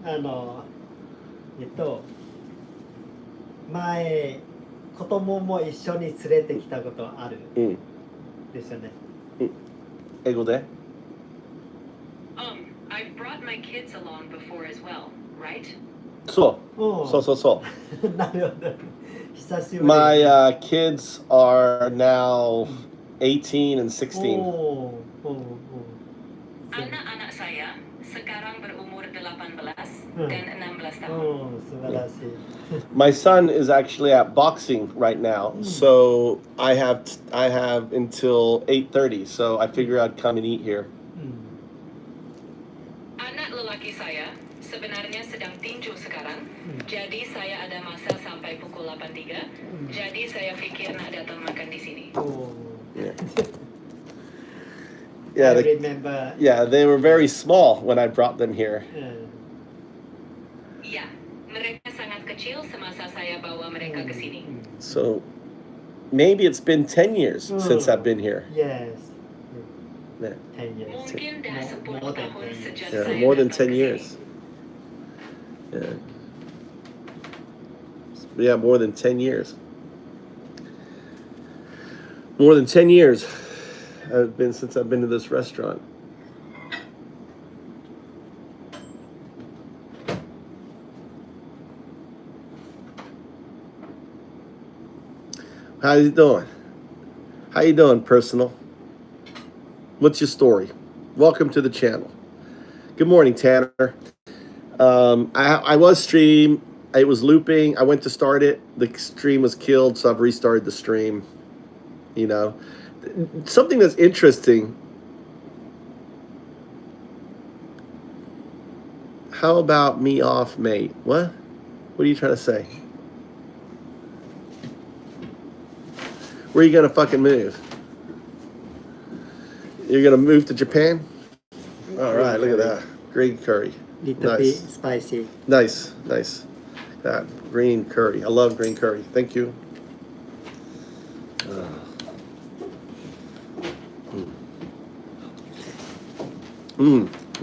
あの前子供も一緒に連れてきたことあるですよね。英語で I've brought my kids along before as well, right? そうなるほど。久しぶり。My kids are now 18 and 16. Anak-anak saya sekarang berumur 18 dan 16 tahun. My son is actually at boxing right now, so I have until 8:30. So I figure I'd come and eat here. Anak lelaki saya sebenarnya sedang tinju sekarang, jadi saya ada masa sampai pukul 8.3. Jadi saya pikir nak datang makan di sini. Yeah, I remember. Yeah, they were very small when I brought them here. Ya, mereka sangat kecil semasa saya bawa mereka ke sini. So maybe it's been 10 years since I've been here. Yes. Yeah. 10 years. Mungkin dah 10 tahun sejak Yeah, saya more than datang 10 ke years. sini. Yeah, more than 10 years. More than 10 years since I've been to this restaurant. How you doing? How you doing, personal? What's your story? Welcome to the channel. Good morning, Tanner. I was stream. It was looping. I went to start it. The stream was killed, so I've restarted the stream. You know, something that's interesting. How about me off, mate? What? What are you trying to say? Where are you gonna fucking move? You're gonna move to Japan? All right, look at that. Green curry. Little bit spicy. Nice. That green curry. I love green curry. Thank you.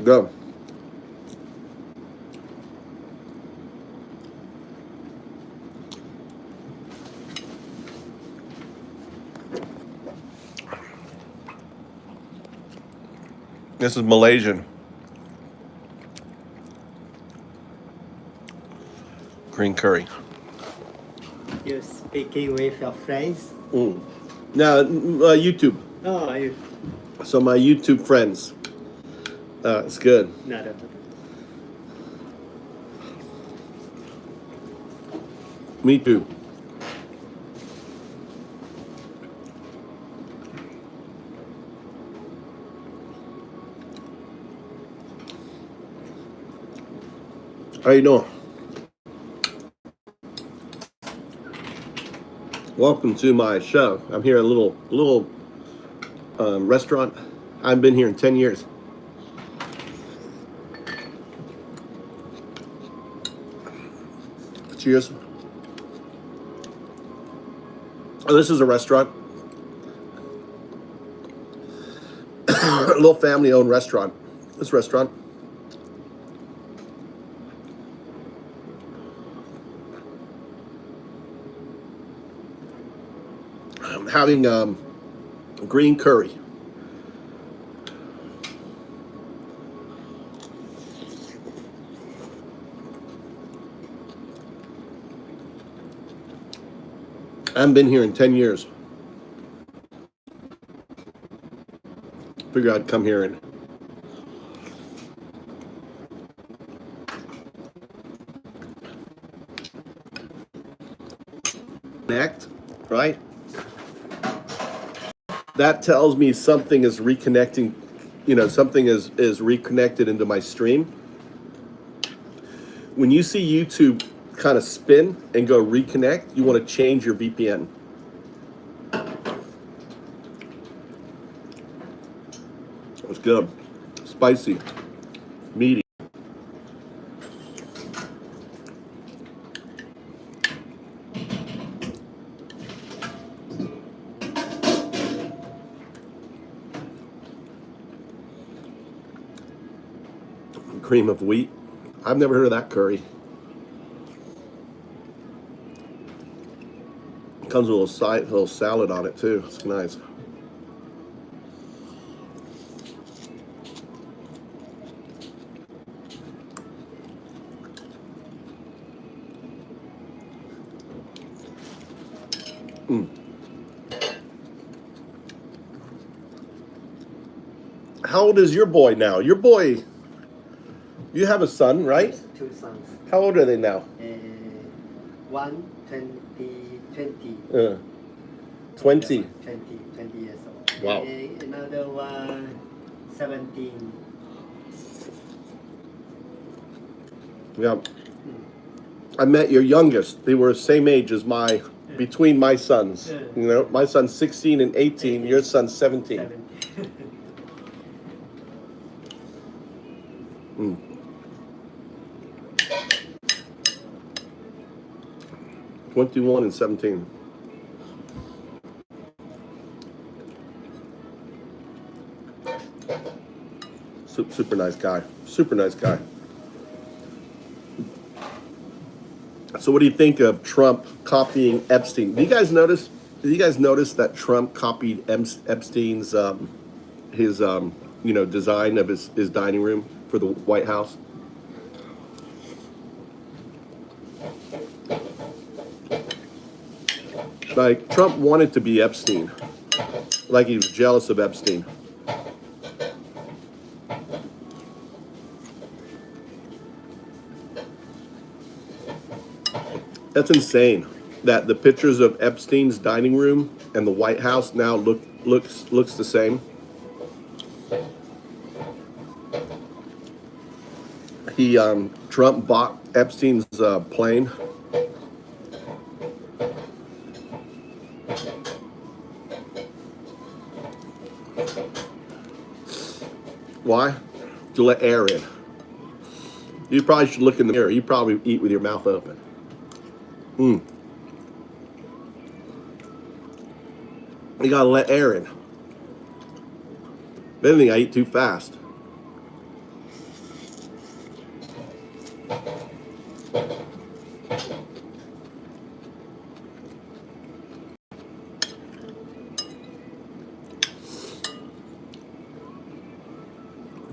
Go. This is Malaysian. Green curry. You speaking with your friends? Now, YouTube. Oh, you. So my YouTube friends. It's good. なるほど。Me too. How you doing? Welcome to my show. I'm here at a little restaurant. I've been here in 10 years. Cheers. Oh, this is a restaurant. A little family-owned restaurant. This restaurant. I'm having green curry. I haven't been here in 10 years. Figure I'd come here and connect, right? That tells me something is reconnecting, something is reconnected into my stream. When you see YouTube kind of spin and go reconnect, you want to change your VPN. It's good. Spicy. Meaty. Cream of wheat. I've never heard of that curry. Comes with a little salad on it too. It's nice. How old is your boy now? Your boy, you have a son, right? 2 sons. How old are they now? One 20, 20. 20 years old. Wow. Another one 17. Yeah. I met your youngest. They were the same age as between my sons. Yeah. You know, my son's 16 and 18. Your son's 17. 17. 21 and 17. Super nice guy. Super nice guy. So what do you think of Trump copying Epstein? Did you guys notice that Trump copied Epstein's his design of his dining room for the White House? Like, Trump wanted to be Epstein. Like, he was jealous of Epstein. That's insane. That the pictures of Epstein's dining room and the White House now looks the same. Trump bought Epstein's plane. Why? To let air in. You probably should look in the mirror. You probably eat with your mouth open. You gotta let air in. If anything, I eat too fast.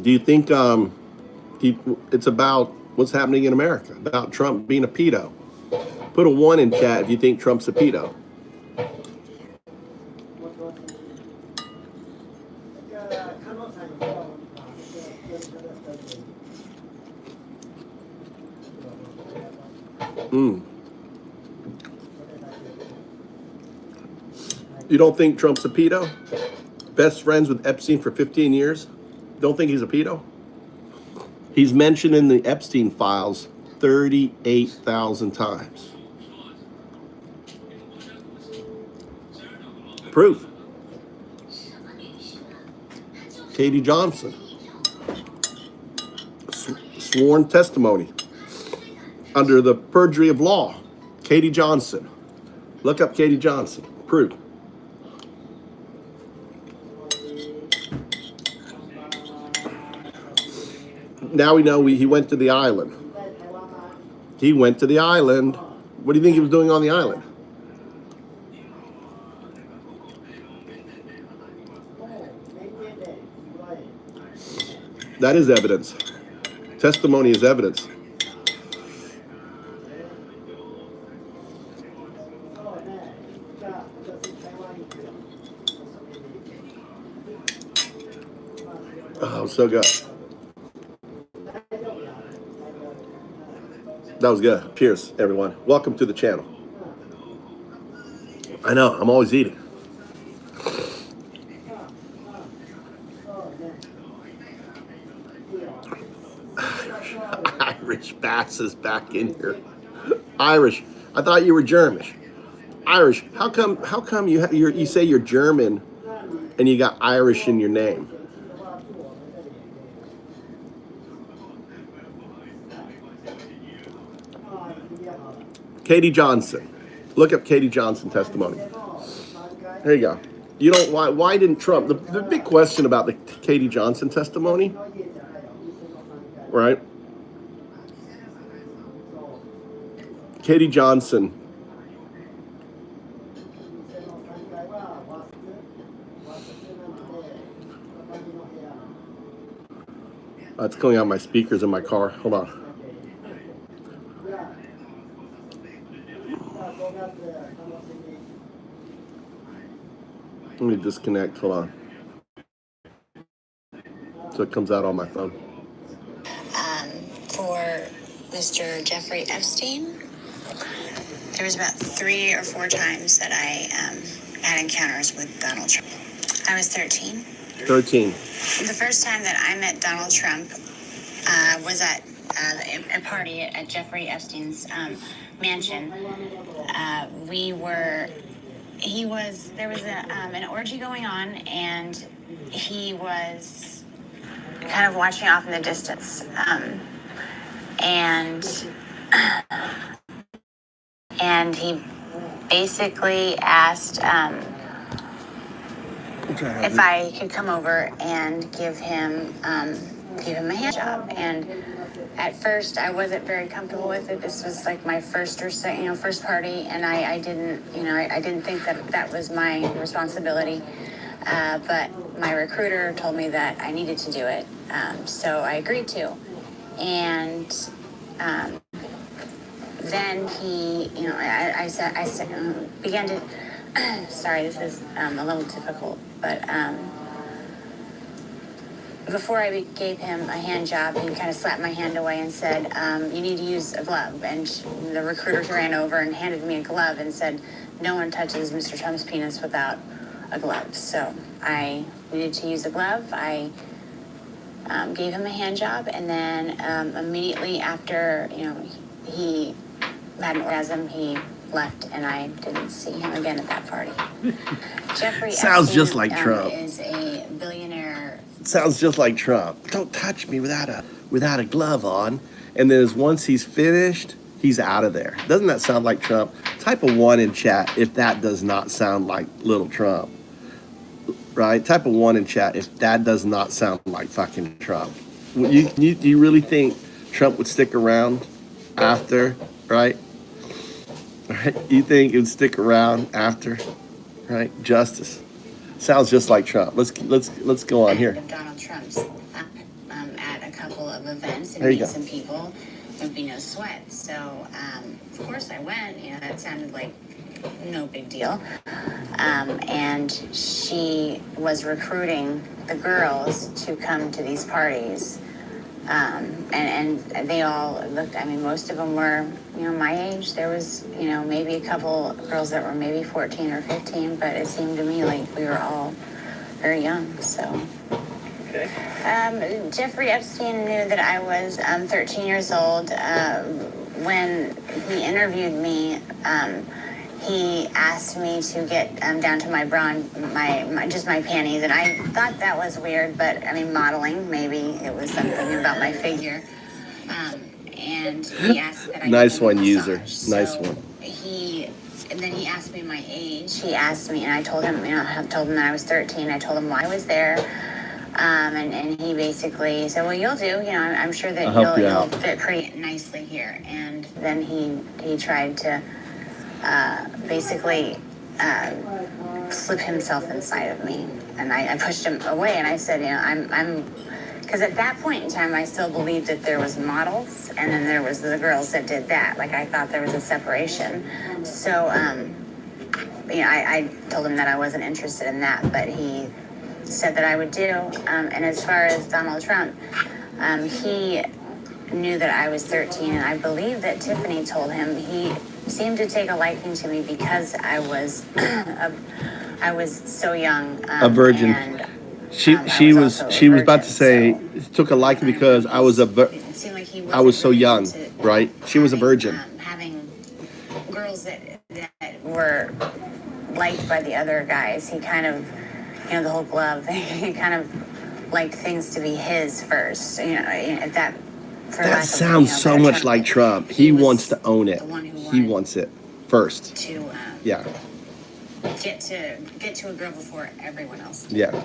Do you think it's about what's happening in America, about Trump being a pedo? Put a 1 in chat if you think Trump's a pedo. You don't think Trump's a pedo? Best friends with Epstein for 15 years? Don't think he's a pedo? He's mentioned in the Epstein files 38,000 times. Proof. Katie Johnson. Sworn testimony. Under the perjury of law. Katie Johnson. Look up Katie Johnson. Proof. Now we know he went to the island. He went to the island. What do you think he was doing on the island? That is evidence. Testimony is evidence. Oh, so good. That was good. Cheers, everyone. Welcome to the channel. I know, I'm always eating. Irish Bass is back in here. Irish, I thought you were German. Irish, how come you say you're German and you got Irish in your name? Katie Johnson. Look up Katie Johnson testimony. There you go. You don't why didn't Trump the big question about the Katie Johnson testimony, right? Katie Johnson. It's going on my speakers in my car. Hold on. Let me disconnect. Hold on. So it comes out on my phone. For Mr. Jeffrey Epstein, there was about 3 or 4 times that I had encounters with Donald Trump. I was 13. 13. The first time that I met Donald Trump was at a party at Jeffrey Epstein's mansion. There was an orgy going on, and he was kind of watching off in the distance. And he basically asked if I could come over and give him a hand job. And at first, I wasn't very comfortable with it. This was like my first party, and I didn't think that was my responsibility. But my recruiter told me that I needed to do it, so I agreed to. And then he, I began to. Sorry, this is a little difficult, but before I gave him a hand job, he kind of slapped my hand away and said, "You need to use a glove." And the recruiter ran over and handed me a glove and said, "No one touches Mr. Trump's penis without a glove." So I needed to use a glove. I gave him a hand job, and then immediately after, he had an orgasm, he left, and I didn't see him again at that party. Jeffrey Sounds Epstein, just like Trump. Is a billionaire. Sounds just like Trump. Don't touch me without a glove on. And then once he's finished, he's out of there. Doesn't that sound like Trump? Type a 1 in chat if that does not sound like little Trump. Right? Type a 1 in chat if that does not sound like fucking Trump. Do you really think Trump would stick around after, right? Right? You think it would stick around after, right? Justice. Sounds just like Trump. Let's go on here. Donald Trump's at a couple of events and There you meet go. some people. There'd be no sweat. So of course I went. That sounded like no big deal. And she was recruiting the girls to come to these parties. And they all looked, most of them were, my age. There was, maybe a couple girls that were maybe 14 or 15, but it seemed to me like we were all very young, so. Okay. Jeffrey Epstein knew that I was 13 years old. When he interviewed me, he asked me to get down to my bra, just my panties, and I thought that was weird, but modeling, maybe it was something about my figure. And he asked that I Nice one, massage. user. Nice So one. And then he asked me my age. He asked me, and I told him, I told him that I was 13. I told him why I was there. And he basically said, "Well, you'll do. I'm sure that you'll fit pretty nicely here." And then he tried to basically slip himself inside of me, and I pushed him away, and I said, I'm because at that point in time I still believed that there was models and then there was the girls that did that. Like, I thought there was a separation. So I told him that I wasn't interested in that, but he said that I would do. And as far as Donald Trump, he knew that I was 13, and I believe that Tiffany told him. He seemed to take a liking to me because I was I was so young. A virgin. And, She was about to say, took a liking because I was I was so young, right? She was a virgin. Having girls that were liked by the other guys, he kind of, the whole glove, he kind of liked things to be his first. At that. That sounds so much like Trump. He wants to own it. He wants it first. To Yeah. get to a girl before everyone else. Yeah.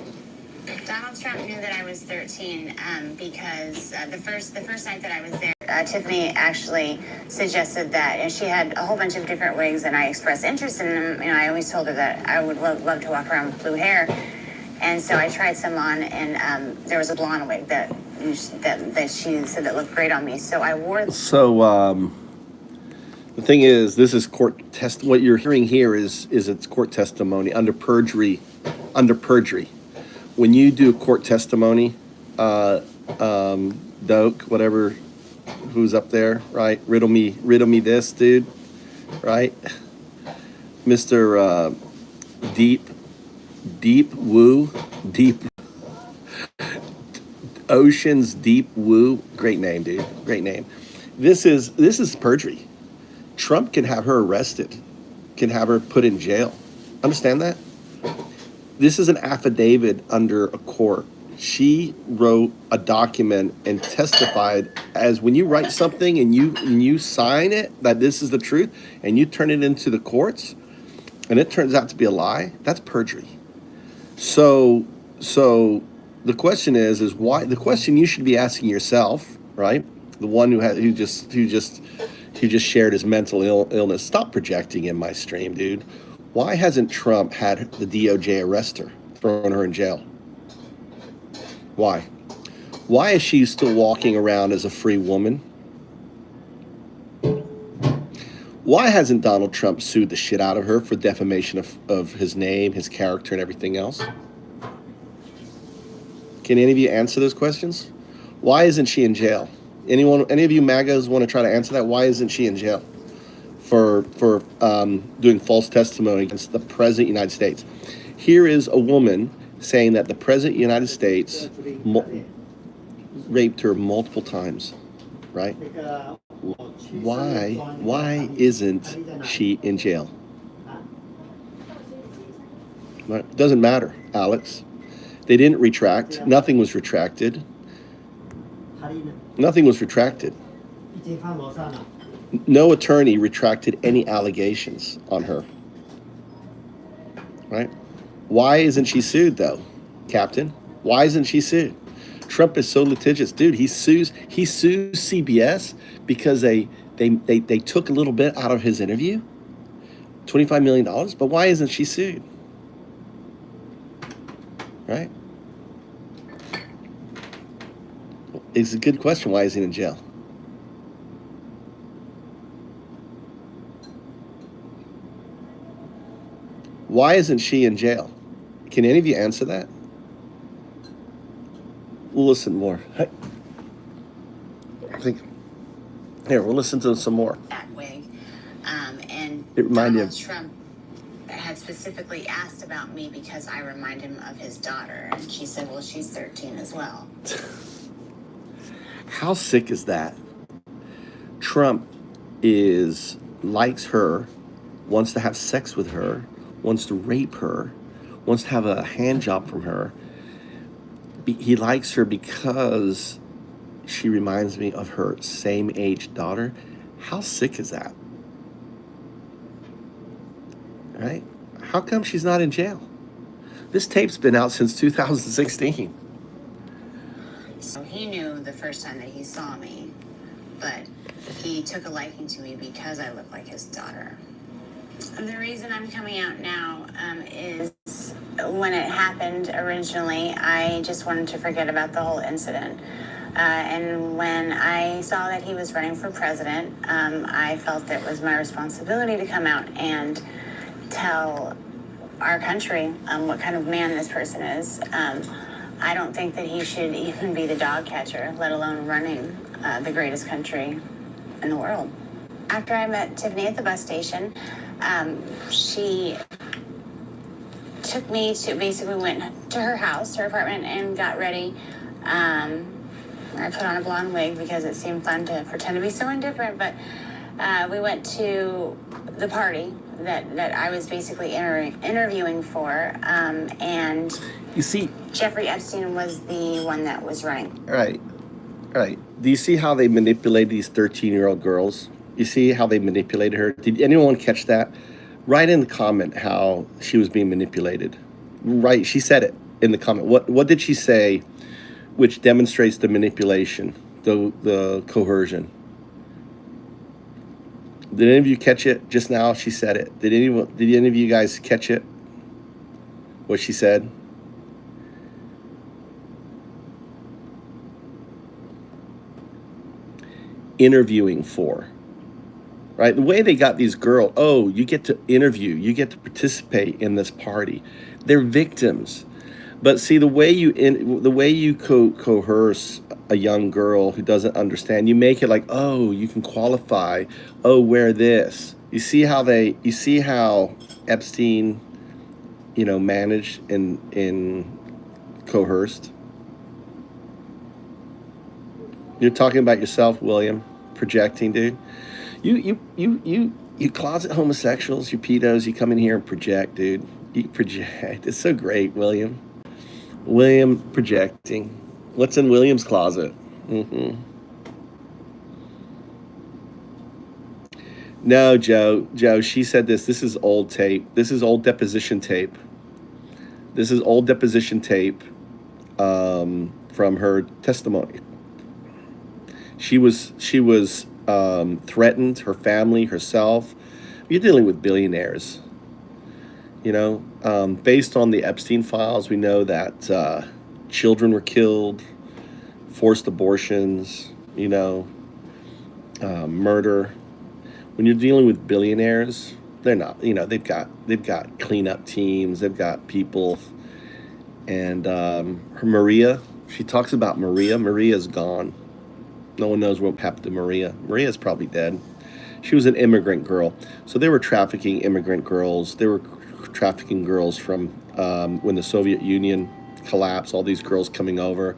Donald Trump knew that I was 13 because the first night that I was there, Tiffany actually suggested that, and she had a whole bunch of different wigs, and I expressed interest in them. I always told her that I would love to walk around with blue hair, and so I tried some on, and there was a blonde wig that she said that looked great on me, so I wore. So the thing is, this is court test. What you're hearing here is it's court testimony under perjury. Under perjury, when you do court testimony, Doak, whatever, who's up there, right? Riddle me this, dude, right? Mr. Deep Ocean's Deep Woo. Great name, dude. Great name. This is perjury. Trump can have her arrested, can have her put in jail. Understand that? This is an affidavit under a court. She wrote a document and testified as when you write something and you sign it that this is the truth and you turn it into the courts and it turns out to be a lie, that's perjury. So the question is why, the question you should be asking yourself, right? The one who just shared his mental illness. Stop projecting in my stream, dude. Why hasn't Trump had the DOJ arrest her, thrown her in jail? Why? Why is she still walking around as a free woman? Why hasn't Donald Trump sued the shit out of her for defamation of his name, his character, and everything else? Can any of you answer those questions? Why isn't she in jail? Any of you MAGAs want to try to answer that? Why isn't she in jail for doing false testimony against the President of the United States? Here is a woman saying that the President of the United States raped her multiple times, right? Why isn't she in jail? It doesn't matter, Alex. They didn't retract. Nothing was retracted. Nothing was retracted. No attorney retracted any allegations on her. Right? Why isn't she sued, though, Captain? Why isn't she sued? Trump is so litigious. Dude, he sues CBS because they took a little bit out of his interview. $25 million. But why isn't she sued? Right? It's a good question. Why is he in jail? Why isn't she in jail? Can any of you answer that? We'll listen more. I think here we'll listen to some more. That wig, and It reminded Donald him. Trump had specifically asked about me because I remind him of his daughter, and she said, "Well, she's 13 as well." How sick is that? Trump likes her, wants to have sex with her, wants to rape her, wants to have a hand job from her. He likes her because she reminds me of her same age daughter. How sick is that? Right? How come she's not in jail? This tape's been out since 2016. So he knew the first time that he saw me, but he took a liking to me because I look like his daughter. And the reason I'm coming out now is when it happened originally, I just wanted to forget about the whole incident. And when I saw that he was running for president, I felt that it was my responsibility to come out and tell our country what kind of man this person is. I don't think that he should even be the dog catcher, let alone running the greatest country in the world. After I met Tiffany at the bus station, she took me to, basically went to her house, her apartment, and got ready. I put on a blonde wig because it seemed fun to pretend to be someone different, but we went to the party that I was basically interviewing for, and You see, Jeffrey Epstein was the one that was running. right. Do you see how they manipulated these 13-year-old girls? You see how they manipulated her? Did anyone catch that? Write in the comment how she was being manipulated. Right, she said it in the comment. What did she say which demonstrates the manipulation, the coercion? Did any of you catch it just now? She said it. Did any of you guys catch it? What she said? Interviewing for, right? The way they got these girls, oh, you get to interview, you get to participate in this party. They're victims. But see, the way you coerce a young girl who doesn't understand, you make it like, oh, you can qualify. Oh, wear this. You see how Epstein, managed in coerced. You're talking about yourself, William, projecting, dude. You closet homosexuals, you pedos, you come in here and project, dude. You project. It's so great, William. William projecting. What's in William's closet? No, Joe, she said this. This is old tape. This is old deposition tape. This is old deposition tape from her testimony. She was threatened, her family, herself. You're dealing with billionaires. Based on the Epstein files, we know that children were killed, forced abortions, murder. When you're dealing with billionaires, they're not, they've got cleanup teams, they've got people. And her Maria, she talks about Maria. Maria's gone. No one knows what happened to Maria. Maria's probably dead. She was an immigrant girl. So they were trafficking immigrant girls. They were trafficking girls from when the Soviet Union collapsed, all these girls coming over,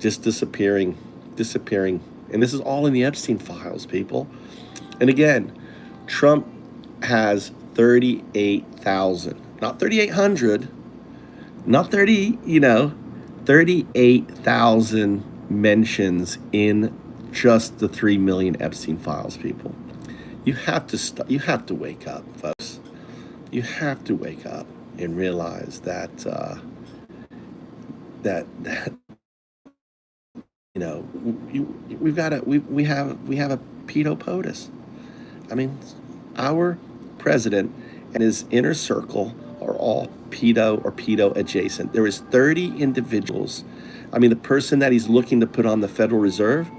just disappearing. And this is all in the Epstein files, people. And again, Trump has 38,000, not 3,800, not 38,000 mentions in just the 3 million Epstein files, people. You have to wake up, folks. You have to wake up and realize that we have a pedo POTUS. I mean, our president and his inner circle are all pedo or pedo adjacent. There is 30 individuals. I mean, the person that he's looking to put on the Federal Reserve,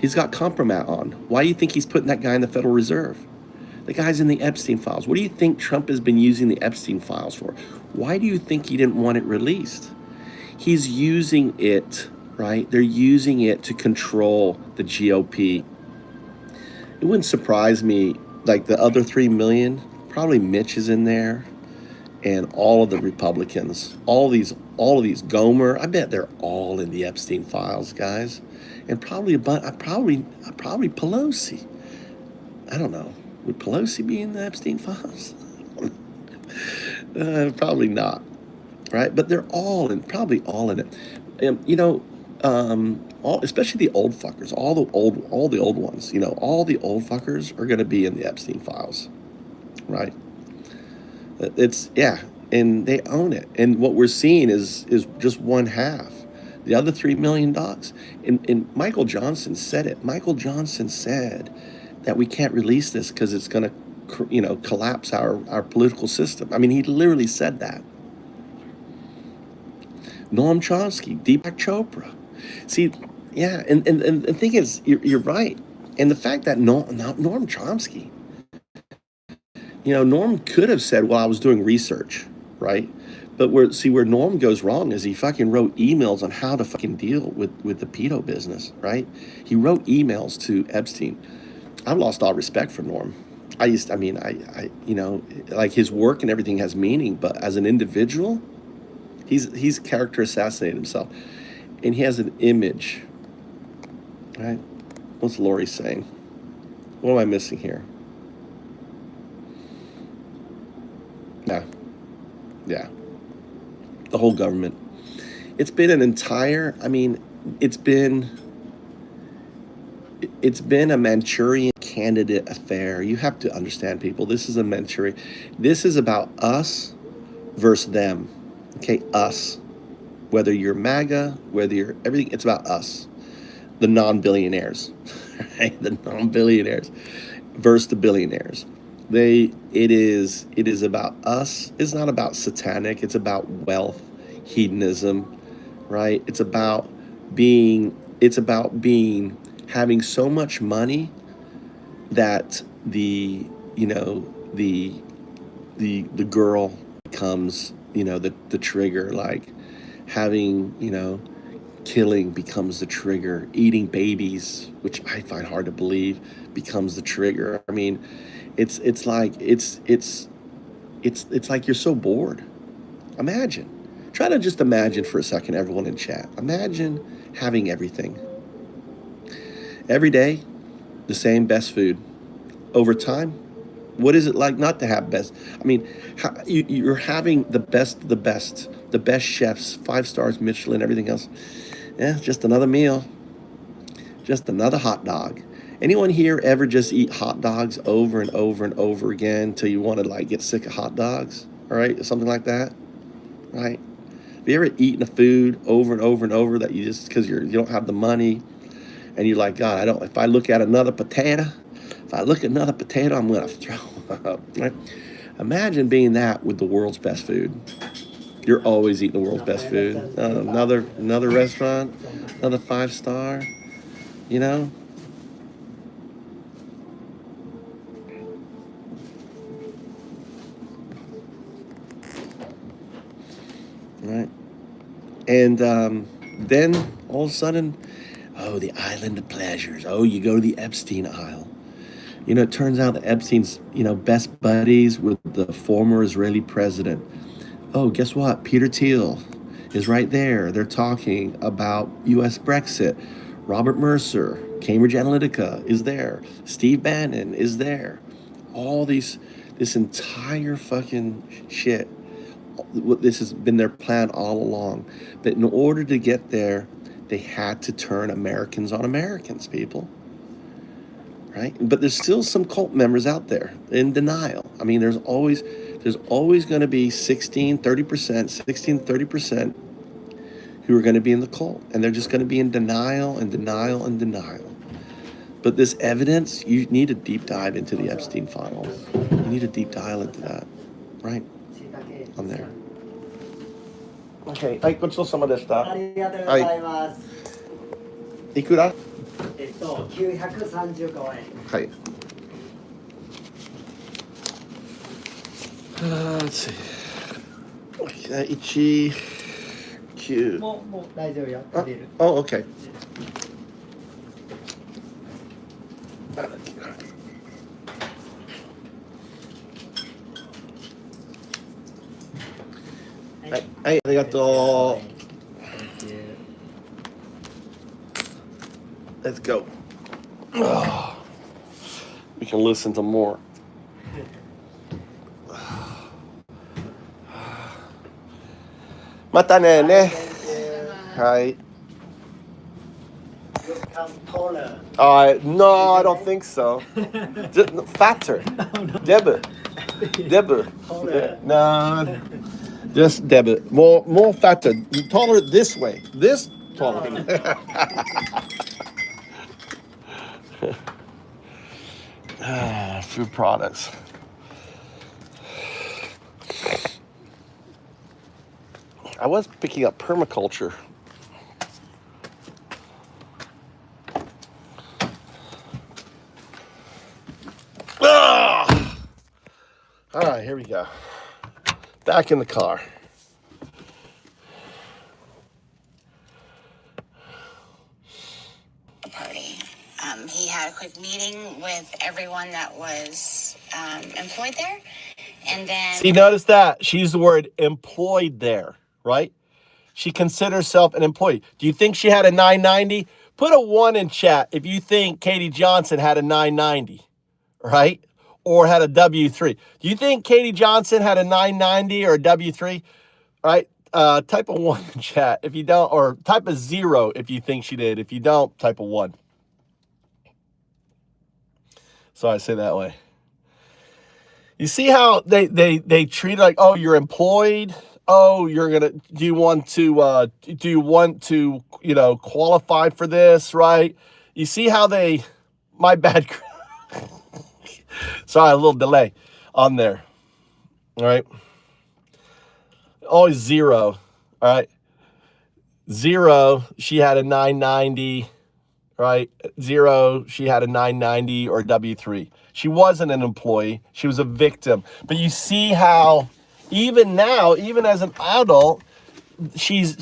he's got compromat on. Why do you think he's putting that guy in the Federal Reserve? The guy's in the Epstein files. What do you think Trump has been using the Epstein files for? Why do you think he didn't want it released? He's using it, right? They're using it to control the GOP. It wouldn't surprise me, like the other 3 million, probably Mitch is in there, and all of the Republicans, all of these Gomer, I bet they're all in the Epstein files, guys. And probably Pelosi. I don't know. Would Pelosi be in the Epstein files? Probably not, right? But they're probably all in it. Especially the old fuckers, all the old ones. All the old fuckers are going to be in the Epstein files, right? And they own it. And what we're seeing is just one half. The other 3 million dogs. And Michael Johnson said it. Michael Johnson said that we can't release this because it's going to, collapse our political system. I mean, he literally said that. Noam Chomsky, Deepak Chopra. See, yeah, and the thing is, you're right. And the fact that Noam Chomsky, Norm could have said, well, I was doing research, right? But where Norm goes wrong is he fucking wrote emails on how to fucking deal with the pedo business, right? He wrote emails to Epstein. I've lost all respect for Norm. Like his work and everything has meaning, but as an individual, he's character assassinated himself. And he has an image, right? What's Lori saying? What am I missing here? Yeah. The whole government. It's been it's been a Manchurian candidate affair. You have to understand, people. This is a Manchurian. This is about us versus them. Okay, us. Whether you're MAGA, whether you're everything, it's about us, the non-billionaires. right? The non-billionaires versus the billionaires. It is about us. It's not about satanic. It's about wealth, hedonism, right? It's about being having so much money that the girl becomes, the trigger, like having, killing becomes the trigger, eating babies, which I find hard to believe, becomes the trigger. I mean, it's like you're so bored. Try to just imagine for a second, everyone in chat. Imagine having everything. Every day, the same best food. Over time, what is it like not to have best? I mean, you're having the best of the best chefs, 5 stars, Michelin, everything else. Yeah, just another meal, just another hot dog. Anyone here ever just eat hot dogs over and over and over again till you want to like get sick of hot dogs? All right, something like that, right? Have you ever eaten a food over and over and over that you just because you don't have the money, and you're like, God, if I look at another potato, I'm gonna throw up, right? Imagine being that with the world's best food. You're always eating the world's best food. Another restaurant, another 5-star, right? And then all of a sudden, oh, the island of pleasures. Oh, you go to the Epstein Isle. It turns out that Epstein's, best buddies with the former Israeli president. Oh, guess what? Peter Thiel is right there. They're talking about U.S. Brexit. Robert Mercer, Cambridge Analytica is there. Steve Bannon is there. This entire fucking shit. This has been their plan all along. But in order to get there, they had to turn Americans on Americans, people. Right? But there's still some cult members out there in denial. I mean, there's always going to be 30% who are going to be in the cult. And they're just going to be in denial and denial and denial. But this evidence, you need a deep dive into the Epstein files. You need a deep dive into that. Right? On there. Okay. はい、ごちそうさまでした。ありがとうございます。いくら935円。はい。Let's see. 1、9。もう大丈夫よ。足りる。Oh, okay. はい、はい、ありがとう。Let's go. Oh, we can listen to more. またね。はい。No, I don't think so. Fatter. Deborah. No. Just Deborah. More fatter. Taller this way. This taller. Food products. I was picking up permaculture. All right, here we go. Back in the car. Party. He had a quick meeting with everyone that was employed there, and then. See, notice that she used the word employed there, right? She considers herself an employee. Do you think she had a 990? Put a 1 in chat if you think Katie Johnson had a 990, right? Or had a W3. Do you think Katie Johnson had a 990 or a W3? Right? Type a 1 in chat if you don't, or type a 0 if you think she did. If you don't, type a 1. So I say that way. You see how they treat it like, oh, you're employed. Oh, do you want to qualify for this, right? You see how they My bad. Sorry, a little delay on there. All right. Always 0. All right. 0, she had a 990, right? 0, she had a 990 or W3. She wasn't an employee. She was a victim. But you see how even now, even as an adult, she's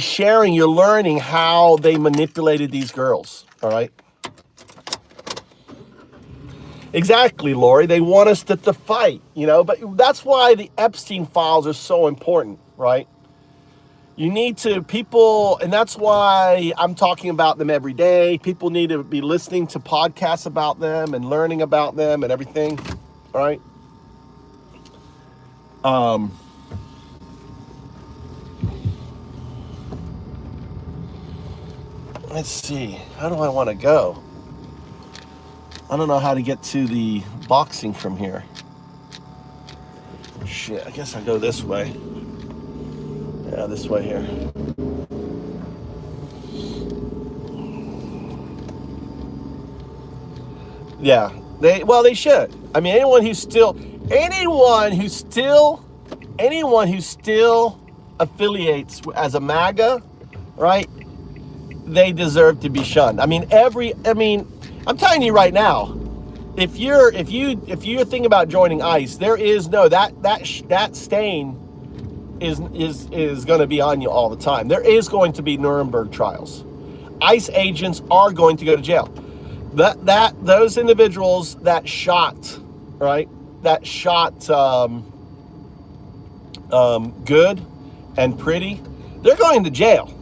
sharing, you're learning how they manipulated these girls. All right. Exactly, Lori. They want us to fight, you know, but that's why the Epstein files are so important, right? You need to, people, and that's why I'm talking about them every day. People need to be listening to podcasts about them and learning about them and everything, right? Let's see. How do I want to go? I don't know how to get to the boxing from here. Shit, I guess I go this way. Yeah, this way here. Yeah, they should. I mean, anyone who still affiliates as a MAGA, right? They deserve to be shunned. I mean, I'm telling you right now, if you're thinking about joining ICE, there is no that stain is going to be on you all the time. There is going to be Nuremberg trials. ICE agents are going to go to jail. Those individuals that shot, right? That shot Good and Pretty, they're going to jail.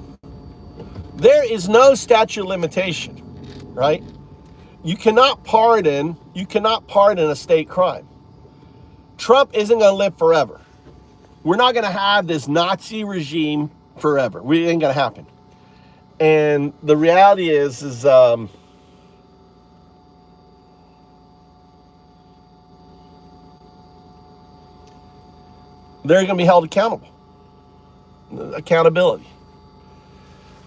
There is no statute of limitation, right? You cannot pardon a state crime. Trump isn't going to live forever. We're not going to have this Nazi regime forever. It ain't going to happen. And the reality is they're going to be held accountable. Accountability.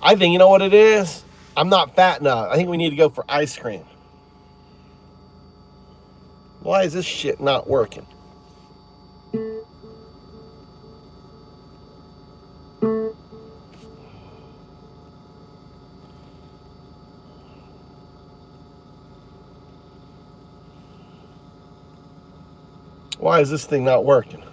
I think, you know what it is? I'm not fat enough. I think we need to go for ice cream. Why is this shit not working? Why is this thing not working?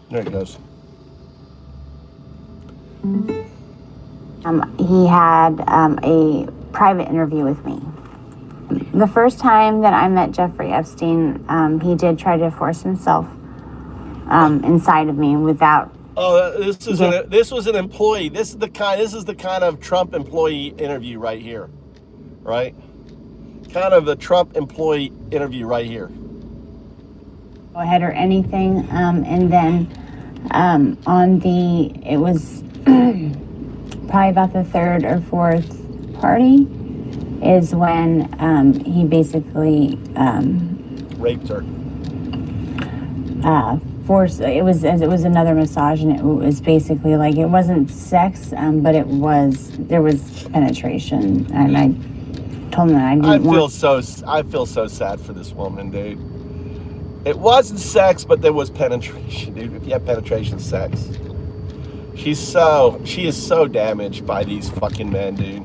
There it goes. He had a private interview with me. The first time that I met Jeffrey Epstein, he did try to force himself inside of me without. Oh, this was an employee. This is the kind of Trump employee interview right here, right? Kind of the Trump employee interview right here. Go ahead or anything, and then it was probably about the third or fourth party is when he basically raped her. It was another massage, and it was basically like, it wasn't sex, but there was penetration, and I told him that I feel so sad for this woman, dude. It wasn't sex, but there was penetration, dude. If you have penetration sex, she is so damaged by these fucking men, dude.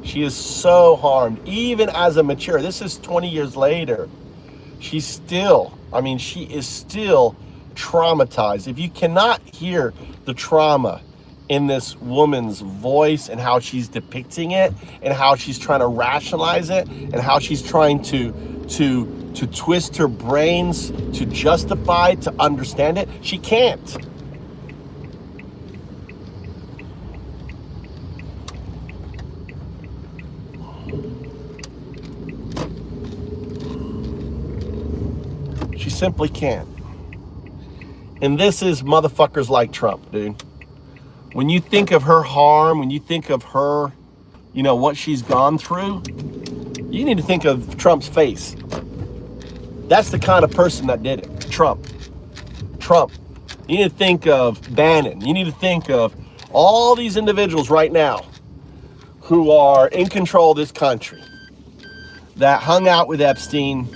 She is so harmed, even as a mature. This is 20 years later. She is still traumatized. If you cannot hear the trauma in this woman's voice and how she's depicting it and how she's trying to rationalize it and how she's trying to twist her brains to justify, to understand it, she can't. She simply can't. And this is motherfuckers like Trump, dude. When you think of her harm, when you think of her, what she's gone through, you need to think of Trump's face. That's the kind of person that did it. Trump. You need to think of Bannon. You need to think of all these individuals right now who are in control of this country, that hung out with Epstein,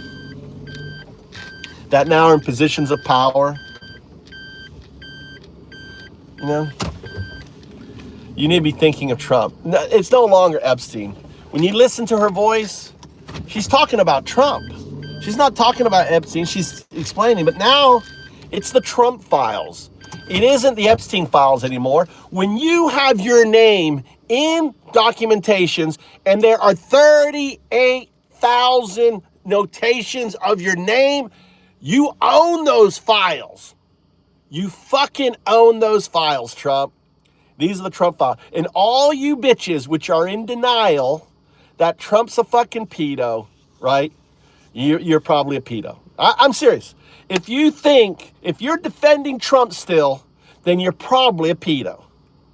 that now are in positions of power. You know, you need to be thinking of Trump. It's no longer Epstein. When you listen to her voice, she's talking about Trump. She's not talking about Epstein. She's explaining, but now it's the Trump files. It isn't the Epstein files anymore. When you have your name in documentations and there are 38,000 notations of your name, you own those files. You fucking own those files, Trump. These are the Trump files. And all you bitches which are in denial that Trump's a fucking pedo, right? You're probably a pedo. I'm serious. If you're defending Trump still, then you're probably a pedo,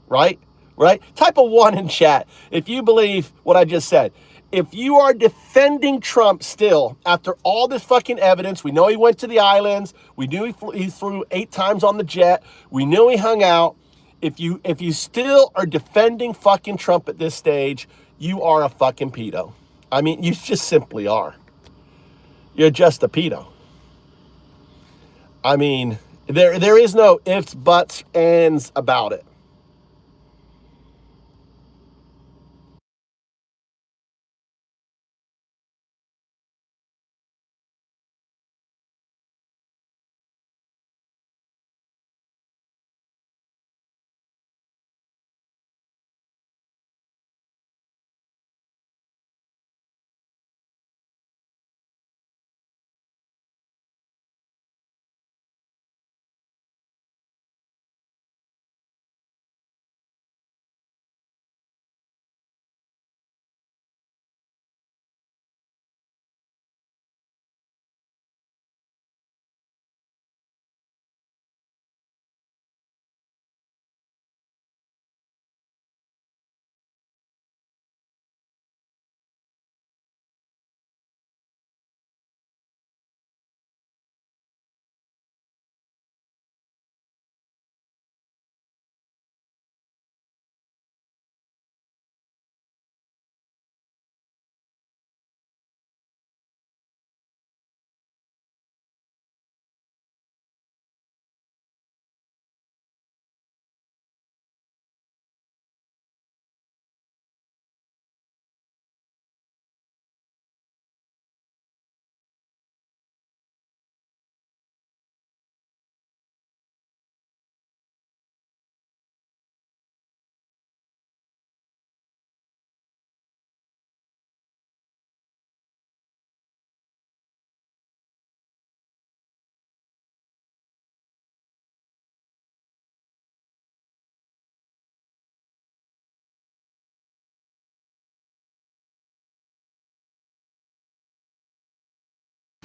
right? Right? Type a 1 in chat if you believe what I just said. If you are defending Trump still after all this fucking evidence, we know he went to the islands. We knew he flew 8 times on the jet. We knew he hung out. If you still are defending fucking Trump at this stage, you are a fucking pedo. I mean, you just simply are. You're just a pedo. I mean, there is no ifs, buts, ands about it.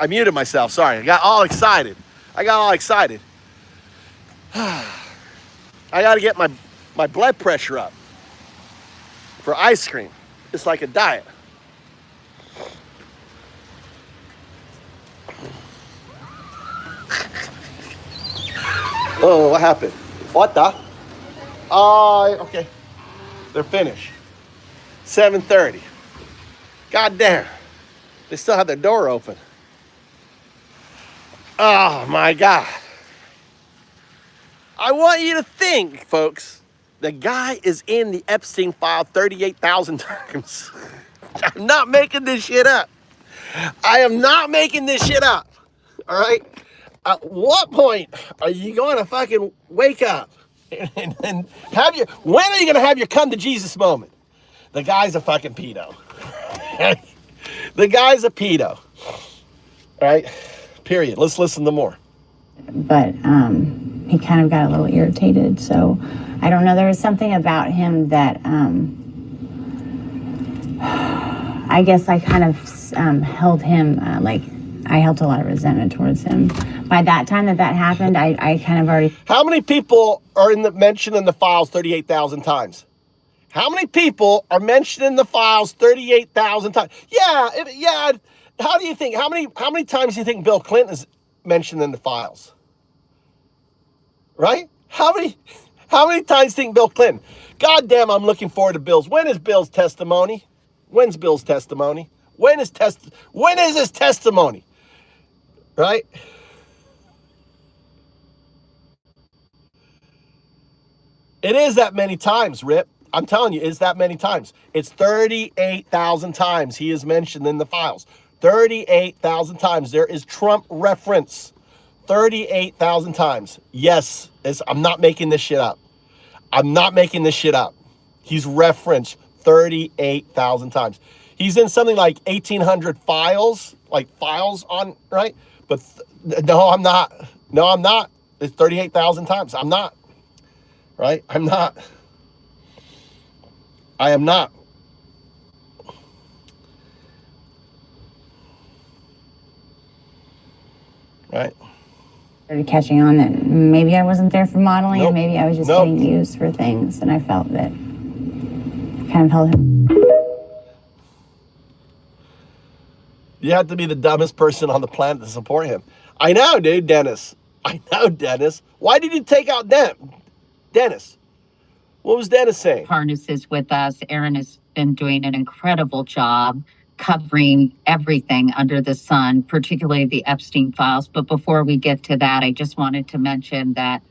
I muted myself. Sorry. I got all excited. I got to get my blood pressure up for ice cream. It's like a diet. Oh, what happened? What the? Okay. They're finished. 7:30. God damn. They still have their door open. Oh my God. I want you to think, folks, the guy is in the Epstein file 38,000 times. I'm not making this shit up. I am not making this shit up. All right? At what point are you going to fucking wake up and have your, when are you going to have your come to Jesus moment? The guy's a fucking pedo. The guy's a pedo. All right? Period. Let's listen to more. But he kind of got a little irritated. So I don't know. There was something about him that I guess I kind of held him, I held a lot of resentment towards him. By that time that happened, I kind of already... How many people are mentioned in the files 38,000 times? How many people are mentioned in the files 38,000 times? Yeah. How do you think? How many times do you think Bill Clinton is mentioned in the files? right? How many times think Bill Clinton? God damn, I'm looking forward to Bill's. When is Bill's testimony? When's Bill's testimony? When is his testimony? Right? It is that many times, Rip. I'm telling you, it's that many times. It's 38,000 times he is mentioned in the files. 38,000 times. There is Trump reference. 38,000 times. Yes, I'm not making this shit up. I'm not making this shit up. He's referenced 38,000 times. He's in something like 1,800 files, like files on, right? But no, I'm not. No, I'm not. It's 38,000 times. I'm not. Right? I'm not. I am not. Right? Started catching on that maybe I wasn't there for modeling, Nope. and maybe I was just Nope. getting used for things, and I felt that kind of held him. You have to be the dumbest person on the planet to support him. I know, dude, Dennis. I know, Dennis. Why did you take out Dennis? What was Dennis saying? Harnesses with us. Aaron has been doing an incredible job covering everything under the sun, particularly the Epstein files. But before we get to that, I just wanted to mention that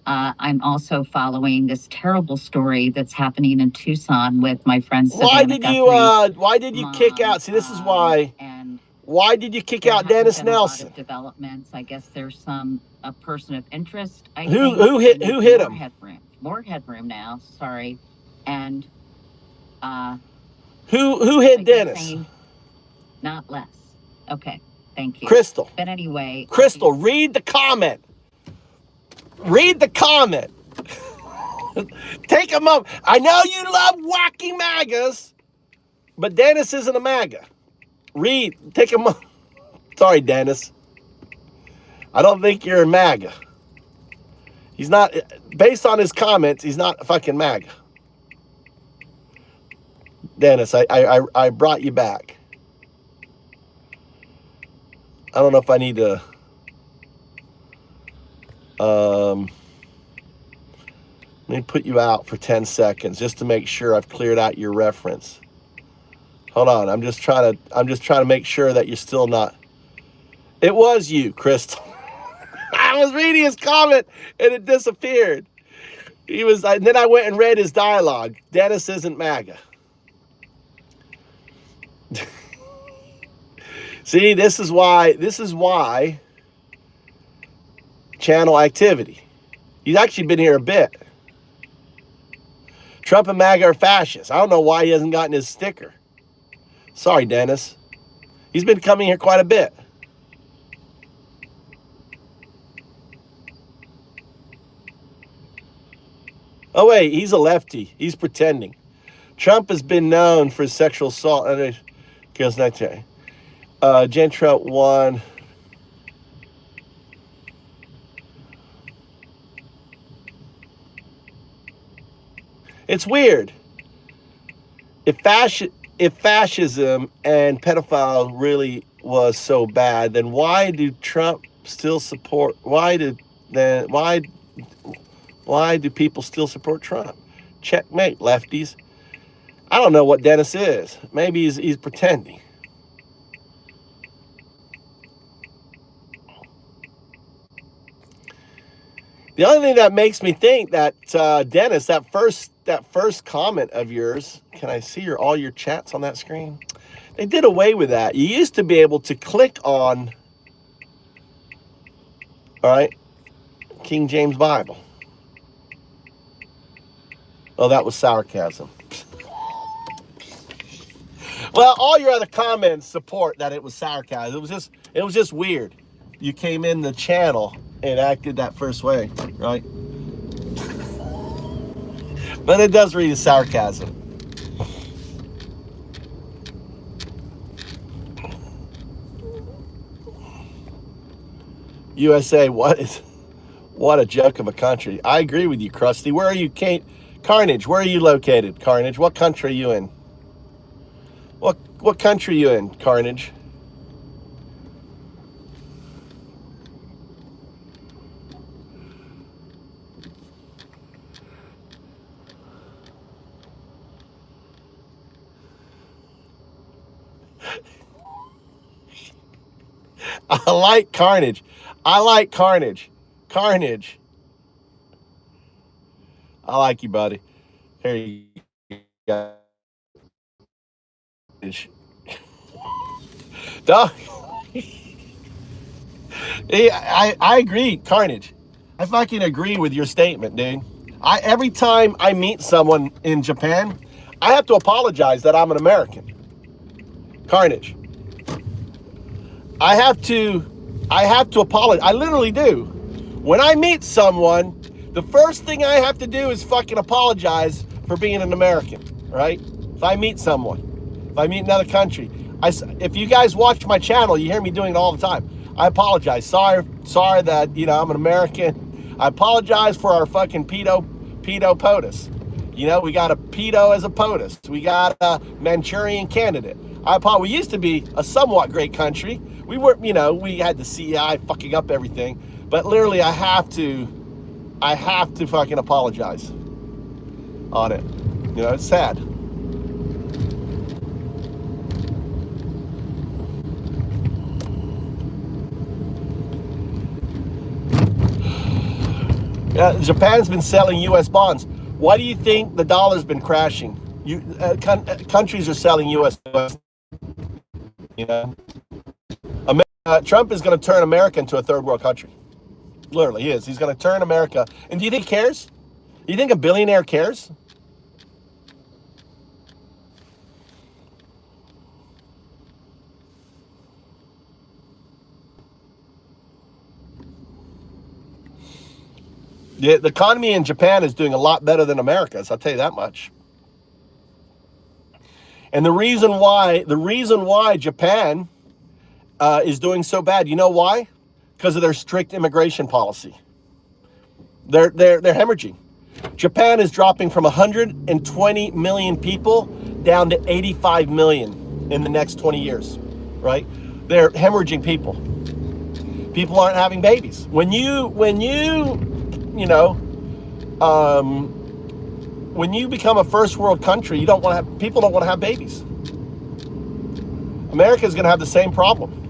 I'm also following this terrible story that's happening in Tucson with my friend Savannah Why did you kick out? See, this is why. And why did you kick out Dennis Nelson? Developments. I guess there's a person of interest. Who hit him? More headroom now. Sorry, and who hit Dennis? Not less. Okay, thank you, Crystal. But anyway, Crystal, read the comment. Read the comment. Take a moment. I know you love wacky MAGAs, but Dennis isn't a MAGA. Take a moment. Sorry, Dennis. I don't think you're a MAGA. He's not, based on his comments, he's not a fucking MAGA. Dennis, I brought you back. I don't know if I need to, let me put you out for 10 seconds just to make sure I've cleared out your reference. Hold on, I'm just trying to make sure that you're still not. It was you, Crystal. I was reading his comment and it disappeared. And then I went and read his dialogue. Dennis isn't MAGA. See, this is why channel activity. He's actually been here a bit. Trump and MAGA are fascists. I don't know why he hasn't gotten his sticker. Sorry, Dennis. He's been coming here quite a bit. Oh, wait, he's a lefty. He's pretending. Trump has been known for sexual assault. Jen Trump won. It's weird. If fascism and pedophile really was so bad, then why do Trump still support? Why do people still support Trump? Checkmate, lefties. I don't know what Dennis is. Maybe he's pretending. The only thing that makes me think that Dennis, that first comment of yours, can I see all your chats on that screen? They did away with that. You used to be able to click on, all right, King James Bible. Oh, that was sarcasm. Well, all your other comments support that it was sarcasm. It was just weird. You came in the channel and acted that first way, right? But it does read as sarcasm. USA, what a joke of a country. I agree with you, Krusty. Where are you, Carnage? Where are you located, Carnage? What country are you in? What country are you in, Carnage? I like carnage. I like carnage. Carnage. I like you, buddy. Here you go. Dog. I agree, carnage. I fucking agree with your statement, dude. Every time I meet someone in Japan, I have to apologize that I'm an American. Carnage. I have to apologize. I literally do. When I meet someone, the first thing I have to do is fucking apologize for being an American, right? If I meet someone, if I meet another country, if you guys watch my channel, you hear me doing it all the time. I apologize. Sorry that, I'm an American. I apologize for our fucking pedo POTUS. We got a pedo as a POTUS. We got a Manchurian candidate. We used to be a somewhat great country. We weren't, we had the CI fucking up everything. But literally, I have to fucking apologize on it. It's sad. Japan's been selling U.S. bonds. Why do you think the dollar's been crashing? Countries are selling U.S. Trump is going to turn America into a third world country. Literally, he is. He's going to turn America. And do you think he cares? Do you think a billionaire cares? The economy in Japan is doing a lot better than America's. I'll tell you that much. And the reason why Japan is doing so bad, you know why? Because of their strict immigration policy. They're hemorrhaging. Japan is dropping from 120 million people down to 85 million in the next 20 years, right? They're hemorrhaging people. People aren't having babies. When you become a first world country, people don't want to have babies. America is going to have the same problem.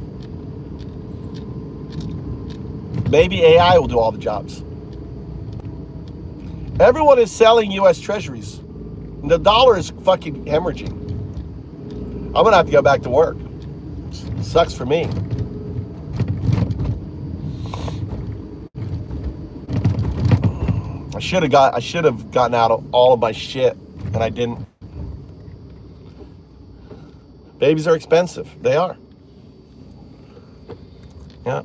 Maybe AI will do all the jobs. Everyone is selling U.S. treasuries. The dollar is fucking hemorrhaging. I'm going to have to go back to work. Sucks for me. I should have gotten out of all of my shit, and I didn't. Babies are expensive. They are. Yeah.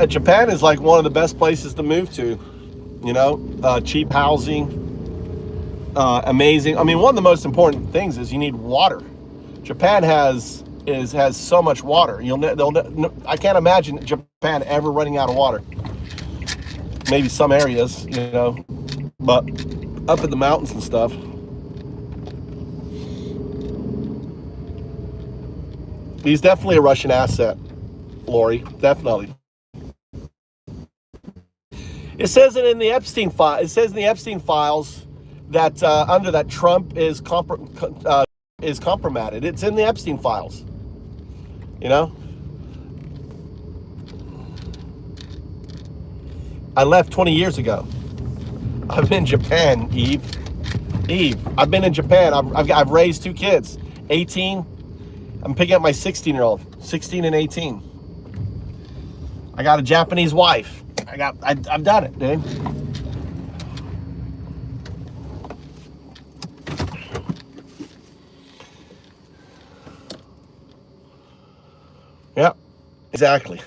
Japan is like one of the best places to move to. Cheap housing, amazing. I mean, one of the most important things is you need water. Japan has so much water. I can't imagine Japan ever running out of water. Maybe some areas, but up in the mountains and stuff. He's definitely a Russian asset, Lori. Definitely. It says it in the Epstein file. It says in the Epstein files that under that Trump is compromised. It's in the Epstein files. I left 20 years ago. I've been in Japan, Eve. I've been in Japan. I've raised 2 kids, 18. I'm picking up my 16-year-old, 16 and 18. I got a Japanese wife. I've done it, dude. Yep, exactly.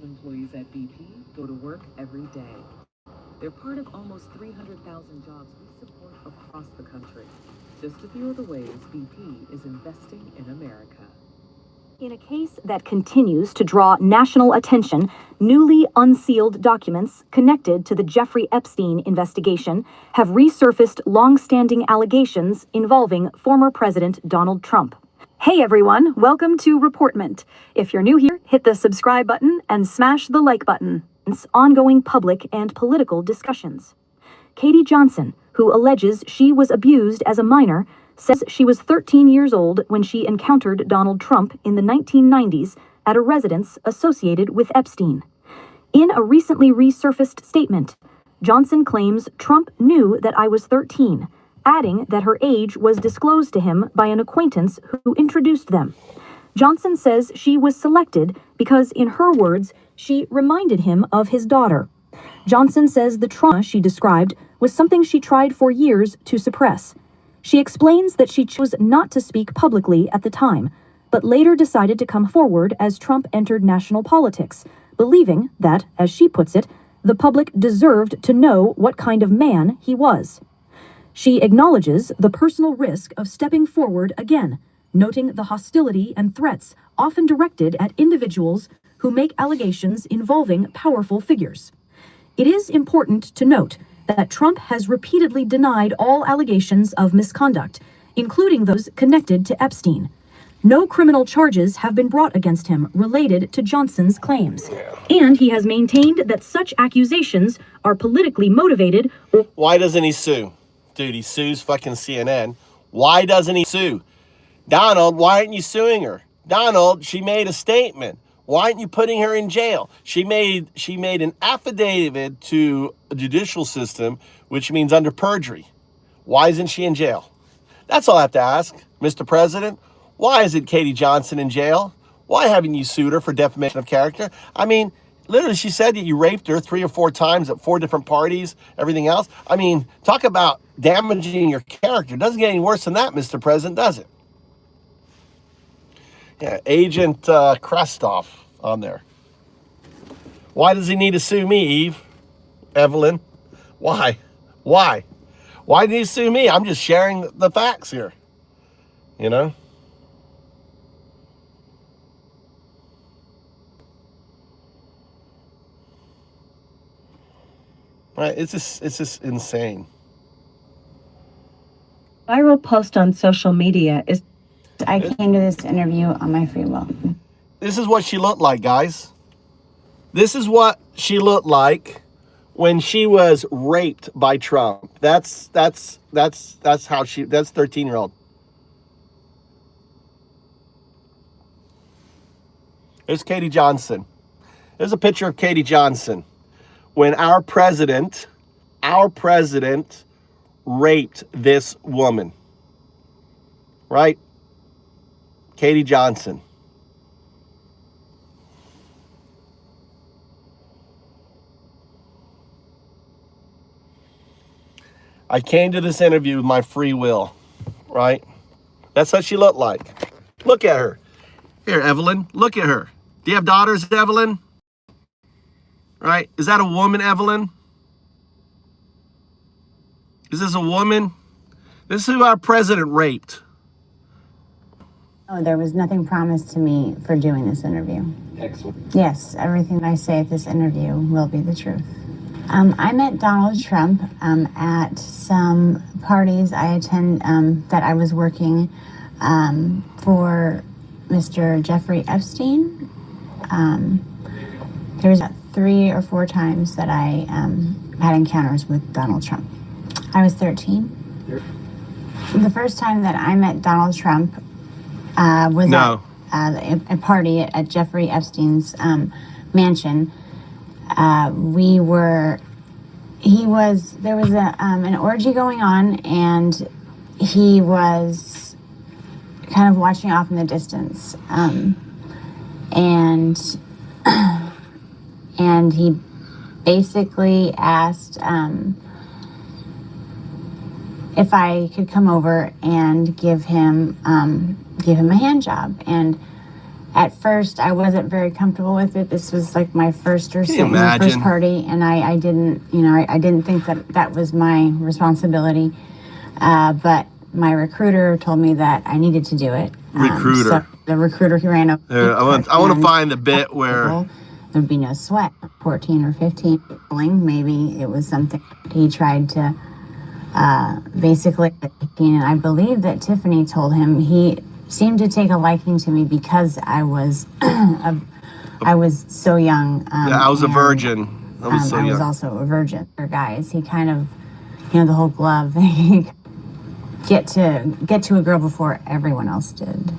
Employees at BP go to work every day. They're part of almost 300,000 jobs we support across the country. Just a few of the ways BP is investing in America. In a case that continues to draw national attention, newly unsealed documents connected to the Jeffrey Epstein investigation have resurfaced long-standing allegations involving former President Donald Trump. Hey everyone, welcome to Reportment. If you're new here, hit the subscribe button and smash the like button. It's ongoing public and political discussions. Katie Johnson, who alleges she was abused as a minor, says she was 13 years old when she encountered Donald Trump in the 1990s at a residence associated with Epstein. In a recently resurfaced statement, Johnson claims Trump knew that I was 13, adding that her age was disclosed to him by an acquaintance who introduced them. Johnson says she was selected because, in her words, she reminded him of his daughter. Johnson says the trauma she described was something she tried for years to suppress. She explains that she chose not to speak publicly at the time, but later decided to come forward as Trump entered national politics, believing that, as she puts it, the public deserved to know what kind of man he was. She acknowledges the personal risk of stepping forward again, noting the hostility and threats often directed at individuals who make allegations involving powerful figures. It is important to note that Trump has repeatedly denied all allegations of misconduct, including those connected to Epstein. No criminal charges have been brought against him related to Johnson's claims, and he has maintained that such accusations are politically motivated. Why doesn't he sue? Dude, he sues fucking CNN. Why doesn't he sue? Donald, why aren't you suing her? Donald, she made a statement. Why aren't you putting her in jail? She made an affidavit to a judicial system, which means under perjury. Why isn't she in jail? That's all I have to ask, Mr. President. Why isn't Katie Johnson in jail? Why haven't you sued her for defamation of character? I mean, literally, she said that you raped her 3 or 4 times at 4 different parties, everything else. I mean, talk about damaging your character. It doesn't get any worse than that, Mr. President, does it? Yeah, Agent Krestoff on there. Why does he need to sue me, Eve? Evelyn? Why? Why? Why did he sue me? I'm just sharing the facts here. You know? Right? It's just insane. Viral post on social media is I came to this interview on my free will. This is what she looked like, guys. This is what she looked like when she was raped by Trump. That's how she, that's 13-year-old. There's Katie Johnson. There's a picture of Katie Johnson when our president raped this woman. Right? Katie Johnson. I came to this interview with my free will, right? That's what she looked like. Look at her. Here, Evelyn, look at her. Do you have daughters, Evelyn? Right? Is that a woman, Evelyn? Is this a woman? This is who our president raped. Oh, there was nothing promised to me for doing this interview. Excellent. Yes, everything I say at this interview will be the truth. I met Donald Trump at some parties I attend that I was working for Mr. Jeffrey Epstein. There was 3 or 4 times that I had encounters with Donald Trump. I was 13. The first time that I met Donald Trump was at a party at Jeffrey Epstein's mansion. There was an orgy going on, and he was kind of watching off in the distance. And he basically asked if I could come over and give him a hand job. And at first I wasn't very comfortable with it. This was like my first or second, my first party, and I didn't think that was my responsibility. But my recruiter told me that I needed to do it. So the recruiter, he ran up. I want to find the bit where there'd be no sweat. 14 or 15, maybe it was something he tried to basically. And I believe that Tiffany told him seemed to take a liking to me because I was I was so young. Yeah, I was a virgin. I was so I was young. also a virgin. For guys, he kind of, you know, the whole glove thing. get to a girl before everyone else did.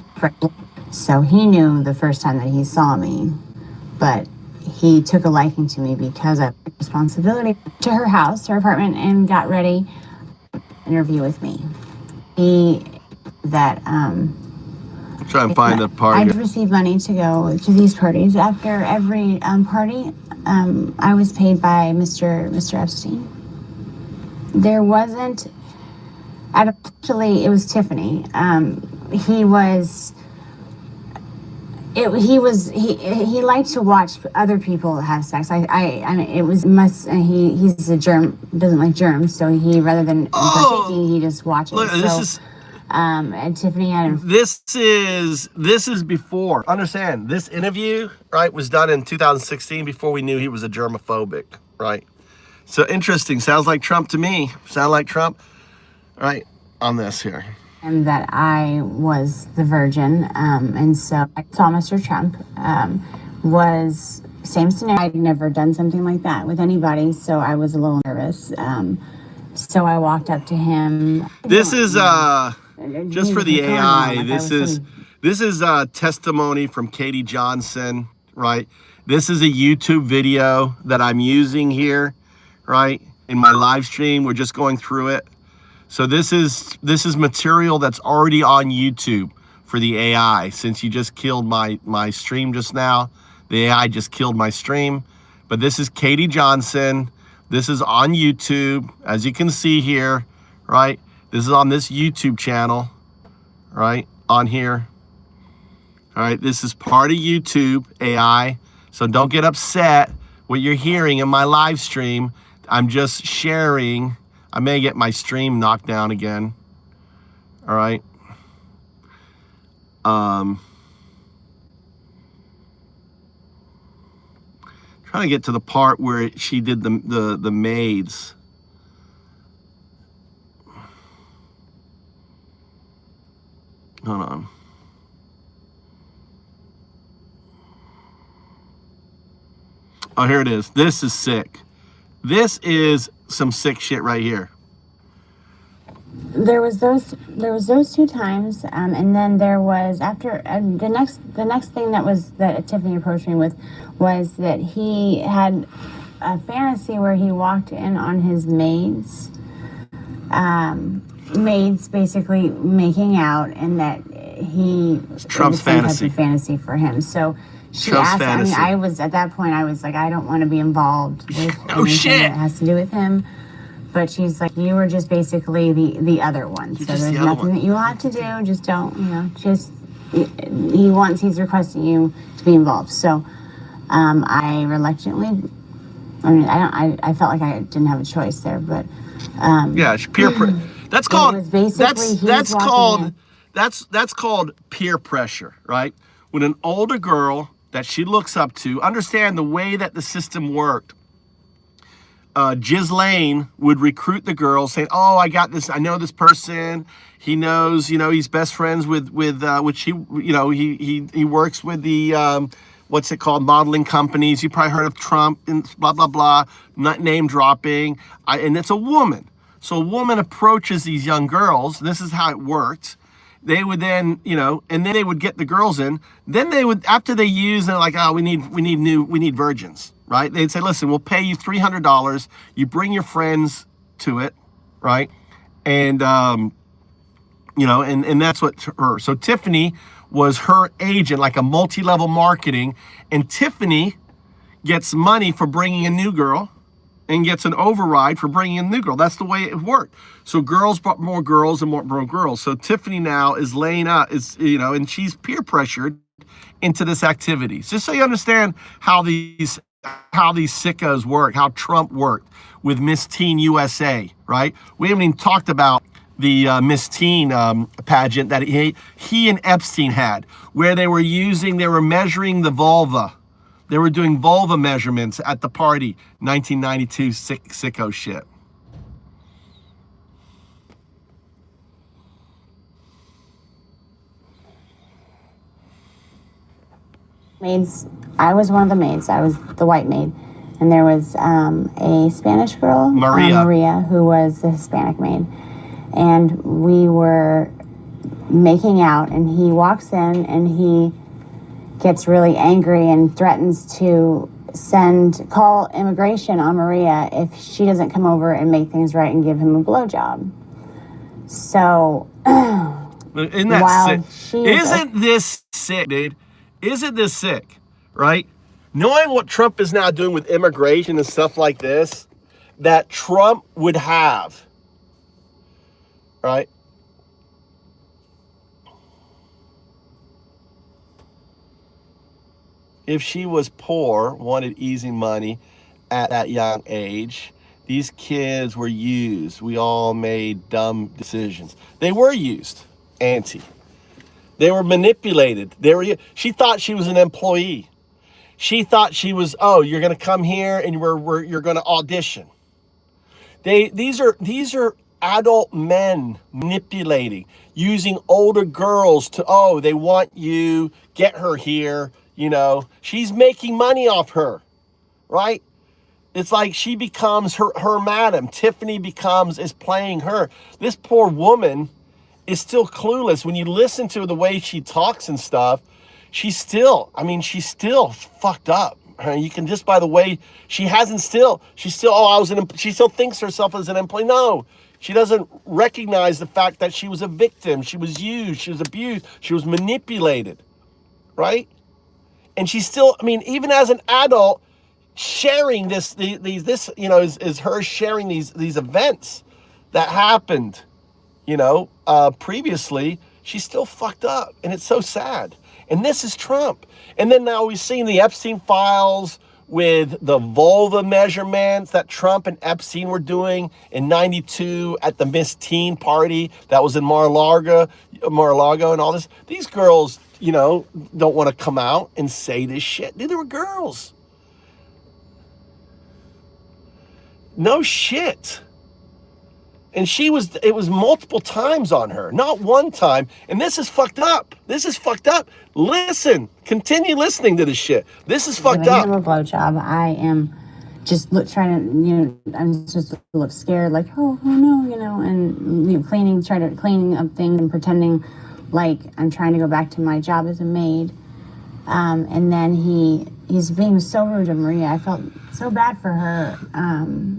So he knew the first time that he saw me, but he took a liking to me because I took responsibility to her house, her apartment, and got ready to interview with me. Try and find the part I'd here. receive money to go to these parties. After every party, I was paid by Mr. Epstein. There wasn't. Actually, it was Tiffany. He liked to watch other people have sex. He's a germ, doesn't like germs, so he, rather than partaking, he just watches. Look, And Tiffany had this is before. Understand, this interview, right, was done in 2016 before we knew he was a germophobic, right? So interesting. Sounds like Trump to me. Sound like Trump, right? On this here. and that I was the virgin, and so I saw Mr. Trump. Was same scenario. I'd never done something like that with anybody, so I was a little nervous. So I walked up to him. This is just for the AI. This is testimony from Katie Johnson, right? This is a YouTube video that I'm using here, right? In my live stream, we're just going through it. So this is material that's already on YouTube for the AI. Since you just killed my stream just now, the AI just killed my stream. But this is Katie Johnson. This is on YouTube, as you can see here, right? This is on this YouTube channel, right? On here. All right, this is part of YouTube AI. So don't get upset what you're hearing in my live stream. I'm just sharing. I may get my stream knocked down again. All right. Trying to get to the part where she did the maids. Hold on. Oh, here it is. This is sick. This is some sick shit right here. There was those 2 times, and then there was after the next thing that Tiffany approached me with was that he had a fantasy where he walked in on his maids basically making out, and that Trump's fantasy. Type of fantasy for him. So she Trump's asked. fantasy. I was at that point. I was like, I don't want to be involved with anything that has to do with him. But she's like, you were just basically the other one. So there's nothing that you will have to do. Just don't, he's requesting you to be involved. So I reluctantly, I felt like I didn't have a choice there, but yeah, that's called peer pressure, right? When an older girl that she looks up to, understand the way that the system worked. Ghislaine would recruit the girls saying, oh, I got this. I know this person. He knows, he's best friends with which he works with the, what's it called? Modeling companies. You probably heard of Trump and blah, blah, blah, not name dropping. And it's a woman. So a woman approaches these young girls. This is how it worked. They would then, and then they would get the girls in. Then they would, after they use, they're like, oh, we need virgins. Right? They'd say, listen, we'll pay you $300. You bring your friends to it, right? And, and that's what her. So Tiffany was her agent, like a multi-level marketing. And Tiffany gets money for bringing a new girl and gets an override for bringing in a new girl. That's the way it worked. So girls brought more girls and more girls. So Tiffany now is laying out, and she's peer pressured into this activity. Just so you understand how these sickos work, how Trump worked with Miss Teen USA, right? We haven't even talked about the Miss Teen pageant that he and Epstein had, where they were measuring the vulva. They were doing vulva measurements at the party, 1992 sicko shit. maids. I was one of the maids. I was the white maid. And there was a Spanish girl, Maria, who was the Hispanic maid. And we were making out, and he walks in and he gets really angry and threatens to call immigration on Maria if she doesn't come over and make things right and give him a blowjob. So, isn't that sick? Isn't this sick, dude? Isn't this sick, right? Knowing what Trump is now doing with immigration and stuff like this, that Trump would have, right? If she was poor, wanted easy money at that young age, these kids were used. We all made dumb decisions. They were used, Auntie. They were manipulated. She thought she was an employee. She thought she was, oh, you're going to come here and you're going to audition. These are adult men manipulating, using older girls to, oh, they want you, get her here, you know. She's making money off her, right? It's like she becomes her madam. Tiffany is playing her. This poor woman is still clueless. When you listen to the way she talks and stuff, she's still fucked up. You can just by the way she still thinks herself as an employee. No, she doesn't recognize the fact that she was a victim. She was used, she was abused, she was manipulated, right? And she's still, even as an adult, sharing this is her sharing these events that happened, previously. She's still fucked up, and it's so sad. And this is Trump. And then now we've seen the Epstein files with the vulva measurements that Trump and Epstein were doing in '92 at the Miss Teen party that was in Mar-a-Lago and all this. These girls, don't want to come out and say this shit. They were girls. No shit. And it was multiple times on her, not one time. And this is fucked up. This is fucked up. Listen, continue listening to this shit. This is fucked up. I'm a blowjob. I am just trying to, I'm supposed to look scared, like, oh no, and cleaning up things and pretending like I'm trying to go back to my job as a maid. And then he's being so rude to Maria. I felt so bad for her.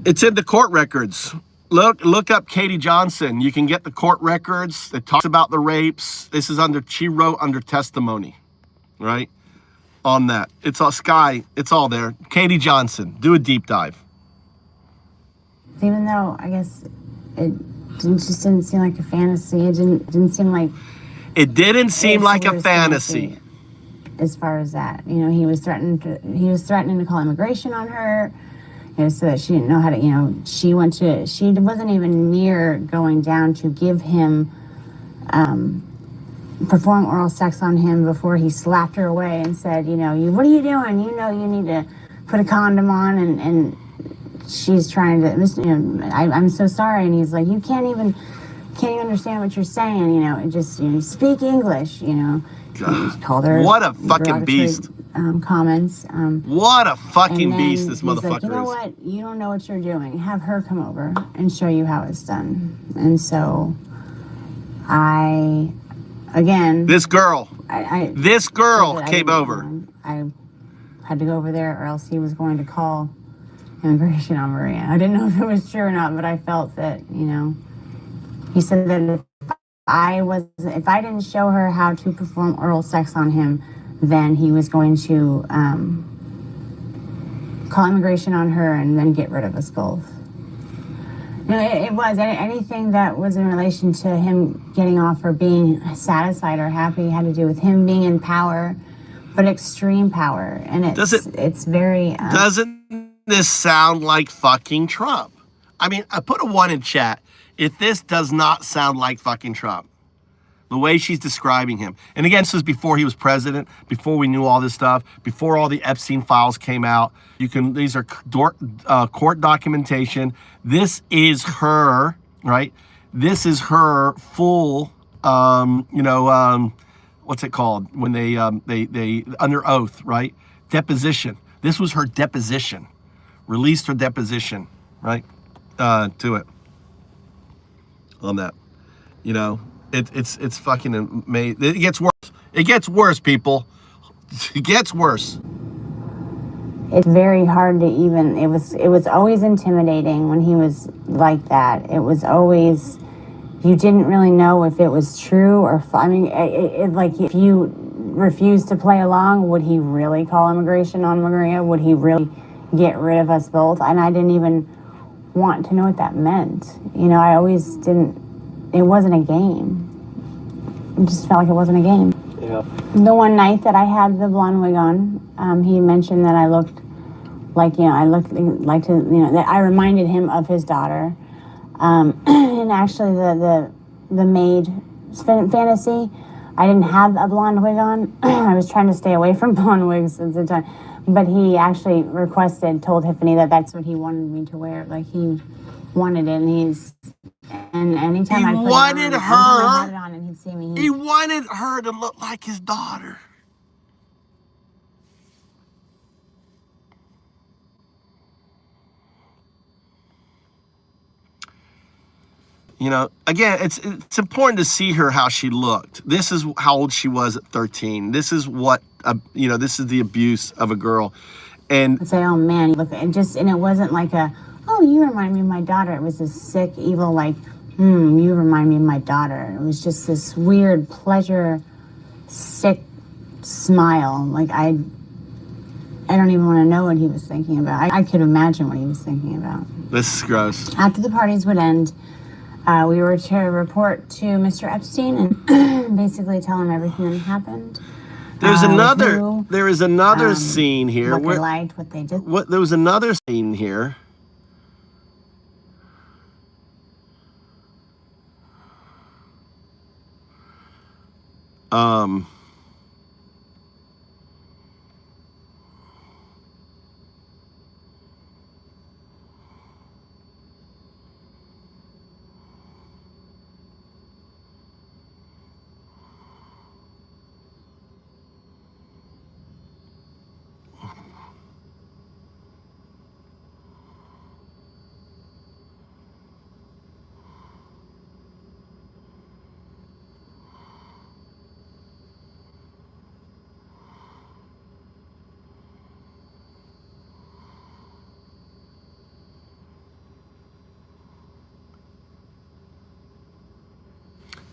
It's in the court records. Look up Katie Johnson. You can get the court records. It talks about the rapes. This is she wrote under testimony, right? On that. It's all Sky. It's all there. Katie Johnson. Do a deep dive. Even though I guess it just didn't seem like a fantasy. It didn't seem like. It didn't seem like a fantasy. As far as that, he was threatening to call immigration on her. So that she didn't know how to, she wasn't even near going down to give him, perform oral sex on him before he slapped her away and said, what are you doing? You need to put a condom on. And she's trying to, I'm so sorry. And he's like, you can't even understand what you're saying, and just, speak English, God, called her what a fucking beast. Comments. What a fucking beast this motherfucker like, you know what? You don't know what you're doing. Have her come over and show you how it's done. And so this girl came over. I had to go over there or else he was going to call immigration on Maria. I didn't know if it was true or not, but I felt that, he said that if I didn't show her how to perform oral sex on him, then he was going to call immigration on her and then get rid of us both. It was anything that was in relation to him getting off or being satisfied or happy had to do with him being in power, but extreme power. And it's very. Doesn't this sound like fucking Trump? I put a 1 in chat if this does not sound like fucking Trump. The way she's describing him. And again, this was before he was president, before we knew all this stuff, before all the Epstein files came out. These are court documentation. This is her, right? This is her full, what's it called when they under oath, right? Deposition. This was her deposition. Released her deposition, right? To it. On that, you know, it's fucking amazing. It gets worse. It gets worse, people. It gets worse. It's very hard to even, it was always intimidating when he was like that. It was always, you didn't really know if it was true or, I mean, like if you refused to play along, would he really call immigration on Maria? Would he really get rid of us both? And I didn't even want to know what that meant. You know, I always didn't, it wasn't a game. It just felt like it wasn't a game. Yeah. The one night that I had the blonde wig on, he mentioned that I looked like, you know, I looked like to, you know, that I reminded him of his daughter. And actually the maid fantasy, I didn't have a blonde wig on. I was trying to stay away from blonde wigs at the time. But he actually told Tiffany that that's what he wanted me to wear. Like he wanted it, and anytime I wanted her on and he'd see me. He wanted her to look like his daughter. You know, again, it's important to see her how she looked. This is how old she was at 13. This is what you know. This is the abuse of a girl, and I'd say, oh man, look, and it wasn't like oh, you remind me of my daughter. It was this sick, evil, like, you remind me of my daughter. It was just this weird pleasure, sick smile. Like I don't even want to know what he was thinking about. I could imagine what he was thinking about. This is gross. After the parties would end, we were to report to Mr. Epstein and basically tell him everything that happened. There is another scene here. What they liked, what they did. There was another scene here.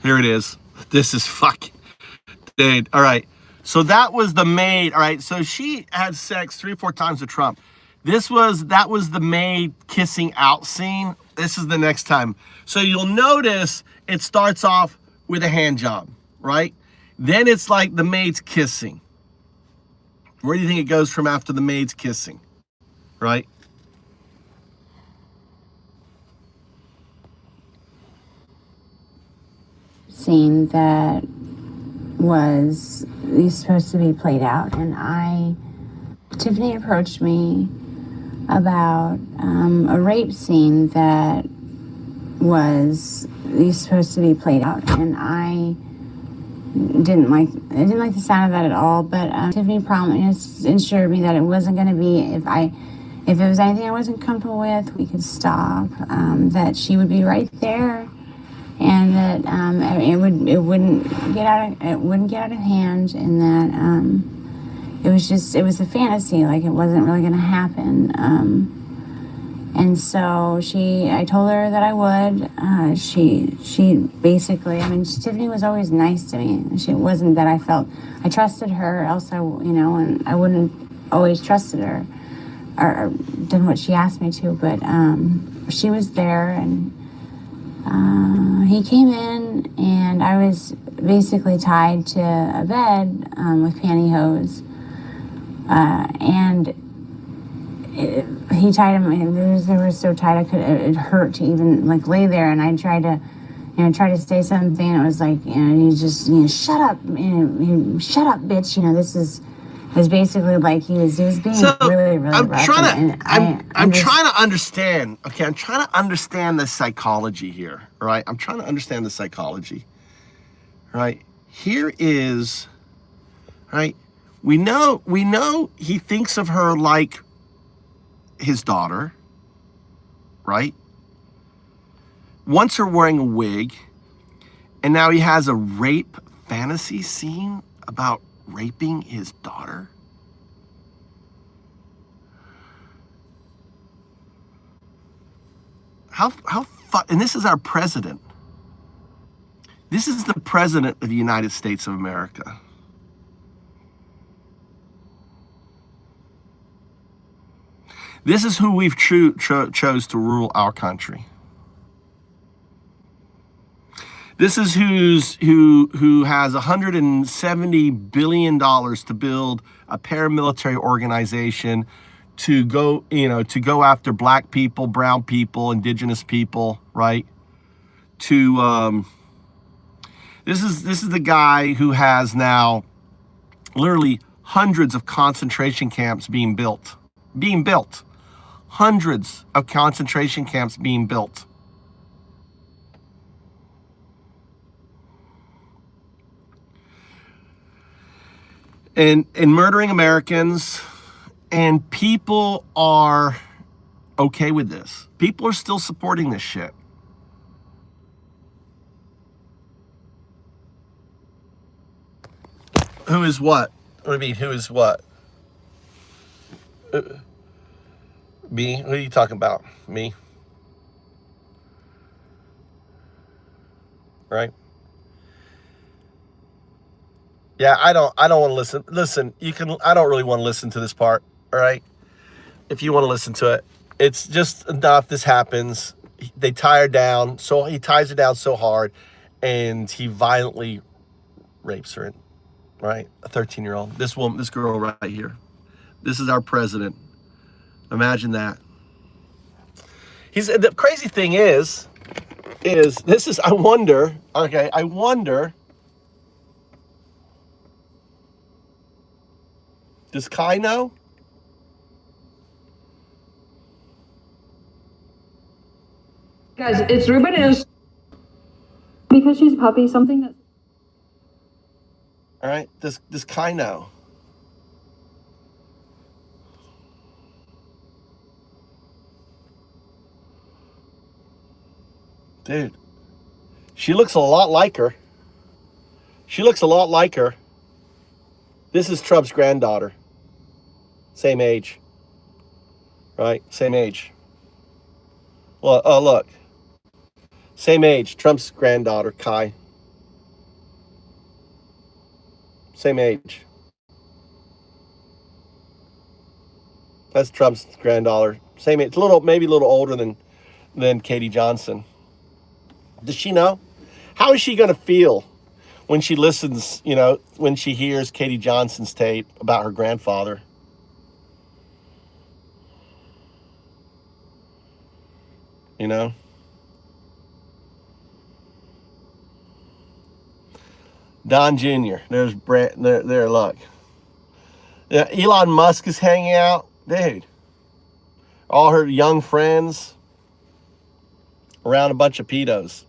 Here it is. This is fucking, dude. All right. So that was the maid. All right. So she had sex 3 or 4 times with Trump. That was the maid kissing out scene. This is the next time. So you'll notice it starts off with a hand job, right? Then it's like the maid's kissing. Where do you think it goes from after the maid's kissing, right? Scene that was supposed to be played out, and Tiffany approached me about a rape scene that was supposed to be played out, and I didn't like the sound of that at all. But Tiffany promised, assured me that it wasn't going to be if it was anything I wasn't comfortable with, we could stop. That she would be right there. And that it wouldn't get out of hand, and that it was a fantasy, like it wasn't really going to happen. And so I told her that I would. She basically, I mean, Tiffany was always nice to me. It wasn't that I trusted her, else and I wouldn't always trusted her or done what she asked me to. But she was there, and he came in, and I was basically tied to a bed with pantyhose, and he tied him. They were so tight it hurt to even like lay there. And I tried to say something. And it was like, he just, shut up, shut up, bitch. This was basically like he was being really, really I'm rough. I'm trying to understand. Okay, I'm trying to understand the psychology here. Right? I'm trying to understand the psychology. Right? here is, right? We know he thinks of her like his daughter, right? Wants her wearing a wig, and now he has a rape fantasy scene about raping his daughter. And this is our president. This is the president of the United States of America. This is who we've chose to rule our country. This is who has $170 billion to build a paramilitary organization to go after black people, brown people, indigenous people, right? This is the guy who has now literally hundreds of concentration camps being built. Hundreds of concentration camps being built. And murdering Americans, and people are okay with this. People are still supporting this shit. Who is what? What do you mean, who is what? Me? What are you talking about? Me? Right? Yeah, I don't want to listen. Listen, I don't really want to listen to this part, all right? If you want to listen to it, it's just enough. This happens. They tie her down. So he ties her down so hard, and he violently rapes her, right? A 13-year-old. This girl right here. This is our president. Imagine that. The crazy thing is I wonder, does Kai know? Guys, it's Ruben is because she's a puppy, something that. All right, does Kai know? Dude, she looks a lot like her. This is Trump's granddaughter. Same age. Right? Same age. Well, oh, look. Same age. Trump's granddaughter, Kai. Same age. That's Trump's granddaughter. Same age. Maybe a little older than Katie Johnson. Does she know? How is she going to feel when she listens, when she hears Katie Johnson's tape about her grandfather? Don Jr. There's Brett. There, look. Yeah, Elon Musk is hanging out. Dude. All her young friends around a bunch of pedos.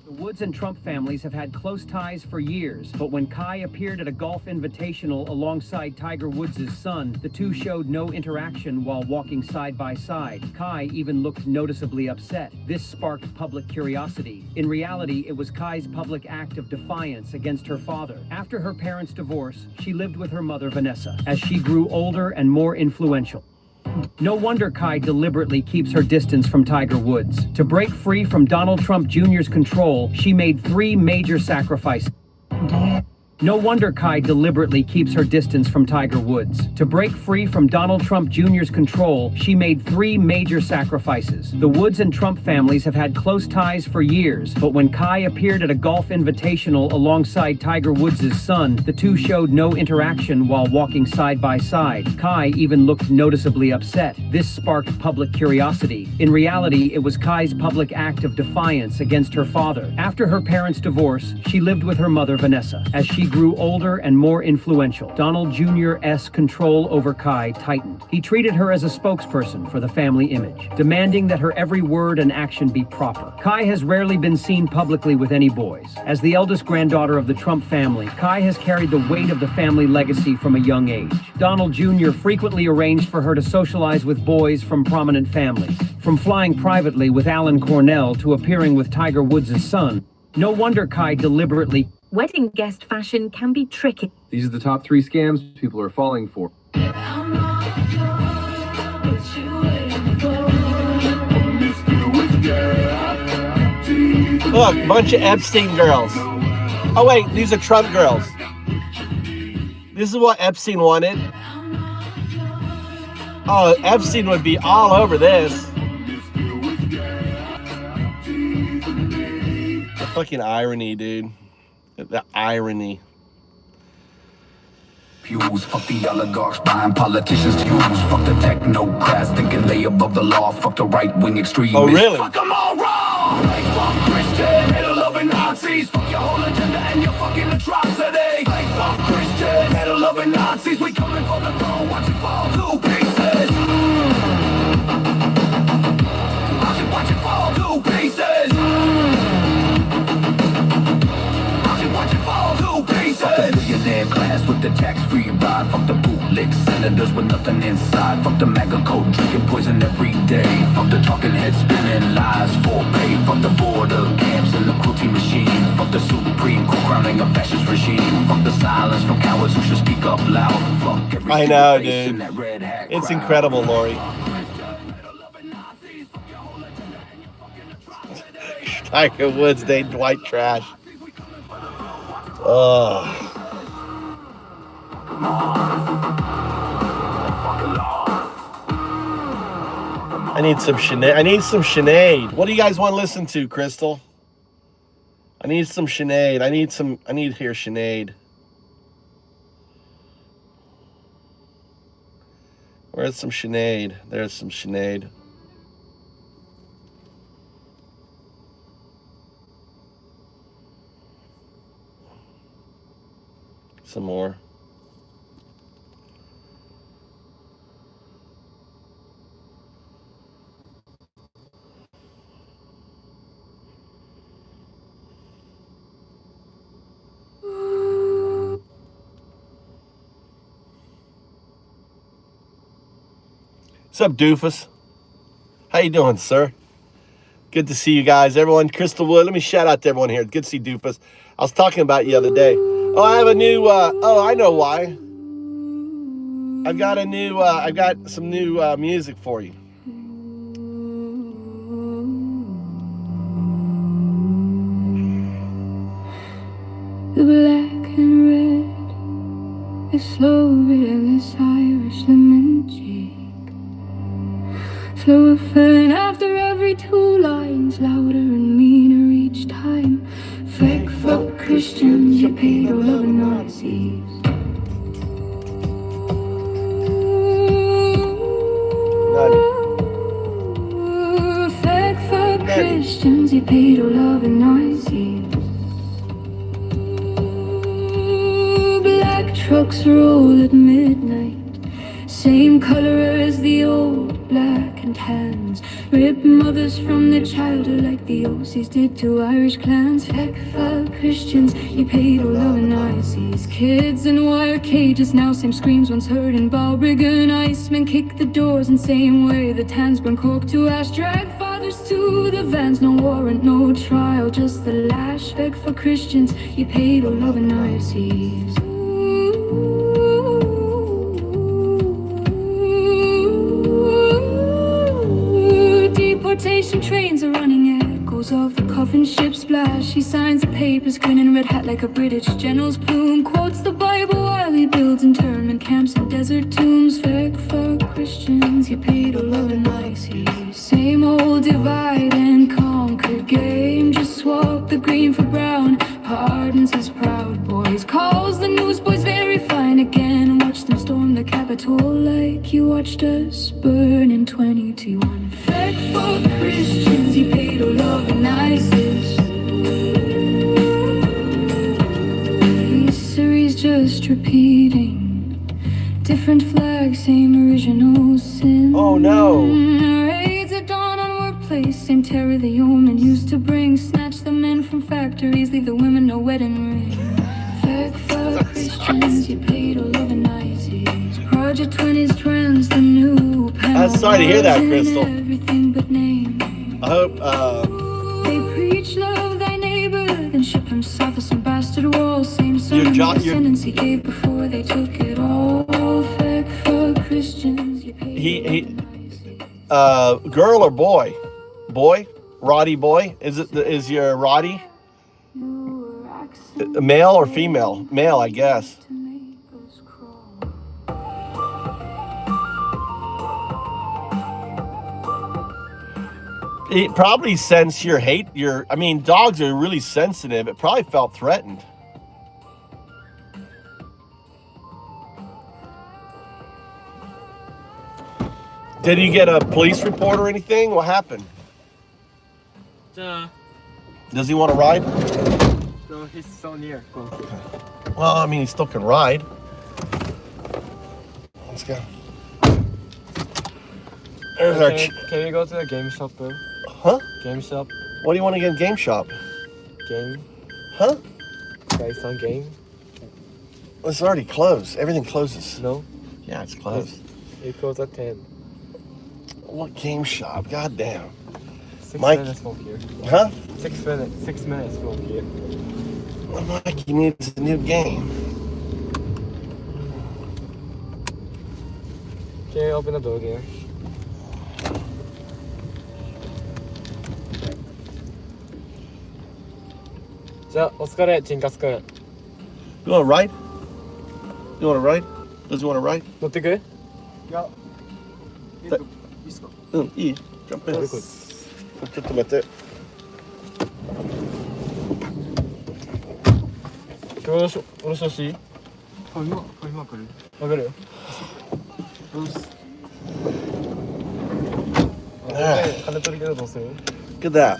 The Woods and Trump families have had close ties for years, but when Kai appeared at a golf invitational alongside Tiger Woods' son, the two showed no interaction while walking side by side. Kai even looked noticeably upset. This sparked public curiosity. In reality, it was Kai's public act of defiance against her father. After her parents' divorce, she lived with her mother, Vanessa, as she grew older and more influential. No wonder Kai deliberately keeps her distance from Tiger Woods. To break free from Donald Trump Jr.'s control, she made 3 major sacrifices. No wonder Kai deliberately keeps her distance from Tiger Woods. To break free from Donald Trump Jr.'s control, she made 3 major sacrifices. The Woods and Trump families have had close ties for years, but when Kai appeared at a golf invitational alongside Tiger Woods' son, the two showed no interaction while walking side by side. Kai even looked noticeably upset. This sparked public curiosity. In reality, it was Kai's public act of defiance against her father. After her parents' divorce, she lived with her mother, Vanessa. As she grew older and more influential, Donald Jr.'s control over Kai tightened. He treated her as a spokesperson for the family image, demanding that her every word and action be proper. Kai has rarely been seen publicly with any boys. As the eldest granddaughter of the Trump family, Kai has carried the weight of the family legacy from a young age. Donald Jr. frequently arranged for her to socialize with boys from prominent families, from flying privately with Alan Cornell to appearing with Tiger Woods' son. No wonder Kai deliberately... Wedding guest fashion can be tricky. These are the top 3 scams people are falling for. Look, bunch of Epstein girls. Oh wait, these are Trump girls. This is what Epstein wanted. Oh, Epstein would be all over this. The fucking irony, dude. The irony. Pews, fuck the oligarchs buying politicians to use. Fuck the technocrats thinking they above the law. Fuck the right-wing extremists. Oh, really? Fuck them all wrong. Like fuck Christian, hate-loving Nazis. Fuck your whole agenda and your fucking atrocity. Like fuck Christian, hate-loving Nazis. We coming for the throne, watch it fall to pieces. Watch it fall to pieces. Watch it fall to pieces. Fuck the billionaire class with the tax-free ride. Fuck the bootleg senators with nothing inside. Fuck the MAGA code drinking poison every day. Fuck the talking head spinning lies for pay. Fuck the border camps and the cruelty machine. Fuck the Supreme Court crowning a fascist regime. Fuck the silence from cowards who should speak up loud. Fuck every I know, face in dude. that red hat It's crowd. incredible, Lori. Tiger Woods named white trash. Oh. I need some Sinead. What do you guys want to listen to, Crystal? I need some Sinead. I need to hear Sinead. Where's some Sinead? There's some Sinead. Some more. What's up, doofus? How you doing, sir? Good to see you guys. Everyone, Crystal Wood. Let me shout out to everyone here. Good to see doofus. I was talking about you the other day. Oh, I have a new, oh, I know why. I've got some new music for you. The black and red is slow relentless Irish lemon cheek. Slower fern after every 2 lines, louder and meaner each time. Freck fuck Christians, you pedo loving Nazis. Freck fuck Christians, you pedo loving Nazis. Black trucks roll at midnight, same color as the old black and tans. Rip mothers from their childhood like the OCs did to Irish clans. Feck fuck Christians, you pedo loving Nazis. Kids in wire cages now, same screams once heard in Balbriggan. Icemen kick the doors in same way the tans burn cork to ash. Drag fathers to the vans, no warrant, no trial, just the lash. Feck fuck Christians, you pedo loving Nazis. Deportation trains are running echoes of the puffin' ship splash. He signs the papers, grinning red hat like a British general's plume. Quotes the Bible while he builds internment camps and desert tombs. Fake for Christians, you pay to love and nice. Same old divide and conquer game. Just swap the green for brown. Pardons his proud boys. Calls the newsboys very fine again. Watch them storm the Capitol like you watched us burn in 2021. Fake for Christians, you pay to love and ISIS. History's just repeating. Different flags, same original sin. Oh no. Raids at dawn on workplace, same terror the omen used to bring. Snatch the men from factories, leave the women no wedding ring. Fake for Christians, you pay to love and ISIS. Project 20's trends, the new panel. I'm sorry to hear that, Crystal. Everything but name. I hope They preach love thy neighbor, then ship him south of some bastard wall. Same sentence he gave before they took it all. Fake for Christians, you pay he girl or boy? Boy? Roddy boy? Is your Roddy male or female? Male, I guess. It probably sensed your hate. I mean, dogs are really sensitive. It probably felt threatened. Did you get a police report or anything? What happened? Does he want to ride? No, he's so near. Go. Well, I mean, he still can ride. Let's go. There's our Can we go to the game shop, bro? Huh? Game shop. What do you want to get in game shop? Game. Huh? Guys, some game. It's already closed. Everything closes. No. Yeah, it's closed. It closed at 10. What game shop? God damn. 6 Mike. minutes from here. Huh? 6 minutes. 6 minutes from here. Well, Mike, he needs a new game. Can you open the door here? You want to ride? You want to ride? Does he want to ride? 乗ってく？うん、いい。ジャンプ。ちょっと待って。下ろしほしい？今来る？わかるよ。金取りけどどうする？ Look at that.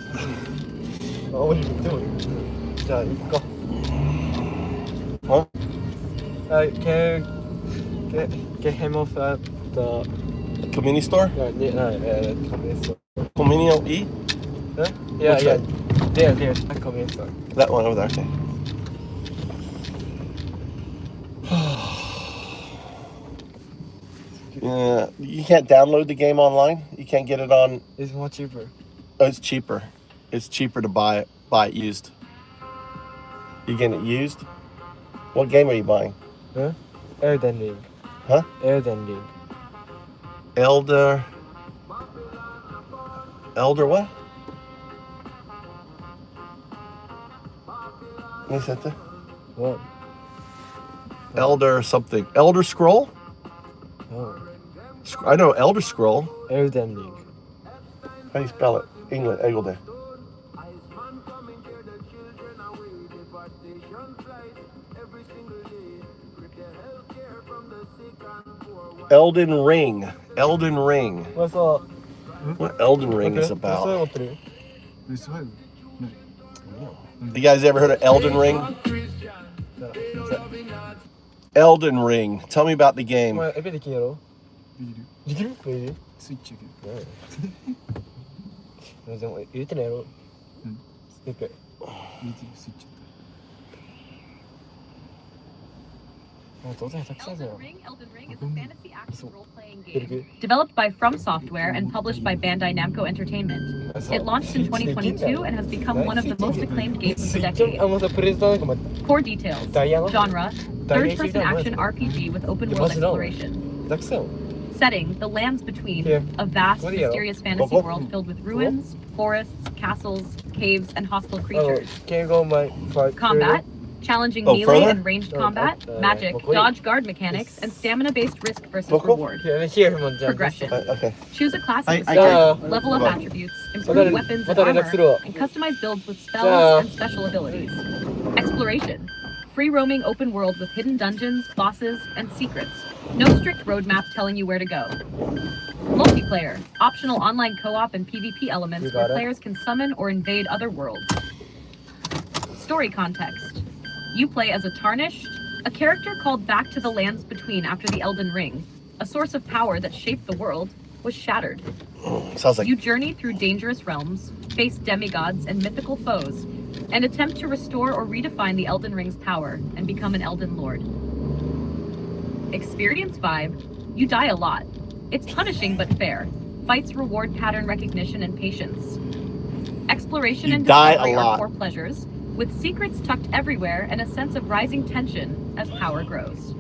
あ、降りる。でもじゃあ行くか。Huh? Can get him off at the convenience store? Convenience store. Convenience E? Huh? Yeah, Which yeah. one? There, at convenience store. That one over there, okay. Yeah, you can't download the game online? You can't get it on... It's more cheaper. Oh, it's cheaper. It's cheaper to buy it used. You getting it used? What game are you buying? Huh? Elden Ring. Huh? Elden Ring. Elder what? What? Elder something. Elder Scroll? Oh. I know Elder Scroll. Elden Ring. How do you spell it? England, Elder. Elden Ring. Elden Ring. What's up? What Elden Ring is about? You guys ever heard of Elden Ring? Elden Ring. Tell me about the game. Developed by From Software and published by Bandai Namco Entertainment. It launched in 2022 and has become one of the most acclaimed games of the decade. Core details. Genre: third-person action RPG with open-world exploration. Setting, the lands between, a vast, mysterious fantasy world filled with ruins, forests, castles, caves, and hostile creatures. Can't go my part. Combat, challenging melee and ranged combat, magic, dodge guard mechanics, and stamina-based risk versus reward. Progression. Choose a class at the start, level up attributes, improve weapons and armor, and customize builds with spells and special abilities. Exploration. Free roaming open world with hidden dungeons, bosses, and secrets. No strict roadmap telling you where to go. Multiplayer. Optional online co-op and PvP elements where players can summon or invade other worlds. Story context. You play as a Tarnished, a character called back to the lands between after the Elden Ring. A source of power that shaped the world was shattered. Sounds like you journey through dangerous realms, face demigods and mythical foes, and attempt to restore or redefine the Elden Ring's power and become an Elden Lord. Experience vibe. You die a lot. It's punishing but fair. Fights reward pattern recognition and patience. Exploration and discovery are core pleasures, with secrets tucked everywhere and a sense of rising tension as power grows.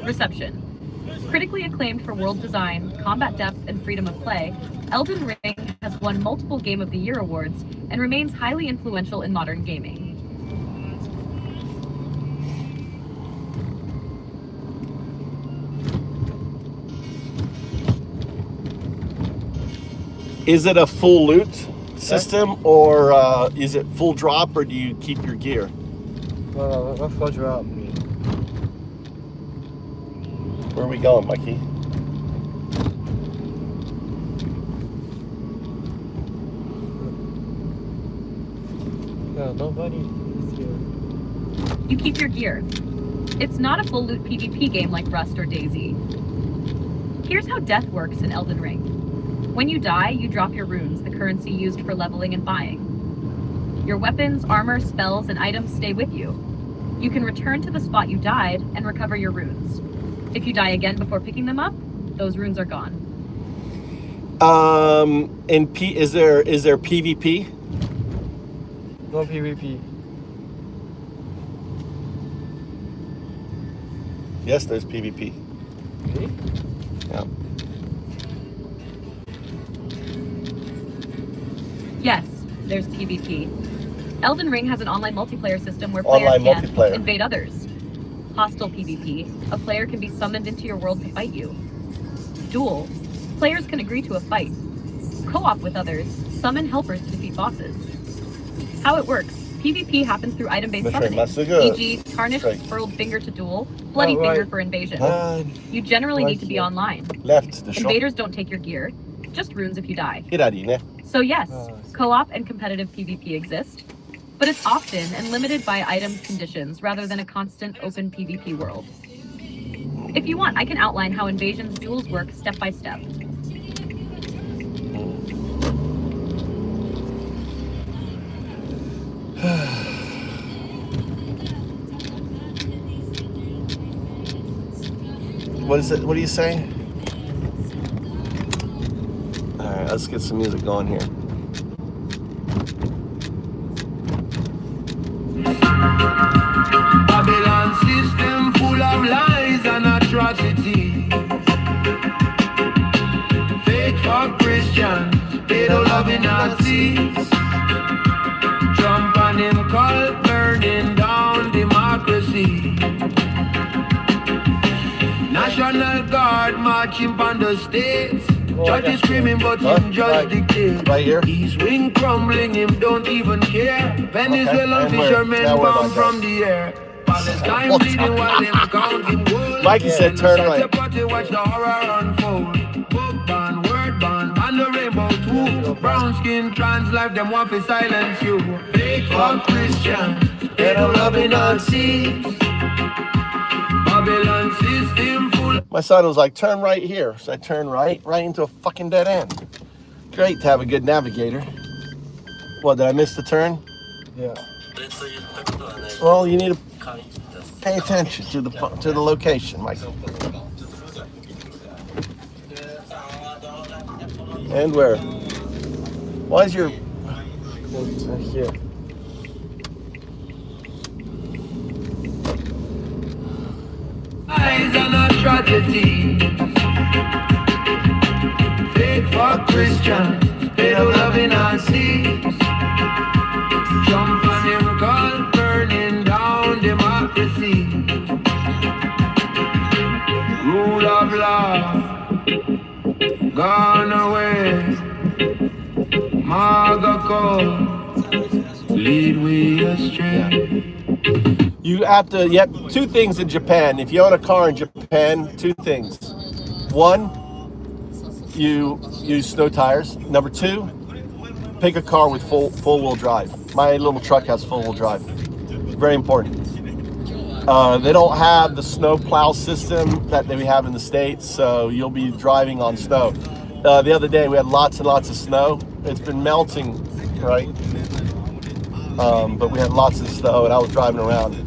Reception. Critically acclaimed for world design, combat depth, and freedom of play, Elden Ring has won multiple Game of the Year awards and remains highly influential in modern gaming. Is it a full loot system, or is it full drop, or do you keep your gear? Full drop. Where are we going, Mikey? No, nobody is here. You keep your gear. It's not a full loot PvP game like Rust or DayZ. Here's how death works in Elden Ring. When you die, you drop your runes, the currency used for leveling and buying. Your weapons, armor, spells, and items stay with you. You can return to the spot you died and recover your runes. If you die again before picking them up, those runes are gone. Is there PvP? No PvP. Yes, there's PvP. Really? Yeah. Yes, there's PvP. Elden Ring has an online multiplayer system where players can invade others. Hostile PvP. A player can be summoned into your world to fight you. Duel. Players can agree to a fight. Co-op with others. Summon helpers to defeat bosses. How it works. PvP happens through item-based summoning, e.g. Tarnished Spurled Finger to duel, Bloody Finger for invasion. You generally need to be online. Invaders don't take your gear, just runes if you die. So yes, co-op and competitive PvP exist, but it's often and limited by item conditions rather than a constant open PvP world. If you want, I can outline how Invasion's duels work step by step. What is it? What are you saying? All right, let's get some music going here. Babylon system full of lies and atrocities. Fake for Christians, pedo loving Nazis. Trump and him cult burning down democracy. National Guard marching on the states. Judge is screaming but him just dictates. Right here. East wing crumbling, him don't even care. Venezuelan fishermen bound from the air. Palestine bleeding while them counting gold. Mikey said turn right. Watch the horror unfold. Book ban, word ban, and the rainbow too. Brown skin, trans life, them want to silence you. Fake for Christians, they don't love Nazis. Babylon system full. My son was like, turn right here. So I turned right into a fucking dead end. Great to have a good navigator. What, did I miss the turn? Yeah. Well, you need to pay attention to the location, Michael. And where? Why is your... Here. Eyes and a tragedy. Fake for Christian, they don't love in our seas. Jump on him, call burning down democracy. Rule of law gone away. Maga code lead we astray. You have to, yep, two things in Japan. If you own a car in Japan, two things. One, you use snow tires. Number two, pick a car with full-wheel drive. My little truck has full-wheel drive. Very important. They don't have the snow plow system that we have in the States, so you'll be driving on snow. The other day we had lots and lots of snow. It's been melting, right? But we had lots of snow and I was driving around.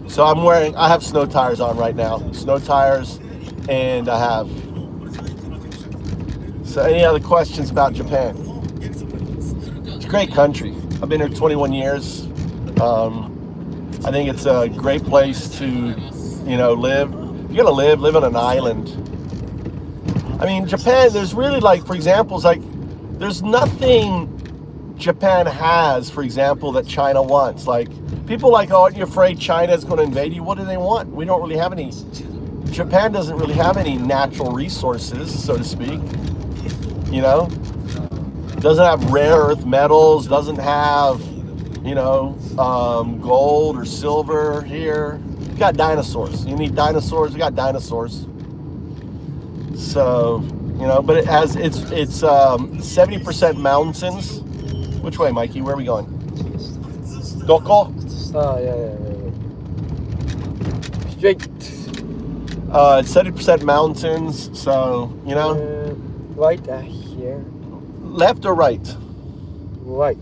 So I have snow tires on right now. Snow tires, and I have. So any other questions about Japan? It's a great country. I've been here 21 years. I think it's a great place to, live. You're gonna live on an island. I mean, Japan, there's really for example, there's nothing Japan has, for example, that China wants. People oh, aren't you afraid China's gonna invade you? What do they want? We don't really have any, Japan doesn't really have any natural resources, so to speak. Doesn't have rare earth metals, doesn't have, gold or silver here. You got dinosaurs. You need dinosaurs, we got dinosaurs. So, but it has, it's 70% mountains. Which way, Mikey? Where are we going? Doko? Oh, yeah. Straight. It's 70% mountains, so, Right here. Left or right? Right.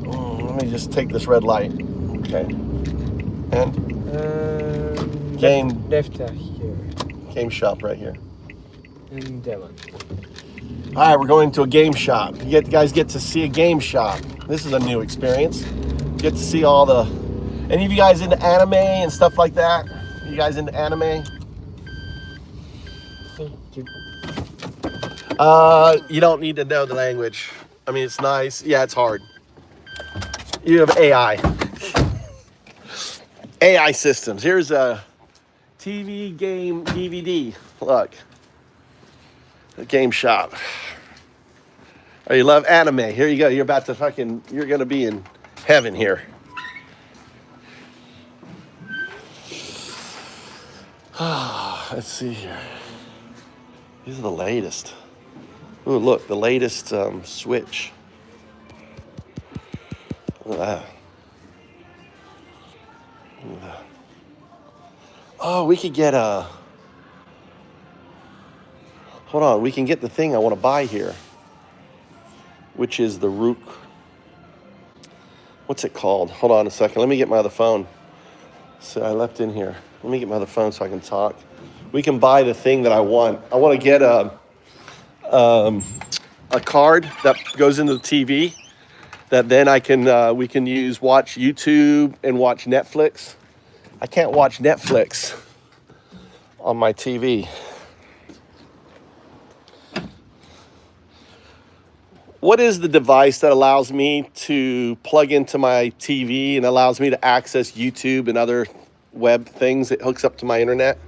Let me just take this red light. Okay. And? Game. Left here. Game shop right here. And that one. All right, we're going to a game shop. You guys get to see a game shop. This is a new experience. Get to see all the... Any of you guys into anime and stuff like that? You guys into anime? You don't need to know the language. I mean, it's nice. Yeah, it's hard. You have AI. AI systems. Here's a TV, game, DVD. Look. A game shop. Oh, you love anime. Here you go. You're about to you're going to be in heaven here. Let's see here. These are the latest. Ooh, look, the latest Switch. Look at that. Look at that. Oh, we could get a... Hold on, we can get the thing I want to buy here, which is the Rook. What's it called? Hold on a second. Let me get my other phone. So I left in here. Let me get my other phone so I can talk. We can buy the thing that I want. I want to get a card that goes into the TV that then we can watch YouTube and watch Netflix. I can't watch Netflix on my TV. What is the device that allows me to plug into my TV and allows me to access YouTube and other web things? It hooks up to my internet.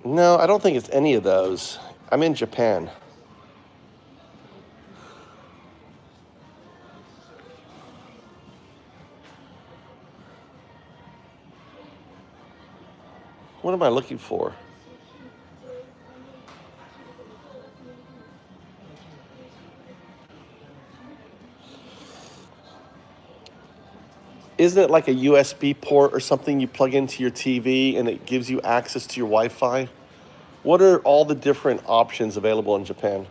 No, I don't think it's any of those. I'm in Japan. What am I looking for? Isn't it like a USB port or something you plug into your TV and it gives you access to your Wi-Fi? What are all the different options available in Japan?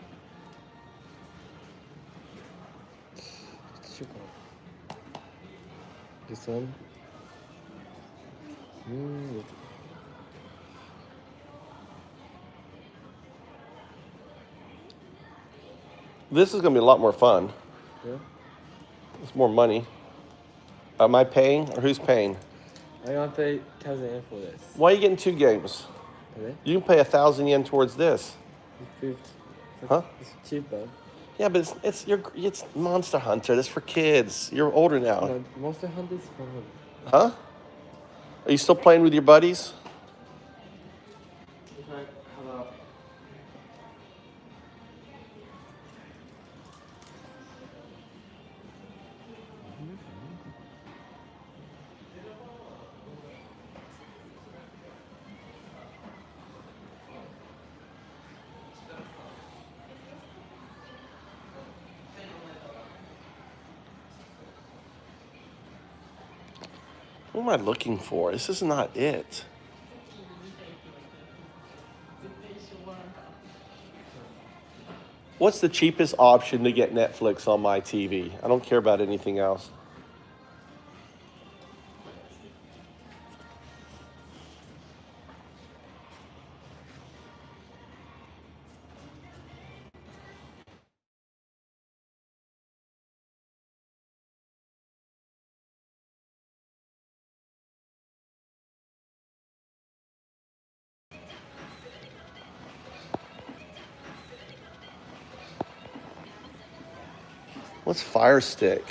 This one. This is gonna be a lot more fun. Yeah. It's more money. Am I paying or who's paying? I want to pay 1,000 yen for this. Why are you getting 2 games? Okay. You can pay 1,000 yen towards this. Huh? It's cheaper. Yeah, but it's Monster Hunter. That's for kids. You're older now. No, Monster Hunter is fun. Huh? Are you still playing with your buddies? What am I looking for? This is not it. What's the cheapest option to get Netflix on my TV? I don't care about anything else. What's Fire Stick?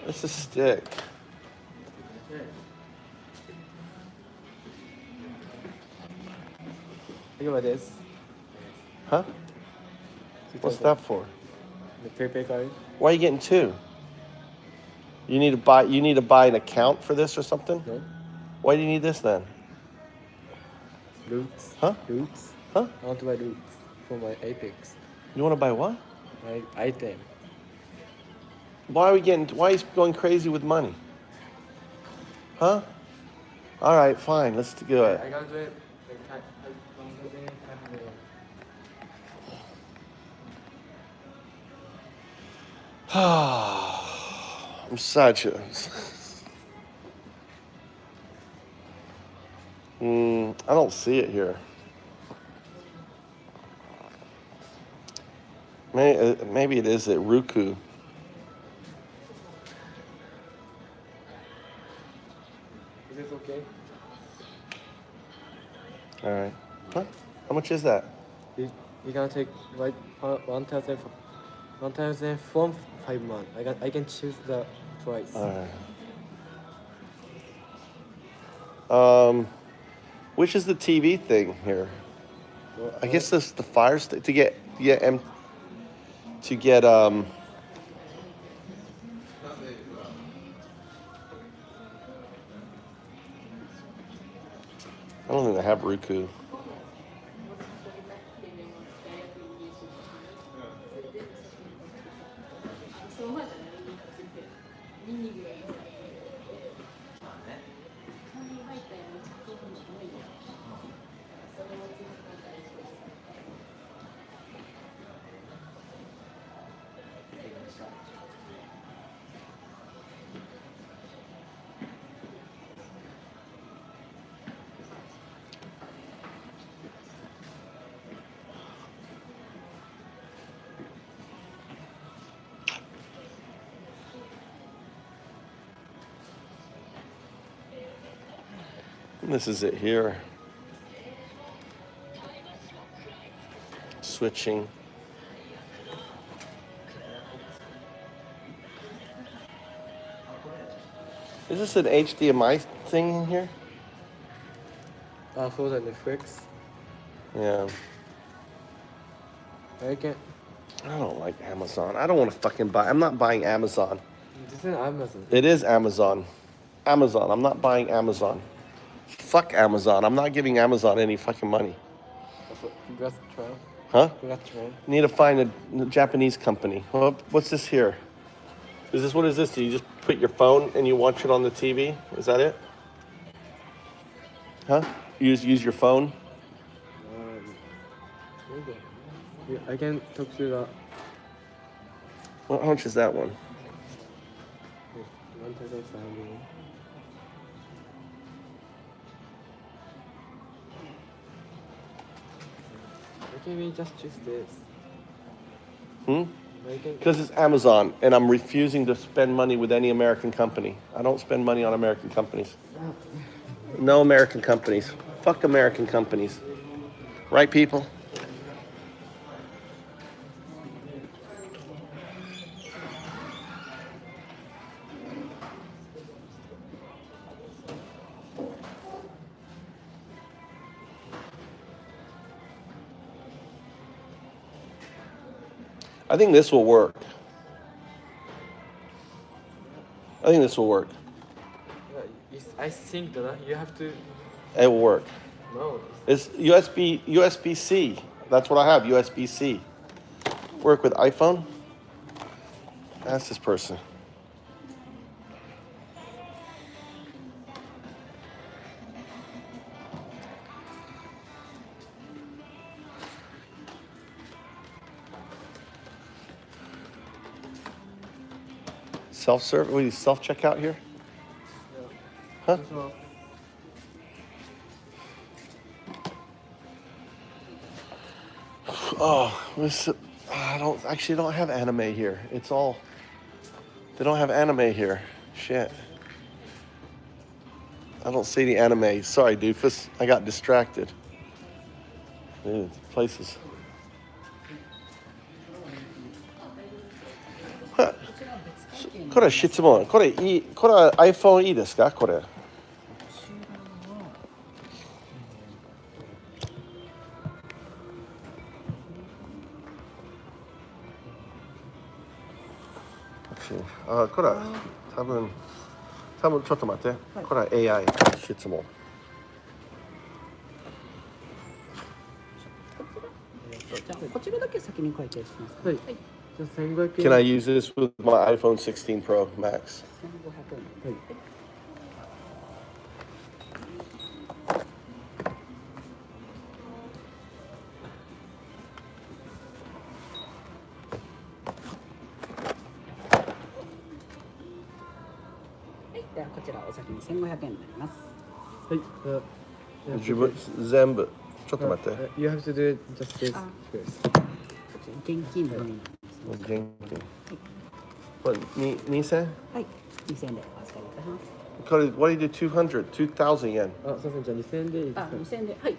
It's a stick. Think about this. Huh? What's that for? The prepaid card. Why are you getting 2? You need to buy an account for this or something? No. Why do you need this then? Roots. Huh? Roots. Huh? I want to buy roots for my Apex. You want to buy what? My item. Why are you going crazy with money? Huh? All right, fine, let's do it. I gotta do it. I'm such a... I don't see it here. Maybe it is at Roku. Is this okay? All right. Huh? How much is that? You can take like 1,000 from 5 months. I can choose the price. All right. Which is the TV thing here? Well, I guess this is the Fire Stick to get I don't think I have Roku. This is it here. Switching. Is this an HDMI thing in here? For the Netflix. Yeah. I don't like Amazon. I don't want to fucking buy. I'm not buying Amazon. This is Amazon. It is Amazon. Amazon. I'm not buying Amazon. Fuck Amazon. I'm not giving Amazon any fucking money. You got try. Huh? You got try. Need to find a Japanese company. What's this here? Is this, what is this? Do you just put your phone and you watch it on the TV? Is that it? Huh? You just use your phone? I can talk to the Well, how much is that one? 1,000. Why can't we just choose this? Because it's Amazon, and I'm refusing to spend money with any American company. I don't spend money on American companies. No American companies. Fuck American companies. Right, people? I think this will work. I think this will work. I think that you have to. It will work. No. It's USB-C. That's what I have, USB-C. Work with iPhone? Ask this person. Self-serve? What do you self-checkout here? Huh? Oh, I don't have anime here. It's all, they don't have anime here. Shit. I don't see the anime. Sorry, doofus. I got distracted. Dude, places. Huh. これ質問。これiPhone いいですか？これ。これ多分ちょっと待って。これ AI 質問。こちらだけ先に会計しますか。はい。じゃあ1500円。Can I use this with my iPhone 16 Pro Max? 1500円。はい。ではこちらお先に1500円になります。はい。自分全部ちょっと待って。You have to do it just this first. 現金のみになります。現金。これ2000？はい。2000円でお預かりいたします。これ what do you do 200 yen? あ、すみません。じゃあ2000円でいいですか。あ、2000円ではい。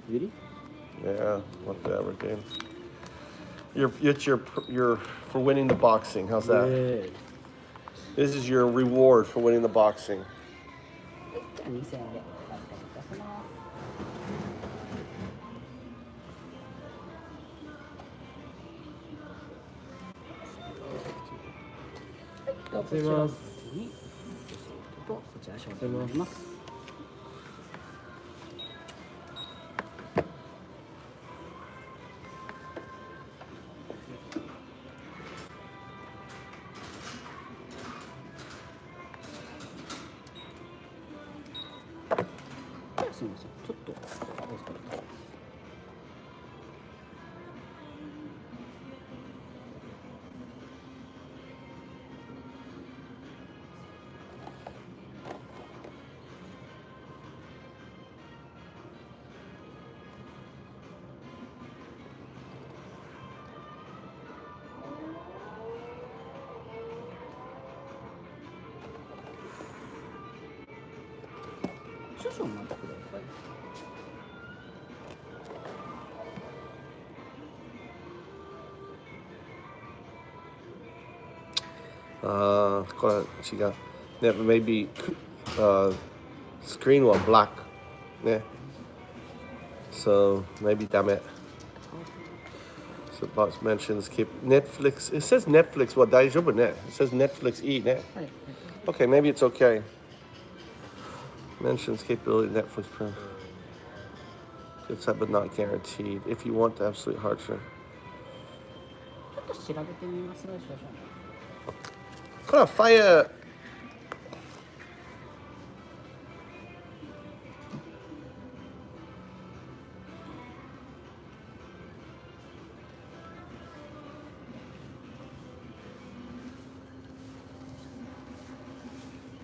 Really? Yeah, whatever, dude. It's your for winning the boxing. How's that? Yeah. This is your reward for winning the boxing. じゃあ2000円でお預かりいたします。すみません。こちら商品になります。すみません。ちょっとお預かりいたします。少々お待ちください。これ違う。ね、maybe screen は black ね。So maybe ダメ。So box mentions keep Netflix. It says Netflix は大丈夫ね。It says Netflix いいね。はい。Okay, maybe it's okay. Mentions capability Netflix Pro. It's but not guaranteed. If you want the absolute hardship. と調べてみますが、少々。これはfire.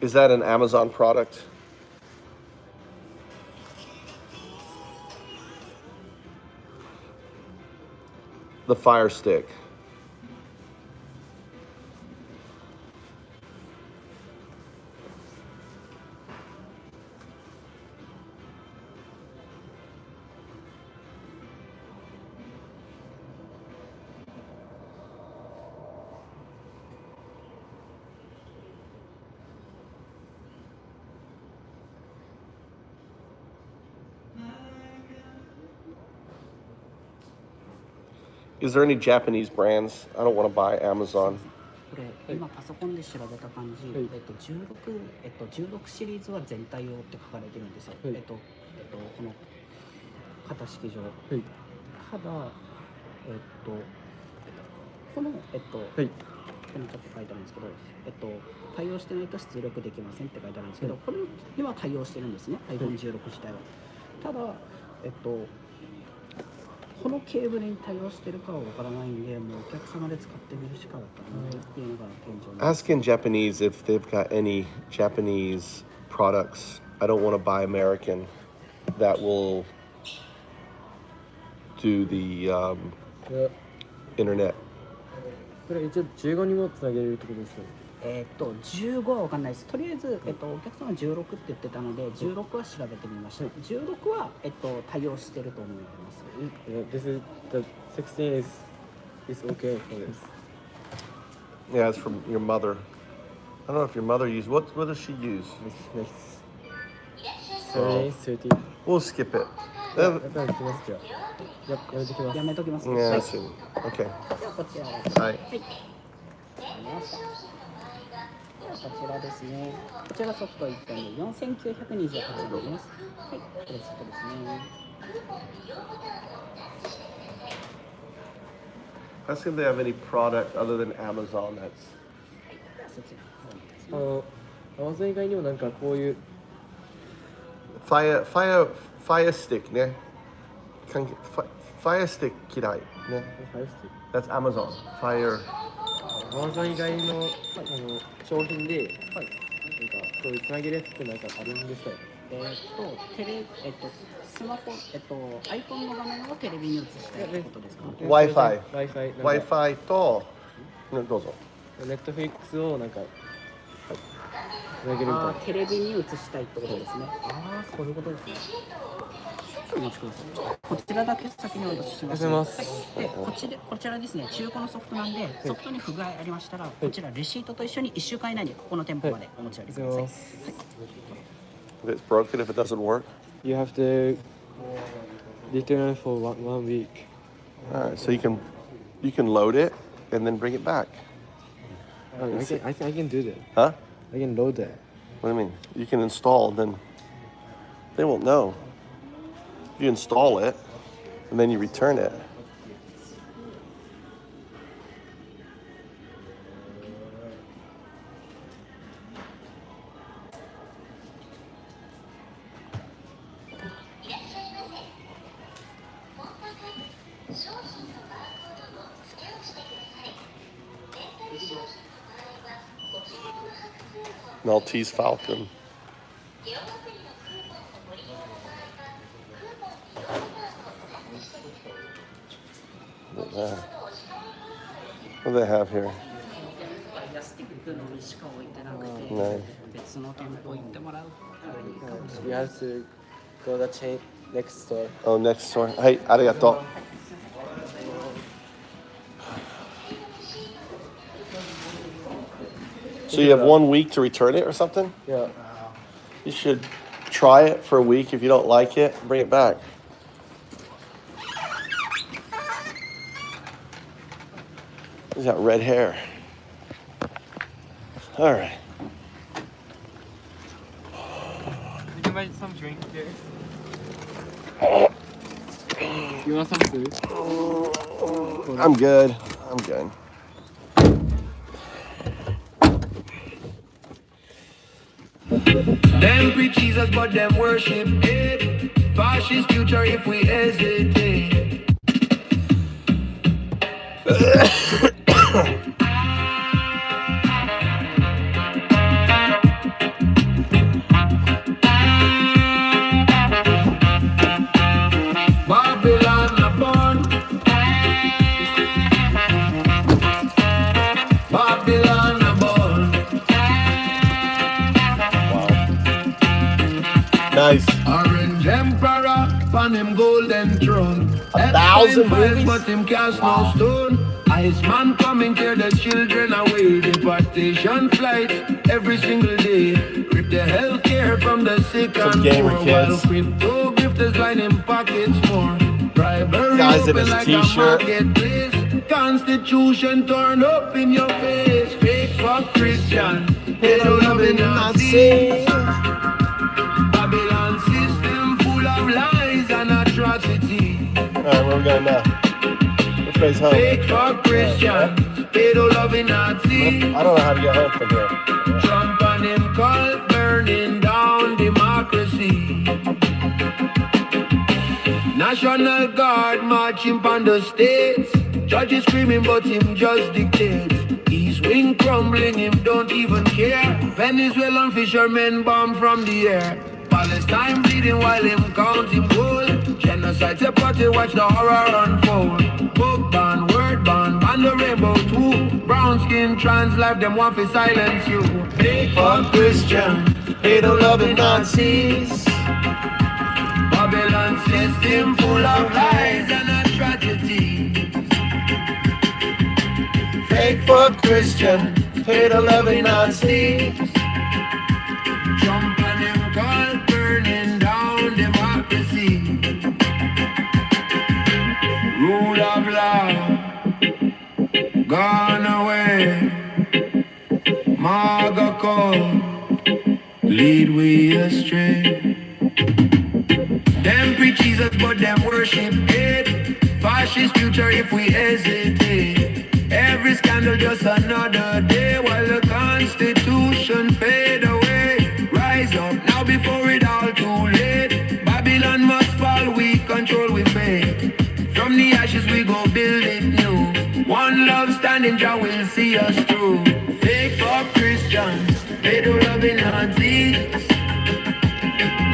Is that an Amazon product? The Fire Stick. Is there any Japanese brands? I don't want to buy Amazon. これ今パソコンで調べた感じ、16シリーズは全体用って書かれてるんですよ。この型式上。ただこのここにちょっと書いてあるんですけど、対応してないと出力できませんって書いてあるんですけど、これには対応してるんですね。iPhone 16自体は。ただこのケーブルに対応してるかはわからないんで、もうお客様で使ってみるしかわからないっていうのが現状です。Ask in Japanese if they've got any Japanese products. I don't want to buy American that will do the internet. これ一応15にもつなげるってことですよ。15はわかんないです。とりあえず、お客様16って言ってたので、16は調べてみました。16は、対応してると思います。This is the 16 is okay for this. Yeah, it's from your mother. I don't know if your mother used what does she use? Sorry, 30. We'll skip it. やめときます。やめときます。Yeah, I see. Okay. ではこちらです。はい。ではこちらですね。こちらソフト1点で4928円です。はい、これソフトですね。Ask if they have any product other than Amazon that's. Amazon 以外にもなんかこういう Fire stick ね。Fire stick 嫌いね。That's Amazon. Fire. Amazon 以外の商品で、なんかそういうつなげるやつってなんかあるんですか？スマホ、iPhone の画面をテレビに映したいってことですか？ Wi-Fi と、どうぞ。Netflix をなんかつなげるみたいな。テレビに映したいってことですね。そういうことですね。お待ちください。こちらだけ先にお渡しします。はい。で、こちらですね、中古のソフトなんで、ソフトに不具合ありましたら、こちらレシートと一緒に1週間以内にここの店舗までお持ち帰りください。If it's broken, if it doesn't work, you have to return for one week. All right, so you can load it and then bring it back. I think I can do that. Huh? I can load that. What do you mean? You can install, then they won't know. You install it and then you return it. Maltese Falcon. What do they have here? No. You have to go to the next store. Oh, next store. Hey, arigato. So you have 1 week to return it or something? Yeah. You should try it for a week. If you don't like it, bring it back. He's got red hair. All right. You can buy some drink there. You want some food? I'm good. I'm good. Them preach Jesus, but them worship it. Fascist future if we hesitate. Babylon upon Babylon upon. Nice. Orange emperor on him golden throne. 1,000 movies? But him cast no stone. Iceman coming to the children away. Deportation flight every single day. Rip the healthcare from the sick and gamer poor. kids. While crypto grifters line in pockets more. Bribery Guys in open his like t-shirt. a marketplace. Constitution turn up in your face. Fake for Christian. They don't love it Nazis. Babylon system full of lies and atrocity. Alright, where we going now? Which way's home? Fake for Christian, pedo loving Nazi. I don't know how to get home from here. Trump and him cult burning down democracy. National Guard marching on the states. Judges screaming but him just dictates. East wing crumbling, him don't even care. Venezuelan fishermen bomb from the air. Palestine bleeding while him counting gold. Genocide separate, watch the horror unfold. Book ban, word ban, ban the rainbow too. Brown skin, trans life, them want to silence you. Fake for Christian, pedo loving Nazis. Babylon system full of lies and atrocities. Fake for Christian, pedo loving Nazis. Jump on them call burning down democracy. Rule of law gone away. MAGA call lead we astray. Them preach Jesus but them worship hate. Fascist future if we hesitate. Every scandal just another day while the Constitution fade away. Rise up now before it all too late. Babylon must fall, we control with faith. From the ashes we go build it new. One love standing, Jah will see us through. Fake for Christians, pedo loving Nazis.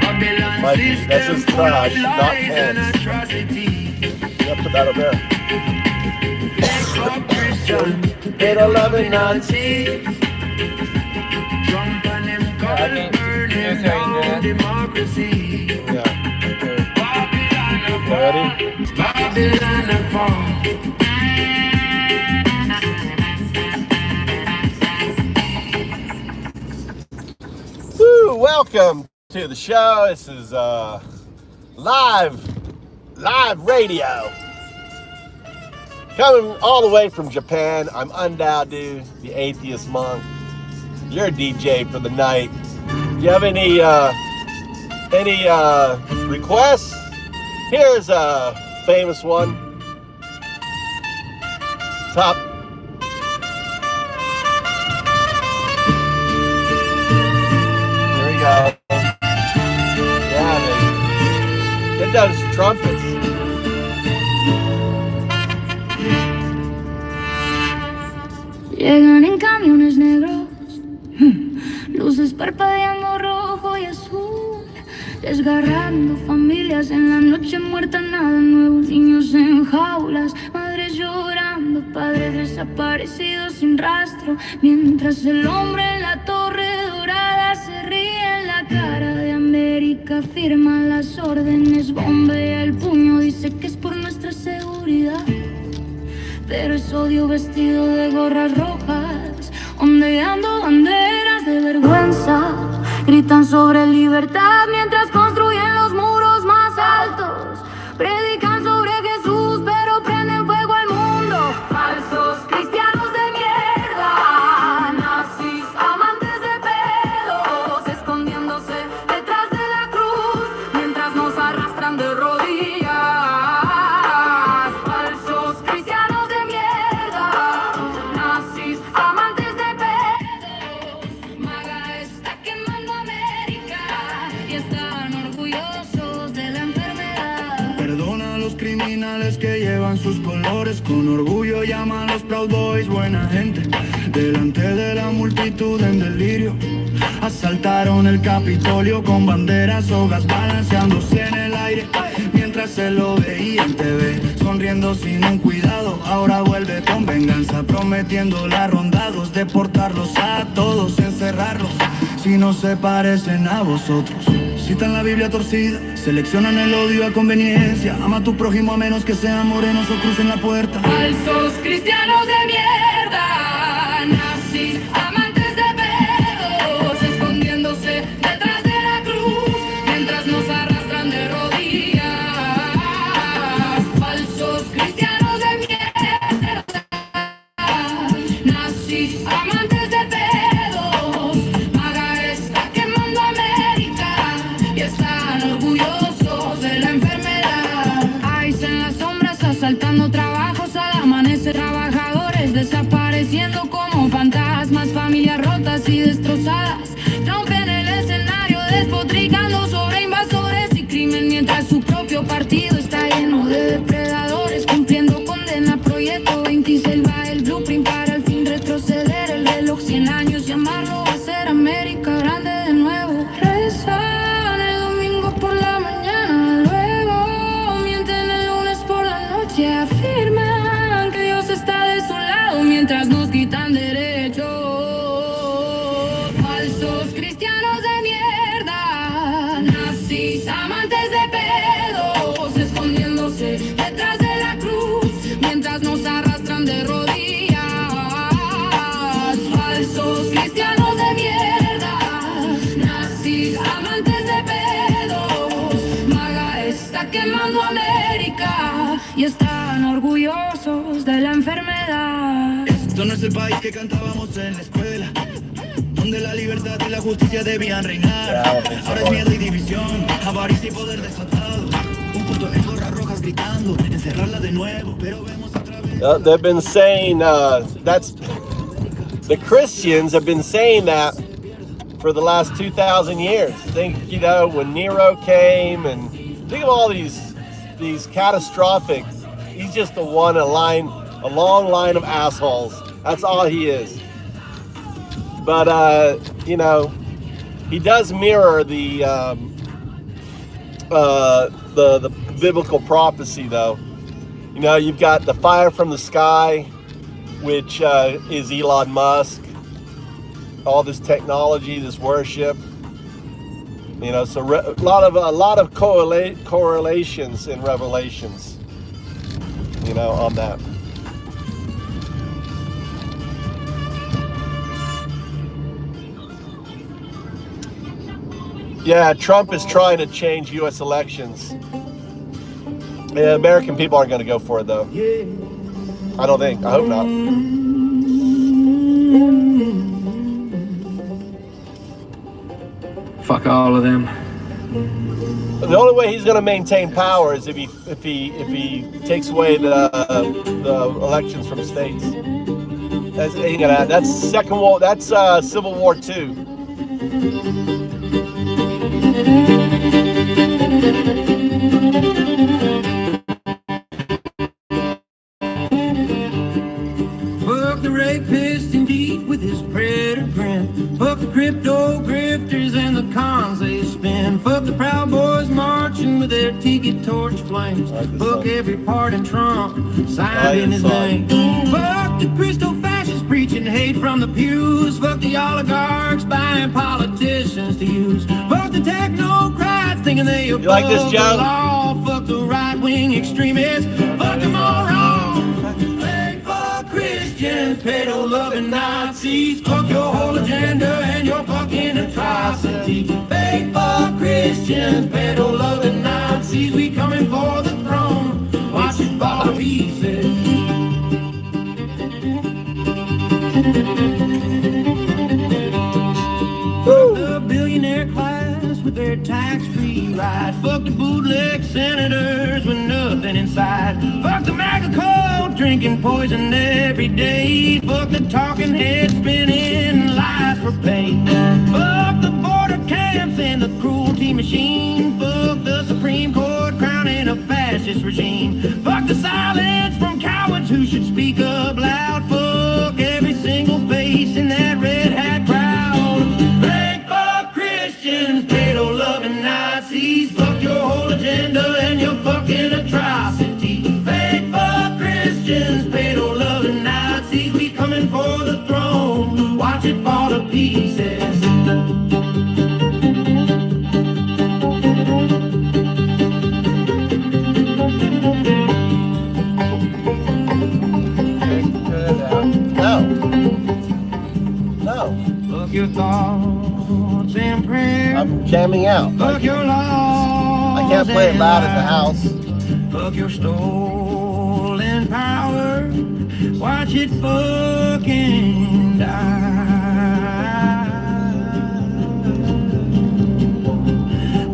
Babylon Mikey, that's system his full trash, of not lies and pants. atrocities. Yeah, put that up there. Fake for Christians, pedo loving Nazis. Trump and him call burning down democracy. Yeah. Babylon Ready? Babylon fall. Woo! Welcome to the show. This is live radio. Coming all the way from Japan. I'm Undoubted, the atheist monk. You're a DJ for the night. Do you have any requests? Here's a famous one. Top. Here we go. Yeah, baby. It does trumpets. Llegan en camiones negros, luces parpadeando rojo y azul, desgarrando familias en la noche muerta, nada nuevo, niños en jaulas, madres llorando, padres desaparecidos sin rastro, mientras el hombre en la torre dorada se ríe en la cara de América, firma las órdenes, bombea el puño, dice que es por nuestra seguridad. Pero es odio vestido de gorras rojas, ondeando banderas de vergüenza. Gritan sobre libertad mientras construyen los muros más altos. Predican sobre Jesús, pero prenden fuego al mundo. Falsos cristianos de mierda, nazis, amantes de pedos, escondiéndose detrás de la cruz, mientras nos arrastran de rodillas. Falsos cristianos de mierda, Ellos con orgullo llaman los Proud Boys buena gente. Delante de la multitud en delirio asaltaron el Capitolio con banderas, sogas balanceándose en el aire. Mientras se lo veía en TV, sonriendo sin un cuidado. Ahora vuelve con venganza, prometiendo las rondados, deportarlos a todos, encerrarlos si no se parecen a vosotros. Citan la Biblia torcida, seleccionan el odio a conveniencia. Ama a tu prójimo a menos que sean morenos o crucen la puerta. Falsos cristianos de mierda, nazis, amantes de pedos, escondiéndose detrás de la cruz, mientras nos arrastran de rodillas. Falsos cristianos de mierda, nazis, amantes de pedos, maga está quemando América y están orgullosos de la enfermedad. Ice en las sombras asaltando trabajos al amanecer, trabajadores desapareciendo como fantasmas, familias rotas y destrozadas. Trump en el escenario despotricando sobre invasores y crimen, mientras su propio partido está lleno de depredadores, cumpliendo condena. Proyecto 26 va el blueprint para al fin retroceder el reloj 100 años, llamarlo a ser América grande de nuevo. Rezan el domingo por la mañana, luego mienten el lunes por la noche, afirman que Dios está de su lado mientras nos quitan derechos. Falsos cristianos de mierda, nazis, amantes de pedos, escondiéndose detrás de la cruz, mientras nos arrastran de rodillas. Falsos cristianos de mierda, nazis, amantes de pedos, maga está quemando América y están orgullosos de la enfermedad. Esto no es el país que cantábamos en la escuela, donde la libertad y la justicia debían reinar. Ahora es miedo y división, avaricia y poder desatado. Un puto en gorras rojas gritando, encerrarla de nuevo, pero vemos otra vez. They've been saying that's the Christians have been saying that for the last 2,000 years. Think, you know, when Nero came, and think of all these catastrophic. He's just a long line of assholes. That's all he is. But you know, he does mirror the biblical prophecy, though. You know, you've got the fire from the sky, which is Elon Musk. All this technology, this worship. You know, so a lot of correlations in Revelations. You know, on that. Yeah, Trump is trying to change U.S. elections. Yeah, American people aren't going to go for it, though. I don't think. I hope not. Fuck all of them. The only way he's going to maintain power is if he takes away the elections from states. That's second war. That's Civil War II. Fuck the rapist in deep with his predator grin. Fuck the crypto grifters and the cons they spin. Fuck the Proud Boys marching with their tiki torch flames. Fuck every part in Trump signed in his name. Fuck the Christo fascists preaching hate from the pews. Fuck the oligarchs buying politicians to use. Fuck the technocrats thinking they above like this, Joe? the law. Fuck the right-wing extremists. Fuck them all wrong. Fake fuck Christians, pedo-loving Nazis. Fuck your whole agenda and your fucking atrocity. Fake fuck Christians, pedo-loving Nazis. We coming for the throne. Watch it fall to pieces. Fuck the billionaire class with their tax-free rides. Fuck the bootleg senators with nothing inside. Fuck the MAGA cult drinking poison every day. Fuck the talking head spinning lies for pay. Fuck the border camps and the cruelty machine. Fuck the Supreme Court crowning a fascist regime. Fuck the silence from cowards who I'm jamming out. Like, I can't play it loud in the house. Fuck your stolen power. Watch it fucking die.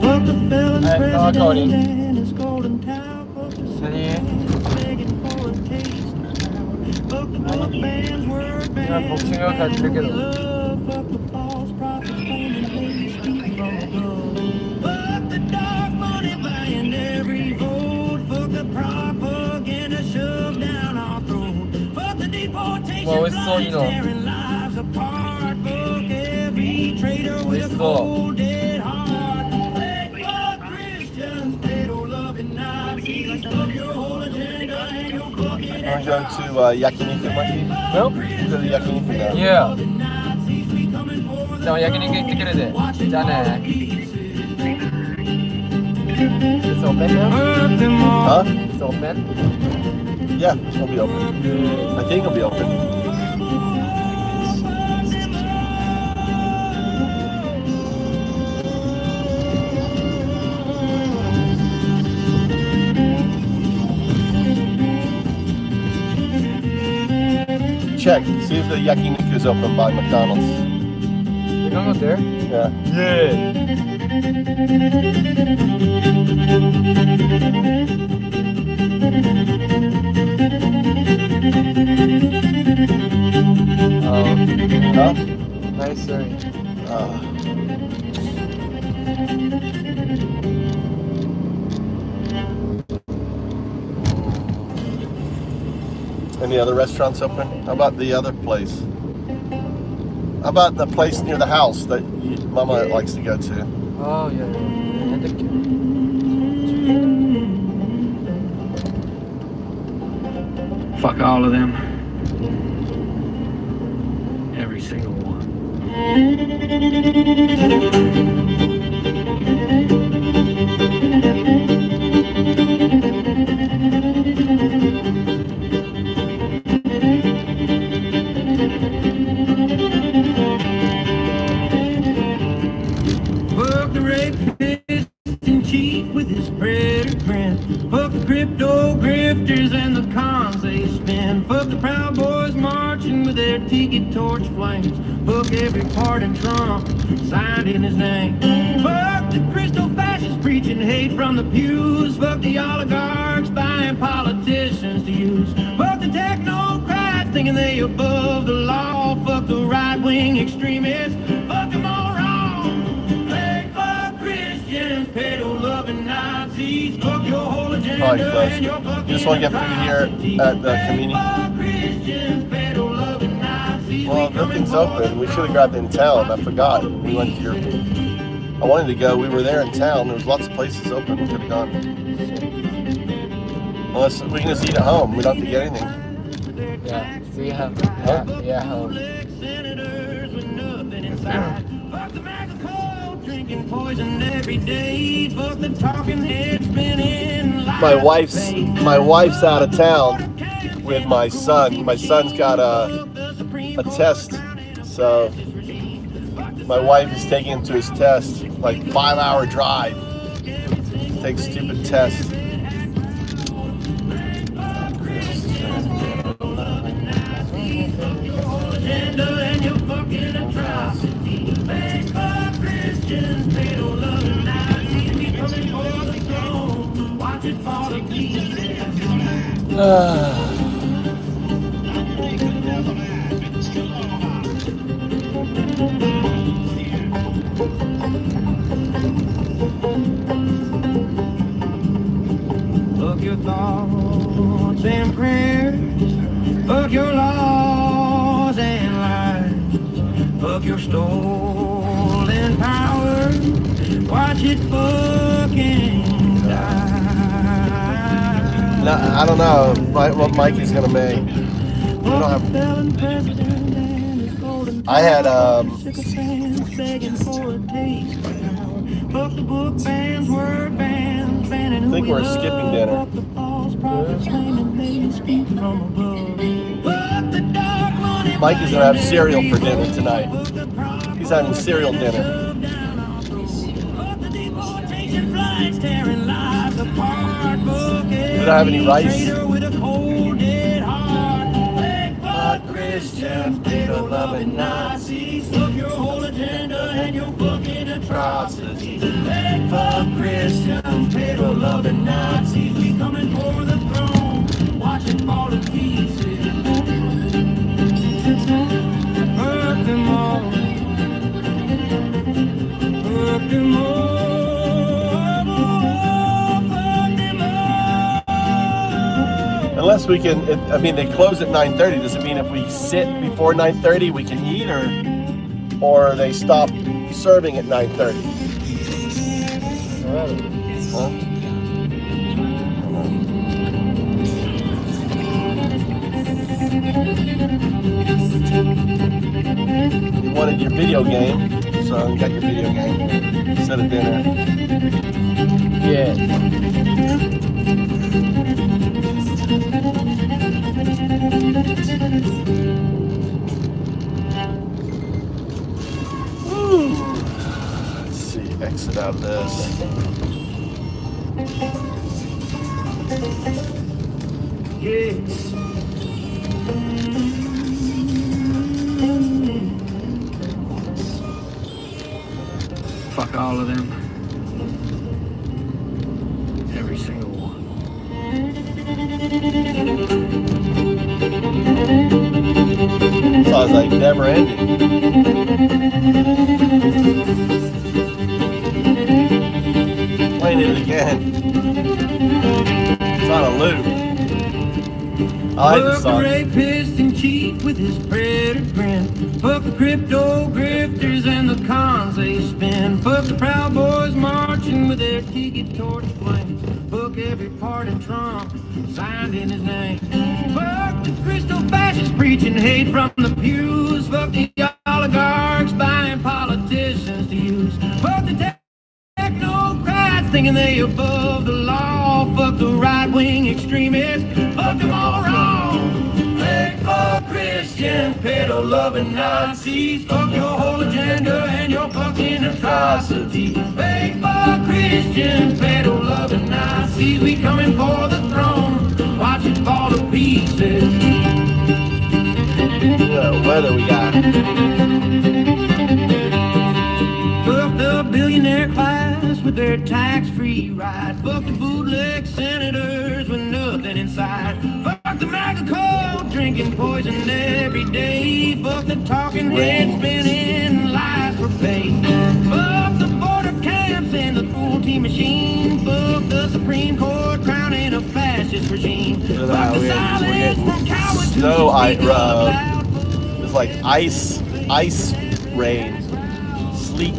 Fuck the felon's president and his golden tower. Fuck the begging for a taste of power. Fuck the book band's word band. Fuck the false prophets claiming they speak from above. Fuck the dark money buying every vote. Fuck the propaganda shoved down our throat. Fuck the deportation flights tearing lives apart. Fuck every traitor with a cold dead heart. Fuck Christians, pedo-loving Nazis. Fuck your whole agenda and your fucking You want to go to Yakiniku, Mikey? Nope. Go to Yakiniku now. Yeah. じゃあ焼肉行ってくるで。じゃあね。It's open now? Huh? It's open? Yeah, it'll be open. I think it'll be open. Check, see if the yakiniku is open by McDonald's. You're gonna go there? Yeah. Huh? Nice, sorry. Any other restaurants open? How about the other place? How about the place near the house that Mama likes to go to? Oh, yeah. Fuck all of them. Every single one. Fuck the rapist and chief with his predator grin. Fuck the crypto grifters and the cons they spin. Fuck the Proud Boys marching with their tiki torch flames. Fuck every part in Trump signed in his name. Fuck the crystal fascists preaching hate from the pews. Fuck the oligarchs buying politicians to use. Fuck the technocrats thinking they above the law. Fuck the right-wing extremists. Fuck them all wrong. Fake fuck Christians, pedo-loving Nazis. Fuck your whole agenda and your fucking You just want to get food here at the convenience? Well, nothing's open. We should have grabbed it in town. I forgot. We went to your... I wanted to go. We were there in town. There was lots of places open. We could have gone. Unless we can just eat at home. We don't have to get anything. Yeah, see how... Yeah, home. My wife's out of town with my son. My son's got a test, so my wife is taking him to his test. Like 5-hour drive. Take stupid test. Fuck your thoughts and prayers. Fuck your laws and lies. Fuck your stolen power. Watch it fucking die. No, I don't know what Mikey's gonna make. We don't have. I had I think we're skipping dinner. Mikey's gonna have cereal for dinner tonight. He's having cereal dinner. Did I have any rice? Christians, pedo-loving Nazis, fuck your whole agenda and your fucking atrocities. Fuck Christians, pedo-loving Nazis, we coming for the throne, watch it fall to pieces. Fuck them all. Fuck them all. Unless we can, I mean, they close at 9:30. Does it mean if we sit before 9:30 we can eat, or they stop serving at 9:30? Huh? You wanted your video game, so you got your video game instead of dinner. Yeah. Let's see, exit out of this. Fuck all of them. Every single one. Sounds like never ending. Playing it again. It's on a loop. I like this song. Fuck the rapist in chief with his predator grin. Fuck the crypto grifters and the cons they spin. Fuck the Proud Boys marching with their tiki torch flames. Fuck every part of Trump signed in his name. Fuck the crystal fascists preaching hate from the pews. Fuck the oligarchs buying politicians to use. Fuck the technocrats thinking they above the law. Fuck the right-wing extremists. Fuck them all wrong. Fake fuck Christians, pedo-loving Nazis. Fuck your whole agenda and your fucking atrocities. Fake fuck Christians, pedo-loving Nazis. We coming for the throne. Watch it fall to pieces. What weather we got? Fuck the billionaire class with their tax-free ride. Fuck the bootleg senators with nothing inside. Fuck the MAGA code, drinking poison every day. Fuck the talking head spinning lies for pay. Fuck the border camps and the cruelty machine. Fuck the Supreme Court crowning a fascist regime. Fuck the silence from cowards who Snow, speak up loud. it's like ice rain, sleet.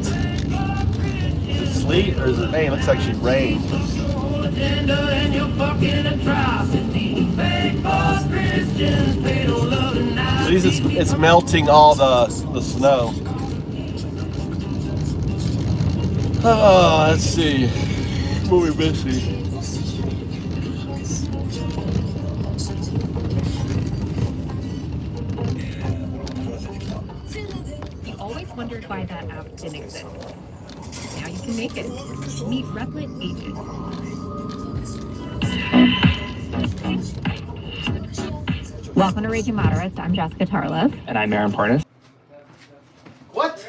Is it sleet or is it rain? It looks like she rained. At least it's melting all the snow. Oh, let's see. What are we missing? You always wondered why that app didn't exist. Now you can make it. Meet Replit Agent. Welcome to Raging Moderates. I'm Jessica Tarlov. And I'm Aaron Parnas. What?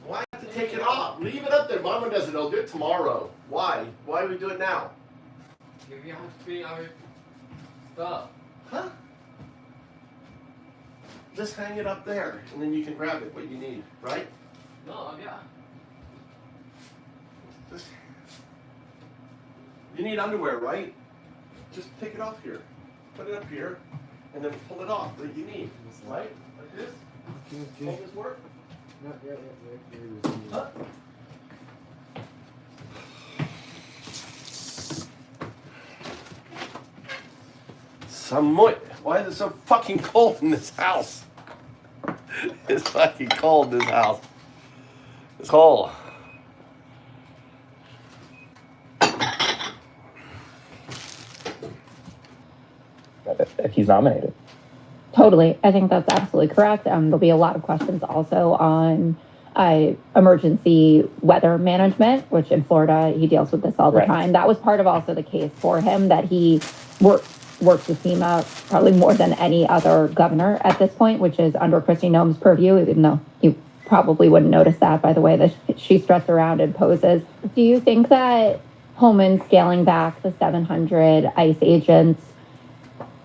Why have to take it off? Leave it up there. Mama doesn't know. Do it tomorrow. Why? Why do we do it now? If you have to clean our stuff. Huh? Just hang it up there, and then you can grab it, what you need, right? No, yeah. Just, you need underwear, right? Just take it off here. Put it up here, and then pull it off, what you need, right? Like this? Will this work? Huh? Why is it so fucking cold in this house? It's fucking cold in this house. It's cold. Got if he's nominated. Totally. I think that's absolutely correct. There'll be a lot of questions also on emergency weather management, which in Florida, he deals with this all the time. That was part of also the case for him, that he works with FEMA probably more than any other governor at this point, which is under Kristi Noem's purview, even though you probably wouldn't notice that by the way that she struts around and poses. Do you think that Homan scaling back the 700 ICE agents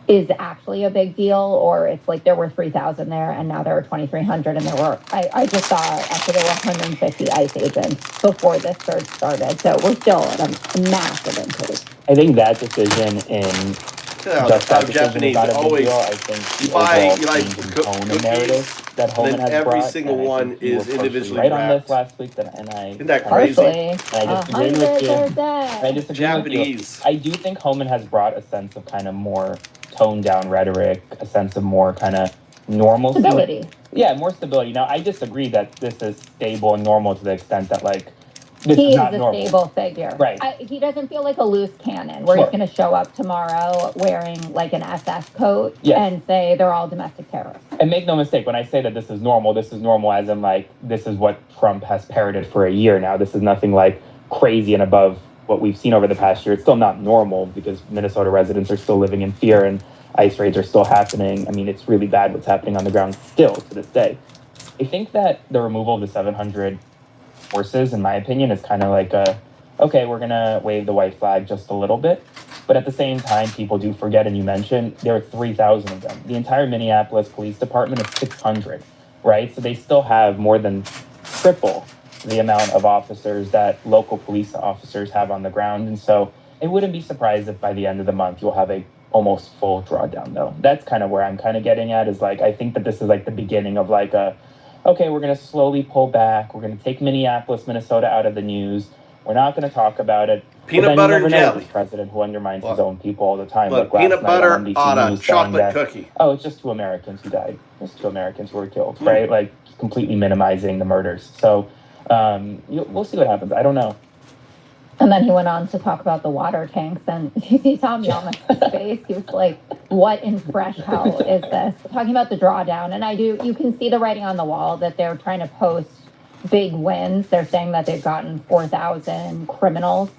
is actually a big deal, or it's like there were 3,000 there and now there are 2,300 and there were, I just saw actually there were 150 ICE agents before this surge started, so we're still at a massive increase. I think that decision in just that decision is not a big deal. I think the overall change in tone and narrative that Homan has every brought, single one is individually right on wrapped. this last week, Isn't that crazy? And I disagree with you. I disagree Japanese. with you. I do think Homan has brought a sense of kind of more toned down rhetoric, a sense of more kind of normal stability. Yeah, more stability. Now, I disagree that this is stable and normal to the extent that, like, this He is is not a normal. stable figure. Right. He doesn't feel like a loose cannon where Sure. he's going to show up tomorrow wearing like an SS coat Yes. and say they're all domestic terrorists. And make no mistake, when I say that this is normal as in, like, this is what Trump has parroted for a year now. This is nothing, like, crazy and above what we've seen over the past year. It's still not normal because Minnesota residents are still living in fear and ICE raids are still happening. I mean, it's really bad what's happening on the ground still to this day. I think that the removal of the 700 horses, in my opinion, is kind of like okay, we're going to wave the white flag just a little bit. But at the same time, people do forget, and you mentioned, there are 3,000 of them. The entire Minneapolis Police Department is 600, right? So they still have more than triple the amount of officers that local police officers have on the ground. And so I wouldn't be surprised if by the end of the month, you'll have a almost full drawdown, though. That's kind of where I'm kind of getting at, is like, I think that this is like the beginning of like okay, we're going to slowly pull back. We're going to take Minneapolis, Minnesota out of the news. We're not going to talk about it. Peanut butter and jelly. This president who undermines his own people all the time. Look, like peanut butter on NBC on a News chocolate saying that, cookie. oh, it's just 2 Americans who died. Just 2 Americans who were killed, right? Like, completely minimizing the murders. So we'll see what happens. I don't know. And then he went on to talk about the water tanks, and you saw him on his face. He was like, what in fresh hell is this? Talking about the drawdown, and you can see the writing on the wall that they're trying to post big wins. They're saying that they've gotten 4,000 criminals,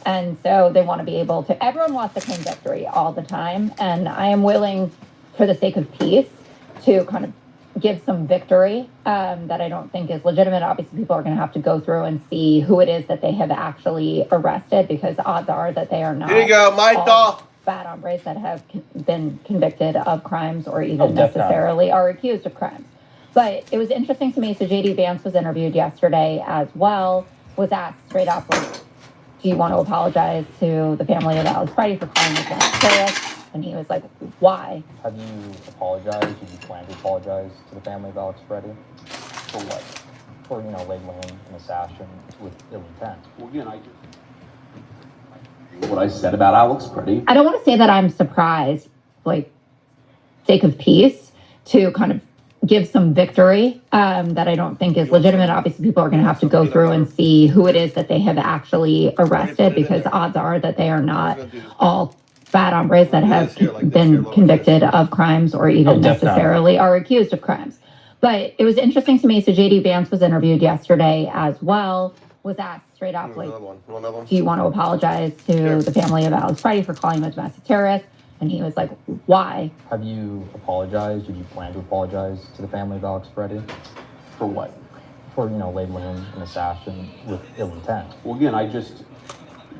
and so they want to be able to, everyone wants to claim victory all the time, and I am willing, for the sake of peace, to kind of give some victory that I don't think is legitimate. Obviously, people are going to have to go through and see who it is that they have actually arrested, because odds are that they are not. Here you go, Michael. Bad hombres that have been convicted of crimes or even necessarily are accused of crimes. But it was interesting to me. So J.D. Vance was interviewed yesterday as well, was asked straight up, like, do you want to apologize to the family of Alex Freddie for calling this a terrorist? And he was like, why? Have you apologized? Did you plan to apologize to the family of Alex Freddie? For what? For, labeling an assassin with ill intent. Well, again, what I said about Alex Freddie. I don't want to say that I'm surprised, like, sake of peace, to kind of give some victory that I don't think is legitimate. Obviously, people are going to have to go through and see who it is that they have actually arrested, because odds are that they are not all bad hombres that have been convicted of crimes or even necessarily are accused of crimes. But it was interesting to me. So J.D. Vance was interviewed yesterday as well, was asked straight up, like, do you want to apologize to the family of Alex Freddie for calling him a domestic terrorist? And he was like, why? Have you apologized? Did you plan to apologize to the family of Alex Freddie? For what? For, labeling him an assassin with ill intent. Well, again, I just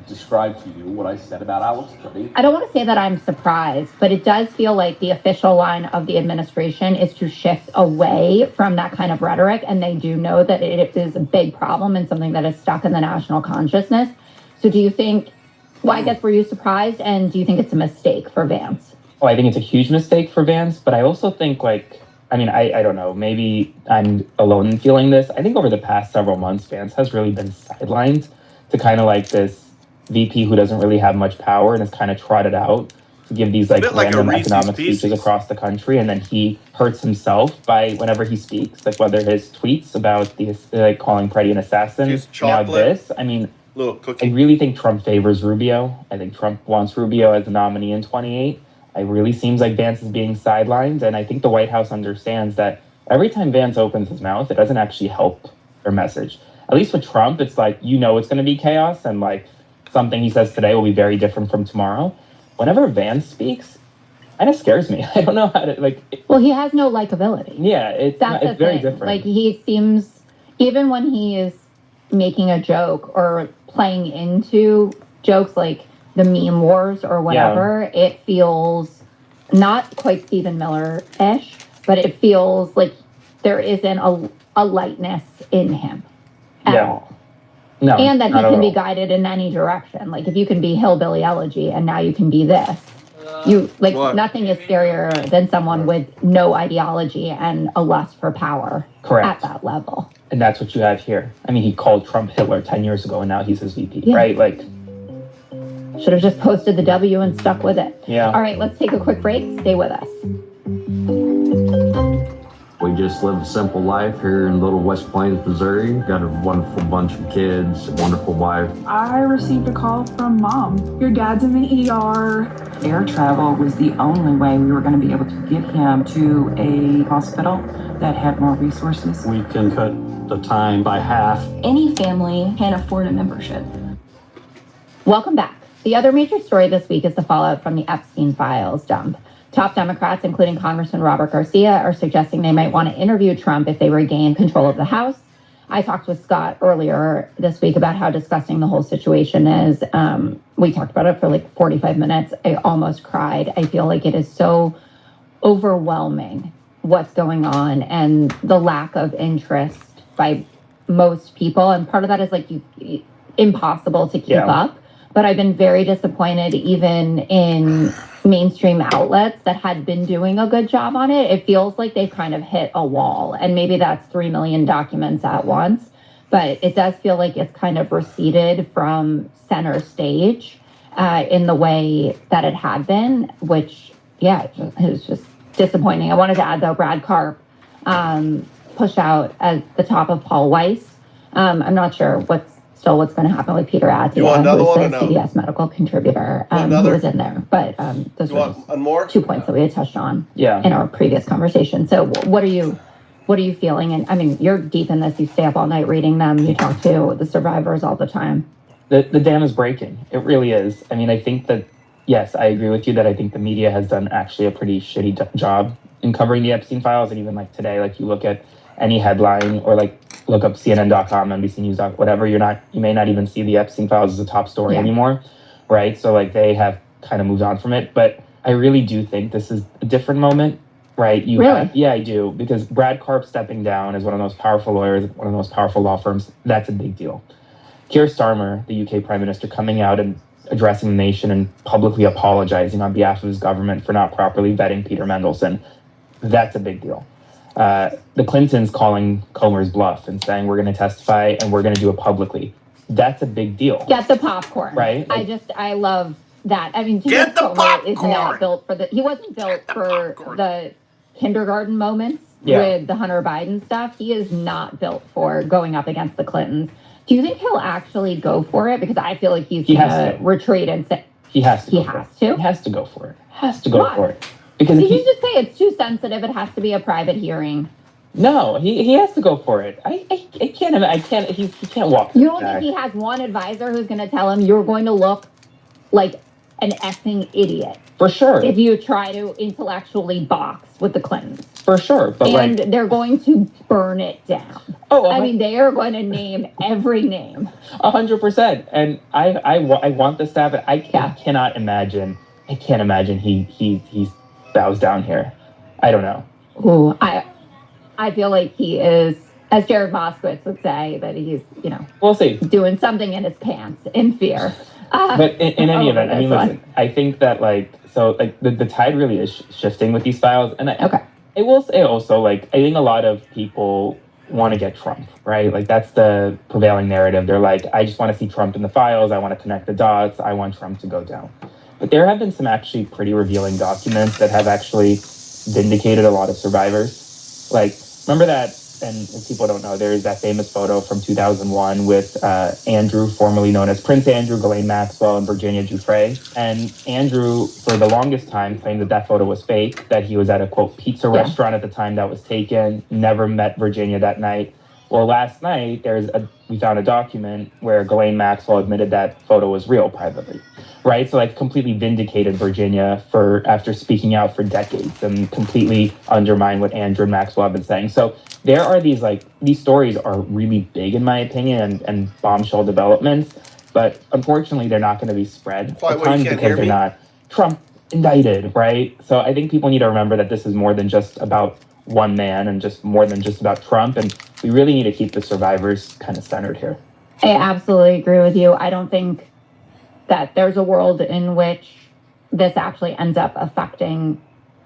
described to you what I said about Alex Freddie. I don't want to say that I'm surprised, but it does feel like the official line of the administration is to shift away from that kind of rhetoric. And they do know that it is a big problem and something that is stuck in the national consciousness. So do you think, I guess, were you surprised? And do you think it's a mistake for Vance? Well, I think it's a huge mistake for Vance, but I also think, I don't know, maybe I'm alone in feeling this. I think over the past several months, Vance has really been sidelined to kind of like this VP who doesn't really have much power and is kind of trotted out to give these random economic speeches across the country, and then he hurts himself by whenever he speaks, like whether his tweets about the calling Freddie an assassin, now this. I really think Trump favors Rubio. I think Trump wants Rubio as the nominee in 28. It really seems like Vance is being sidelined, and I think the White House understands that every time Vance opens his mouth, it doesn't actually help their message. At least with Trump, it's like, you know, it's going to be chaos, and like something he says today will be very different from tomorrow. Whenever Vance speaks, it kind of scares me. I don't know how to, like... Well, he has no likability. Yeah, it's very different. Like, he seems, even when he is making a joke or playing into jokes like the meme wars or whatever, it feels not quite Stephen Miller-ish, but it feels like there isn't a lightness in him at all. No, and that he can be guided in any direction. Like, if you can be hillbilly elegy and now you can be this, you like nothing is scarier than someone with no ideology and a lust for power. Correct. At that level. And that's what you have here. I mean, he called Trump Hitler 10 years ago, and now he's his VP, right? Like, should have just posted the W and stuck with it. Yeah. All right, let's take a quick break. Stay with us. We just live a simple life here in Little West Plains, Missouri. Got a wonderful bunch of kids, a wonderful wife. I received a call from Mom. Your dad's in the ER. Air travel was the only way we were going to be able to get him to a hospital that had more resources. We can cut the time by half. Any family can afford a membership. Welcome back. The other major story this week is the fallout from the Epstein files dump. Top Democrats, including Congressman Robert Garcia, are suggesting they might want to interview Trump if they regain control of the House. I talked with Scott earlier this week about how disgusting the whole situation is. We talked about it for like 45 minutes. I almost cried. I feel like it is so overwhelming what's going on and the lack of interest by most people. And part of that is like impossible to keep up. But I've been very disappointed even in mainstream outlets that had been doing a good job on it. It feels like they've kind of hit a wall, and maybe that's 3 million documents at once, but it does feel like it's kind of receded from center stage in the way that it had been, which, it was just disappointing. I wanted to add, though, Brad Karp push out at the top of Paul Weiss. I'm not sure what's going to happen with Peter Attia, who's the CBS medical contributor, who was in there. But those were 2 points that we had touched on in our previous conversation. So what are you feeling? And I mean, you're deep in this. You stay up all night reading them. You talk to the survivors all the time. The dam is breaking. It really is. I mean, I think that, yes, I agree with you that I think the media has done actually a pretty shitty job in covering the Epstein files. And even like today, like you look at any headline or like look up CNN.com, NBC News, whatever, you may not even see the Epstein files as a top story anymore, right? So like they have kind of moved on from it. But I really do think this is a different moment, right? I do, because Brad Karp stepping down as one of the most powerful lawyers, one of the most powerful law firms, that's a big deal. Keir Starmer, the UK Prime Minister, coming out and addressing the nation and publicly apologizing on behalf of his government for not properly vetting Peter Mandelson, that's a big deal. The Clintons calling Comer's bluff and saying we're going to testify and we're going to do it publicly. That's a big deal. Get the popcorn. Right? I love that. I mean, James Comer is not built for he wasn't built for the kindergarten moments with the Hunter Biden stuff. He is not built for going up against the Clintons. Do you think he'll actually go for it? Because I feel like he's going to retreat and say he has to. He has to go for it. Has to go for it. Because did you just say it's too sensitive? It has to be a private hearing. No, he has to go for it. I can't. He can't walk. You don't think he has one advisor who's going to tell him you're going to look like an effing idiot? For sure. If you try to intellectually box with the Clintons. For sure. But they're going to burn it down. I mean, they are going to name every name. 100%. And I want this to happen. I cannot imagine. I can't imagine he bows down here. I don't know. Ooh, I feel like he is, as Jared Moskowitz would say, that he's, we'll see, doing something in his pants in fear. But in any event, I mean, listen, I think that the tide really is shifting with these files. And I will say also, I think a lot of people want to get Trump, right? Like that's the prevailing narrative. They're like, I just want to see Trump in the files. I want to connect the dots. I want Trump to go down. But there have been some actually pretty revealing documents that have actually vindicated a lot of survivors. Like, remember that and if people don't know, there is that famous photo from 2001 with Andrew, formerly known as Prince Andrew, Ghislaine Maxwell, and Virginia Giuffre. And Andrew, for the longest time, claimed that that photo was fake, that he was at a, quote, pizza restaurant at the time that was taken, never met Virginia that night. Well, last night, we found a document where Ghislaine Maxwell admitted that photo was real privately, right? So like completely vindicated Virginia after speaking out for decades and completely undermined what Andrew and Maxwell have been saying. So there are these stories are really big in my opinion and bombshell developments, but unfortunately they're not going to be spread a ton because they're not Trump indicted, right? So I think people need to remember that this is more than just about one man and just more than just about Trump, and we really need to keep the survivors kind of centered here. I absolutely agree with you. I don't think that there's a world in which this actually ends up affecting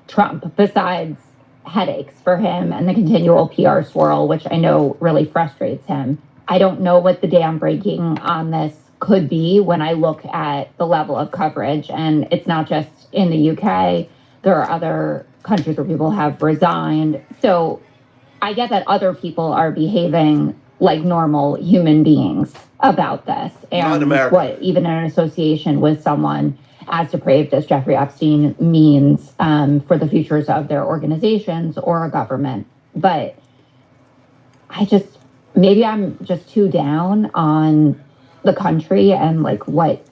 Trump, besides headaches for him and the continual PR swirl, which I know really frustrates him. I don't know what the dam breaking on this could be when I look at the level of coverage. And it's not just in the UK. There are other countries where people have resigned. So I get that other people are behaving like normal human beings about this. And what even an association with someone as depraved as Jeffrey Epstein means for the futures of their organizations or a government. But maybe I'm just too down on the country and like what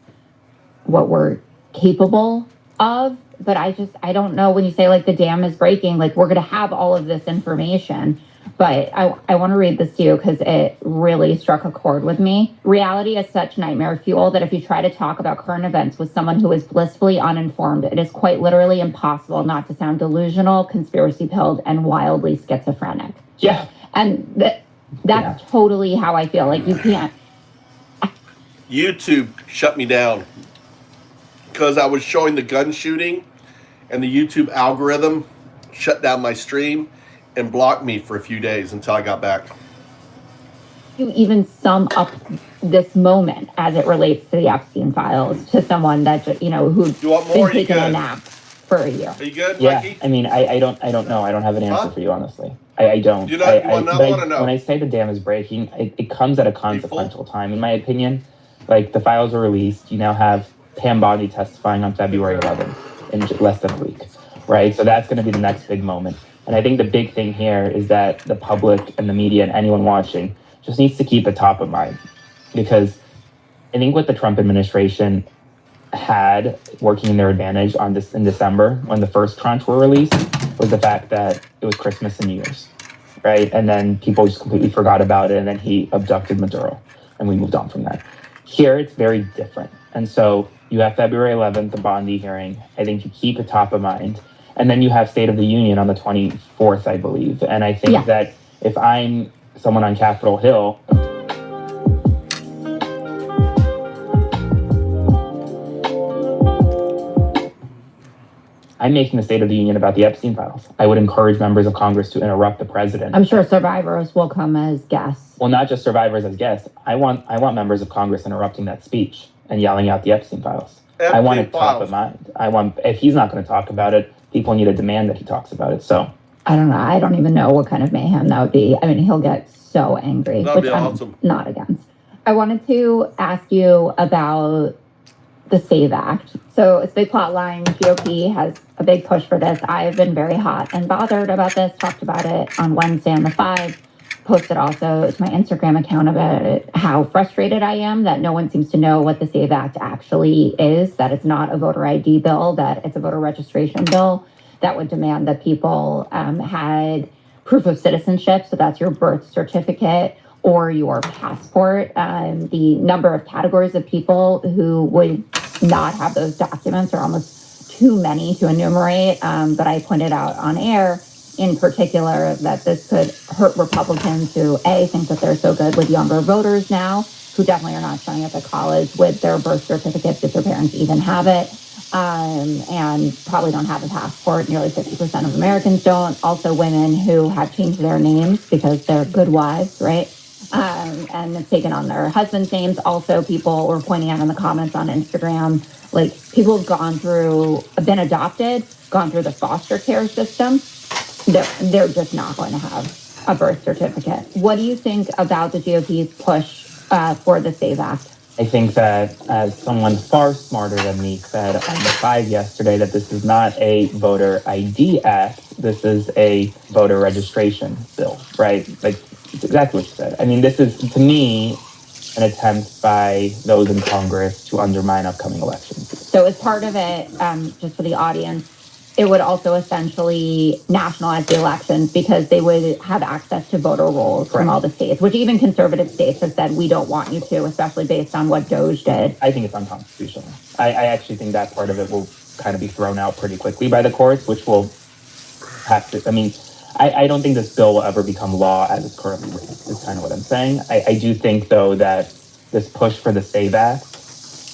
we're capable of. But I don't know, when you say like the dam is breaking, like we're going to have all of this information. But I want to read this to you because it really struck a chord with me. Reality is such nightmare fuel that if you try to talk about current events with someone who is blissfully uninformed, it is quite literally impossible not to sound delusional, conspiracy-pilled, and wildly schizophrenic. Yeah. And that's totally how I feel. Like you can't. YouTube shut me down because I was showing the gun shooting, and the YouTube algorithm shut down my stream and blocked me for a few days until I got back. You even sum up this moment as it relates to the Epstein files to someone that who's been taking a nap for a year. Are you good, Yeah, Mikey? I mean, I don't know. I don't have an answer for you, honestly. I don't. You want to know? When I say the dam is breaking, it comes at a consequential time, in my opinion. Like, the files were released. You now have Pam Bondi testifying on February 11th in less than a week, right? So that's going to be the next big moment. And I think the big thing here is that the public and the media and anyone watching just needs to keep it top of mind. Because I think what the Trump administration had working in their advantage on this in December, when the first tranche were released, was the fact that it was Christmas and New Year's, right? And then people just completely forgot about it, and then he abducted Maduro, and we moved on from that. Here, it's very different. And so you have February 11th, the Bondi hearing. I think you keep it top of mind. And then you have State of the Union on the 24th, I believe. And I think that if I'm someone on Capitol Hill, I'm making the State of the Union about the Epstein files. I would encourage members of Congress to interrupt the president. I'm sure survivors will come as guests. Well, not just survivors as guests. I want members of Congress interrupting that speech and yelling out the Epstein files. I want it top of mind. If he's not going to talk about it, people need to demand that he talks about it. So I don't know. I don't even know what kind of mayhem that would be. I mean, he'll get so angry, That'd which be I'm awesome. not against. I wanted to ask you about the SAVE Act. So it's a big plot line. GOP has a big push for this. I've been very hot and bothered about this, talked about it on Wednesday on the 5, posted also to my Instagram account about it, how frustrated I am that no one seems to know what the SAVE Act actually is, that it's not a voter ID bill, that it's a voter registration bill that would demand that people had proof of citizenship, so that's your birth certificate or your passport. The number of categories of people who would not have those documents are almost too many to enumerate, but I pointed out on air in particular that this could hurt Republicans who, A, think that they're so good with younger voters now, who definitely are not showing up at college with their birth certificates if their parents even have it, and probably don't have a passport. Nearly 50% of Americans don't. Also women who have changed their names because they're good wives, right? And have taken on their husbands' names. Also, people were pointing out in the comments on Instagram, like people have been adopted, gone through the foster care system. They're just not going to have a birth certificate. What do you think about the GOP's push for the SAVE Act? I think that as someone far smarter than me said on the 5 yesterday, that this is not a voter ID act. This is a voter registration bill, right? Like, it's exactly what you said. I mean, this is, to me, an attempt by those in Congress to undermine upcoming elections. So as part of it, just for the audience, it would also essentially nationalize the elections because they would have access to voter rolls from all the states, which even conservative states have said, we don't want you to, especially based on what Doge did. I think it's unconstitutional. I actually think that part of it will kind of be thrown out pretty quickly by the courts, which will have to, I mean, I don't think this bill will ever become law as it's currently written, is kind of what I'm saying. I do think, though, that this push for the SAVE Act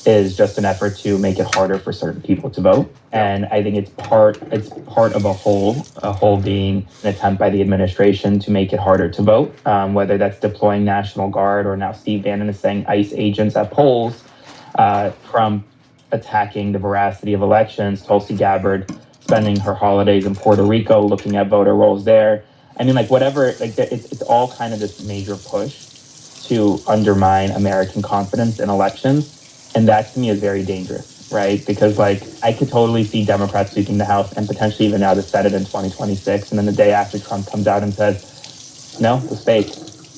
is just an effort to make it harder for certain people to vote. And I think it's part of a whole being an attempt by the administration to make it harder to vote, whether that's deploying National Guard or now Steve Bannon is saying ICE agents at polls, Trump attacking the veracity of elections, Tulsi Gabbard spending her holidays in Puerto Rico looking at voter rolls there. I mean, like, whatever, like, it's all kind of this major push to undermine American confidence in elections. And that, to me, is very dangerous, right? Because, like, I could totally see Democrats sweeping the House and potentially even now the Senate in 2026. And then the day after Trump comes out and says, no, it was fake.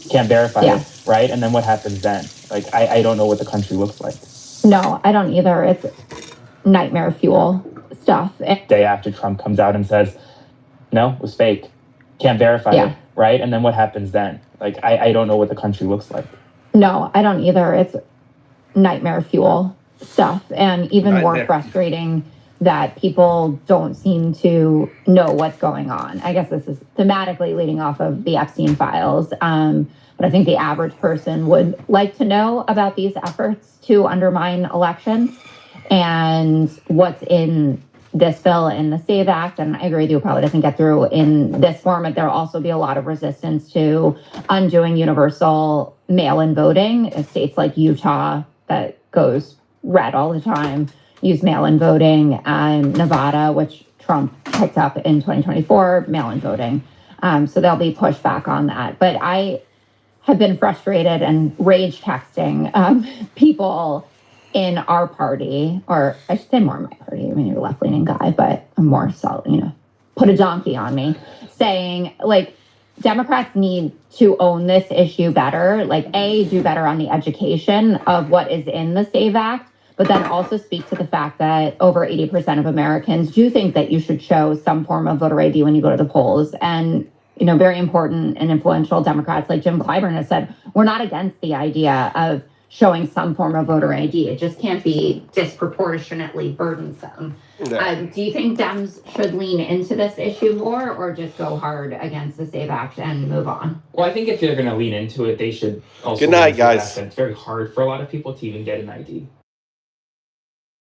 Can't verify it, right? And then what happens then? Like, I don't know what the country looks like. No, I don't either. It's nightmare fuel stuff. Day after Trump comes out and says, no, it was fake. Can't verify it, right? And then what happens then? Like, I don't know what the country looks like. No, I don't either. It's nightmare fuel stuff, and even more frustrating that people don't seem to know what's going on. I guess this is thematically leading off of the Epstein files, but I think the average person would like to know about these efforts to undermine elections and what's in this bill in the SAVE Act. And I agree with you, probably doesn't get through in this format. There'll also be a lot of resistance to undoing universal mail-in voting in states like Utah that goes red all the time, use mail-in voting, Nevada, which Trump picked up in 2024, mail-in voting. So there'll be pushback on that. But I have been frustrated and rage texting people in our party, or I should say more in my party. I mean, you're a left-leaning guy, but I'm more solid, put a donkey on me, saying, like, Democrats need to own this issue better, like, do better on the education of what is in the SAVE Act, but then also speak to the fact that over 80% of Americans do think that you should show some form of voter ID when you go to the polls. And, very important and influential Democrats like Jim Clyburn has said, we're not against the idea of showing some form of voter ID. It just can't be disproportionately burdensome. Do you think Dems should lean into this issue more or just go hard against the SAVE Act and move on? Well, I think if they're going to lean into it, they should also... Good night, guys. It's very hard for a lot of people to even get an ID.